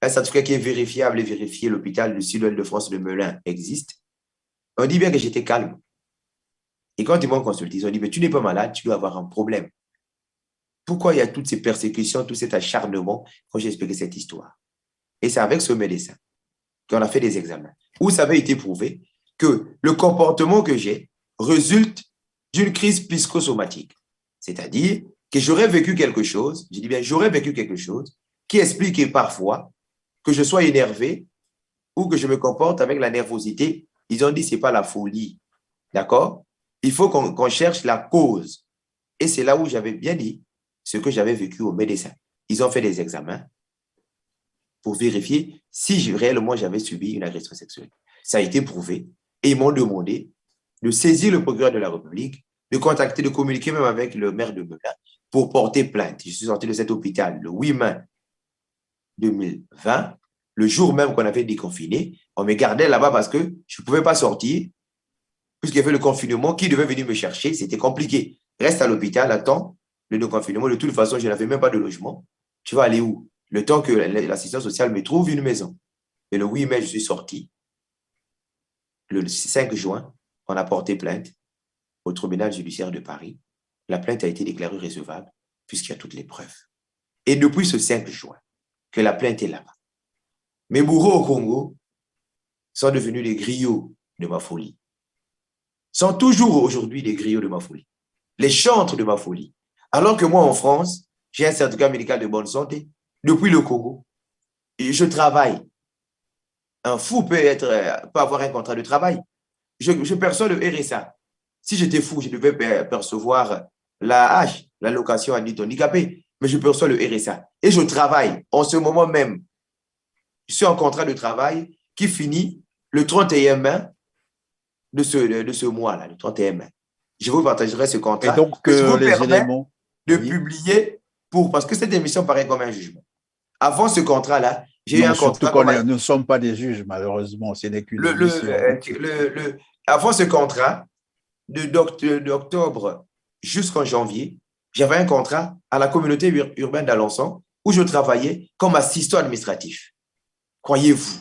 [SPEAKER 2] un certificat qui est vérifiable et vérifié, l'hôpital du Sud-Ouest de France de Melun existe. On dit bien que j'étais calme. Et quand ils m'ont consulté, ils ont dit, mais tu n'es pas malade, tu dois avoir un problème. Pourquoi il y a toutes ces persécutions, tout cet acharnement quand j'ai expliqué cette histoire? Et c'est avec ce médecin qu'on a fait des examens, où ça avait été prouvé que le comportement que j'ai résulte d'une crise psychosomatique. C'est-à-dire que j'aurais vécu quelque chose, je dis bien j'aurais vécu quelque chose qui explique parfois que je sois énervé ou que je me comporte avec la nervosité. Ils ont dit ce n'est pas la folie. D'accord? Il faut qu'on cherche la cause. Et c'est là où j'avais bien dit ce que j'avais vécu au médecin. Ils ont fait des examens pour vérifier si réellement j'avais subi une agression sexuelle. Ça a été prouvé et ils m'ont demandé de saisir le procureur de la République, de contacter, de communiquer même avec le maire de Melun pour porter plainte. Je suis sorti de cet hôpital le 8 mai 2020, le jour même qu'on avait déconfiné. On me gardait là-bas parce que je ne pouvais pas sortir, puisqu'il y avait le confinement. Qui devait venir me chercher? C'était compliqué. Reste à l'hôpital, attends le déconfinement. De toute façon, je n'avais même pas de logement. Tu vas aller où? Le temps que l'assistance sociale me trouve une maison. Et le 8 mai, je suis sorti. Le 5 juin, on a porté plainte au tribunal judiciaire de Paris. La plainte a été déclarée recevable puisqu'il y a toutes les preuves. Et depuis ce 5 juin, que la plainte est là-bas, mes bourreaux au Congo sont devenus des griots de ma folie. Sont toujours aujourd'hui des griots de ma folie. Les chantres de ma folie. Alors que moi, en France, j'ai un certificat médical de bonne santé depuis le Congo. Et je travaille. Un fou peut avoir un contrat de travail. Je perçois le RSA. Si j'étais fou, je devais percevoir la H, l'allocation adulte handicapé, mais je perçois le RSA. Et je travaille en ce moment même. Je suis en contrat de travail qui finit le 31 mai de ce mois-là, le 31 mai. Je vous partagerai ce contrat.
[SPEAKER 1] Et donc,
[SPEAKER 2] que je vous
[SPEAKER 1] les
[SPEAKER 2] permets
[SPEAKER 1] éléments
[SPEAKER 2] de publier parce que cette émission paraît comme un jugement. Avant ce contrat-là, j'ai eu un contrat.
[SPEAKER 1] Surtout nous ne sommes pas des juges, malheureusement, ce n'est qu'une émission.
[SPEAKER 2] Avant ce contrat, d'octobre jusqu'en janvier, j'avais un contrat à la communauté urbaine d'Alençon où je travaillais comme assistant administratif. Croyez-vous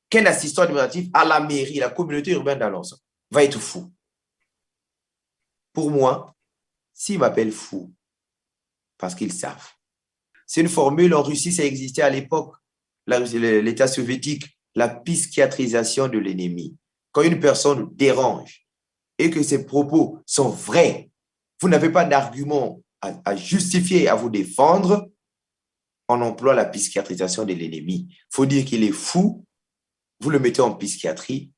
[SPEAKER 2] qu'un assistant administratif à la mairie, la communauté urbaine d'Alençon, va être fou? Pour moi, s'ils m'appellent fou, parce qu'ils savent. C'est une formule, en Russie, ça existait à l'époque, l'État soviétique, la psychiatrisation de l'ennemi. Quand une personne dérange et que ses propos sont vrais, vous n'avez pas d'argument à justifier, à vous défendre, on emploie la psychiatrisation de l'ennemi. Il faut dire qu'il est fou, vous le mettez en psychiatrie,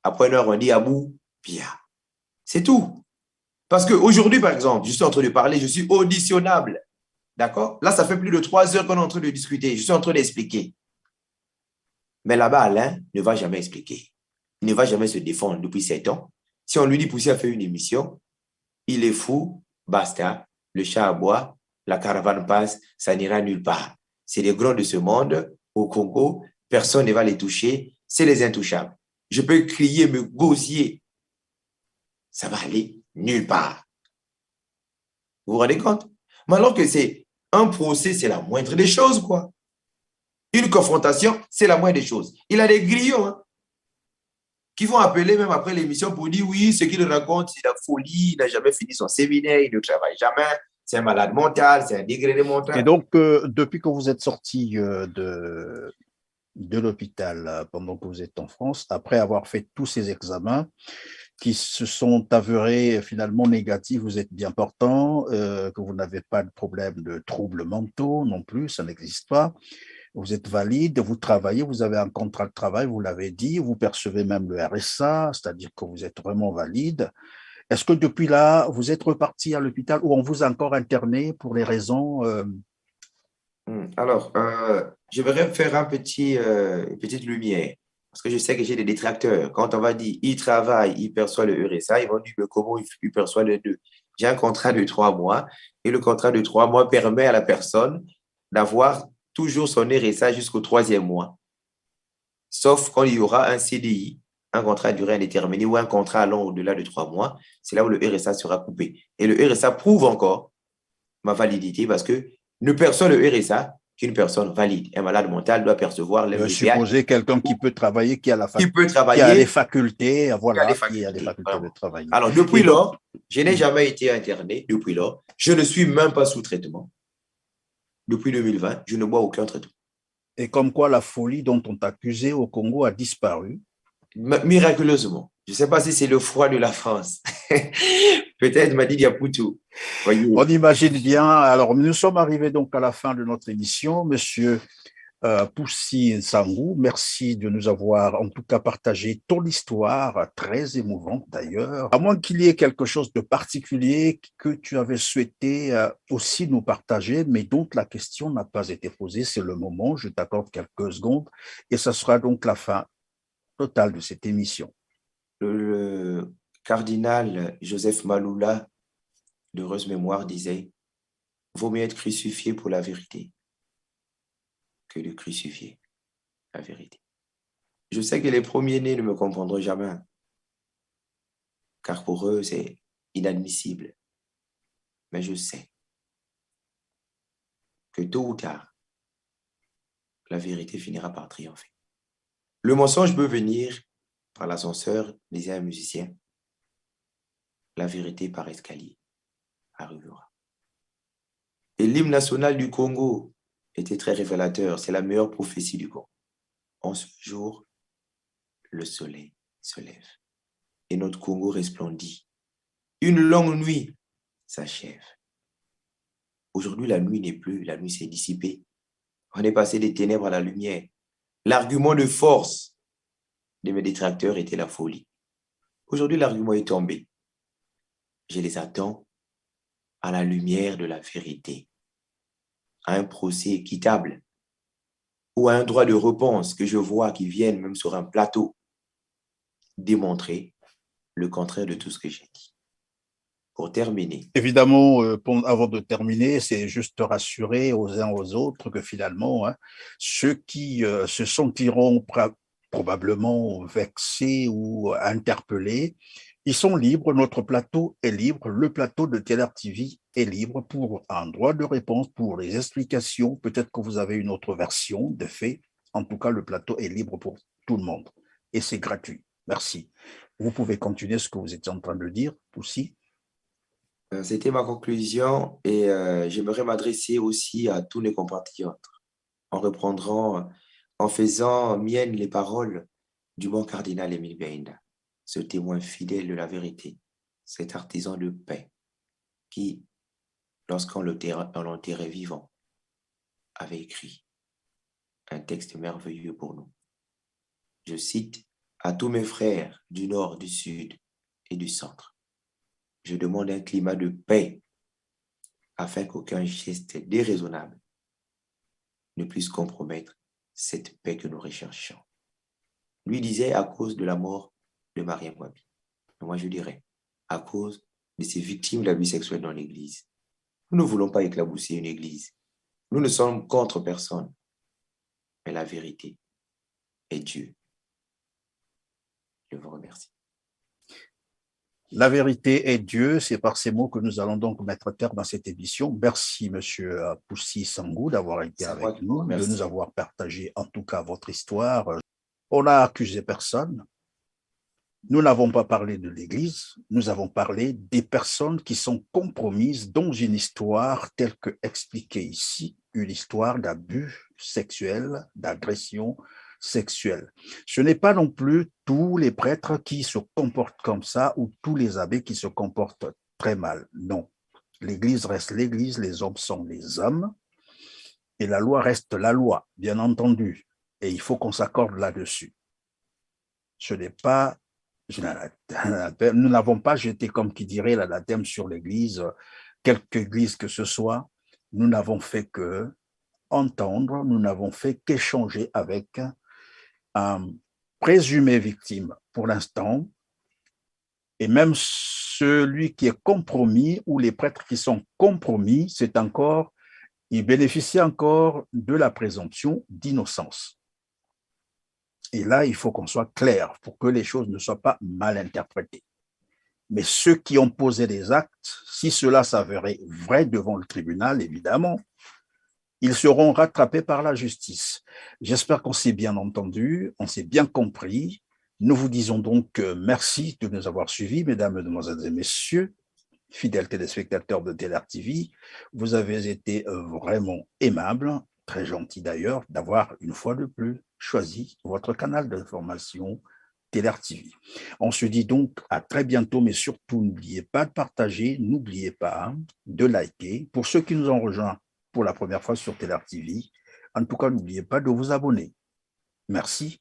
[SPEAKER 2] après une heure, on dit à bout, bien. C'est tout. Parce qu'aujourd'hui, par exemple, je suis en train de parler, je suis auditionnable. D'accord? Là, ça fait plus de 3 heures qu'on est en train de discuter. Je suis en train d'expliquer. Mais là-bas, Alain ne va jamais expliquer. Il ne va jamais se défendre depuis 7 ans. Si on lui dit pousser à faire une émission, il est fou, basta, le chat aboie, la caravane passe, ça n'ira nulle part. C'est les grands de ce monde, au Congo, personne ne va les toucher, c'est les intouchables. Je peux crier, me gosier, ça va aller nulle part. Vous vous rendez compte? Mais alors que c'est un procès, c'est la moindre des choses, quoi. Une confrontation, c'est la moindre des choses. Il a des griots qui vont appeler même après l'émission pour dire oui, ce qu'il raconte, c'est la folie, il n'a jamais fini son séminaire, il ne travaille jamais, c'est un malade mental, c'est un dégradé
[SPEAKER 1] Et
[SPEAKER 2] mental.
[SPEAKER 1] donc, depuis que vous êtes sorti de l'hôpital pendant que vous êtes en France, après avoir fait tous ces examens qui se sont avérés finalement négatifs, vous êtes bien portant, que vous n'avez pas de problème de troubles mentaux non plus, ça n'existe pas. Vous êtes valide, vous travaillez, vous avez un contrat de travail, vous l'avez dit, vous percevez même le RSA, c'est-à-dire que vous êtes vraiment valide. Est-ce que depuis là, vous êtes reparti à l'hôpital ou on vous a encore interné pour les raisons
[SPEAKER 2] Alors, je voudrais faire une petite lumière, parce que je sais que j'ai des détracteurs. Quand on va dire, il travaille, il perçoit le RSA, ils vont dire, mais comment il perçoit les deux? J'ai un contrat de 3 mois, et le contrat de 3 mois permet à la personne d'avoir toujours son RSA jusqu'au 3e mois, sauf quand il y aura un CDI, un contrat à durée indéterminée ou un contrat allant au-delà de 3 mois, c'est là où le RSA sera coupé. Et le RSA prouve encore ma validité parce que ne perçoit le RSA qu'une personne valide. Un malade mental doit percevoir l'MDPH
[SPEAKER 1] supposer quelqu'un qui peut travailler,
[SPEAKER 2] qui peut
[SPEAKER 1] qui a les
[SPEAKER 2] travailler,
[SPEAKER 1] facultés,
[SPEAKER 2] qui a les
[SPEAKER 1] voilà, qui a les
[SPEAKER 2] facultés.
[SPEAKER 1] facultés de
[SPEAKER 2] Vraiment.
[SPEAKER 1] travailler.
[SPEAKER 2] Alors,
[SPEAKER 1] Et
[SPEAKER 2] depuis
[SPEAKER 1] donc,
[SPEAKER 2] lors, je n'ai jamais été interné. Depuis lors, je ne suis même pas sous traitement. Depuis 2020, je ne bois aucun traitement.
[SPEAKER 1] et comme quoi la folie dont on t'accusait au Congo a disparu.
[SPEAKER 2] Miraculeusement. Je ne sais pas si c'est le froid de la France. Peut-être Madi Diapoutou. Voyez.
[SPEAKER 1] On imagine bien. Alors, nous sommes arrivés donc à la fin de notre émission. Monsieur Poussy Nsangou, merci de nous avoir en tout cas partagé ton histoire, très émouvante d'ailleurs. À moins qu'il y ait quelque chose de particulier que tu avais souhaité aussi nous partager, mais dont la question n'a pas été posée, c'est le moment, je t'accorde quelques secondes, et ce sera donc la fin totale de cette émission.
[SPEAKER 2] Le cardinal Joseph Maloula, d'heureuse mémoire, disait « Vaut mieux être crucifié pour la vérité que de crucifier la vérité. » Je sais que les premiers-nés ne me comprendront jamais, car pour eux, c'est inadmissible. Mais je sais que tôt ou tard, la vérité finira par triompher. Le mensonge peut venir par l'ascenseur, disait un musicien. La vérité par escalier arrivera. Et l'hymne national du Congo était très révélateur. C'est la meilleure prophétie du Congo. En ce jour, le soleil se lève et notre Congo resplendit. Une longue nuit s'achève. Aujourd'hui, la nuit n'est plus, la nuit s'est dissipée. On est passé des ténèbres à la lumière. L'argument de force de mes détracteurs était la folie. Aujourd'hui, l'argument est tombé. Je les attends à la lumière de la vérité, à un procès équitable ou à un droit de réponse que je vois qui viennent même sur un plateau démontrer le contraire de tout ce que j'ai dit. Pour terminer.
[SPEAKER 1] Évidemment, avant de terminer, c'est juste rassurer aux uns aux autres que finalement, ceux qui se sentiront probablement vexés ou interpellés, ils sont libres, notre plateau est libre, le plateau de TLR TV est libre pour un droit de réponse, pour les explications. Peut-être que vous avez une autre version de fait. En tout cas, le plateau est libre pour tout le monde et c'est gratuit. Merci. Vous pouvez continuer ce que vous étiez en train de dire aussi.
[SPEAKER 2] C'était ma conclusion et j'aimerais m'adresser aussi à tous mes compatriotes en faisant miennes les paroles du bon cardinal Émile Beinda, ce témoin fidèle de la vérité, cet artisan de paix qui, lorsqu'on l'enterrait vivant, avait écrit un texte merveilleux pour nous. Je cite, « À tous mes frères du nord, du sud et du centre, je demande un climat de paix afin qu'aucun geste déraisonnable ne puisse compromettre cette paix que nous recherchons. » Lui disait à cause de la mort de Maria Mwabi. Moi, je dirais à cause de ces victimes d'abus sexuels dans l'Église. Nous ne voulons pas éclabousser une Église. Nous ne sommes contre personne. Mais la vérité est Dieu. Je vous remercie.
[SPEAKER 1] La vérité est Dieu, c'est par ces mots que nous allons donc mettre terme à cette émission. Merci, Monsieur Poussy Nsangou, d'avoir été avec nous, de nous avoir partagé en tout cas votre histoire. On n'a accusé personne, Nous n'avons pas parlé de l'Église, nous avons parlé des personnes qui sont compromises dans une histoire telle que expliquée ici, une histoire d'abus sexuels, d'agression sexuelle. Ce n'est pas non plus tous les prêtres qui se comportent comme ça ou tous les abbés qui se comportent très mal. Non. L'Église reste l'Église, les hommes sont les hommes et la loi reste la loi, bien entendu. Et il faut qu'on s'accorde là-dessus. Ce n'est pas nous n'avons pas jeté, comme qui dirait, l'anathème sur l'Église, quelque église que ce soit. Nous n'avons fait que entendre, nous n'avons fait qu'échanger avec un présumé victime pour l'instant, et même celui qui est compromis ou les prêtres qui sont compromis, c'est encore, ils bénéficient encore de la présomption d'innocence. Et là, il faut qu'on soit clair pour que les choses ne soient pas mal interprétées. Mais ceux qui ont posé des actes, si cela s'avérait vrai devant le tribunal, évidemment, ils seront rattrapés par la justice. J'espère qu'on s'est bien entendu, on s'est bien compris. Nous vous disons donc merci de nous avoir suivis, mesdames, mesdemoiselles et messieurs, fidèles téléspectateurs de TLR TV. Vous avez été vraiment aimables, très gentils d'ailleurs, d'avoir une fois de plus choisi votre canal d'information TLR TV. On se dit donc à très bientôt, mais surtout n'oubliez pas de partager, n'oubliez pas de liker. Pour ceux qui nous ont rejoints pour la première fois sur TLR TV, en tout cas, n'oubliez pas de vous abonner. Merci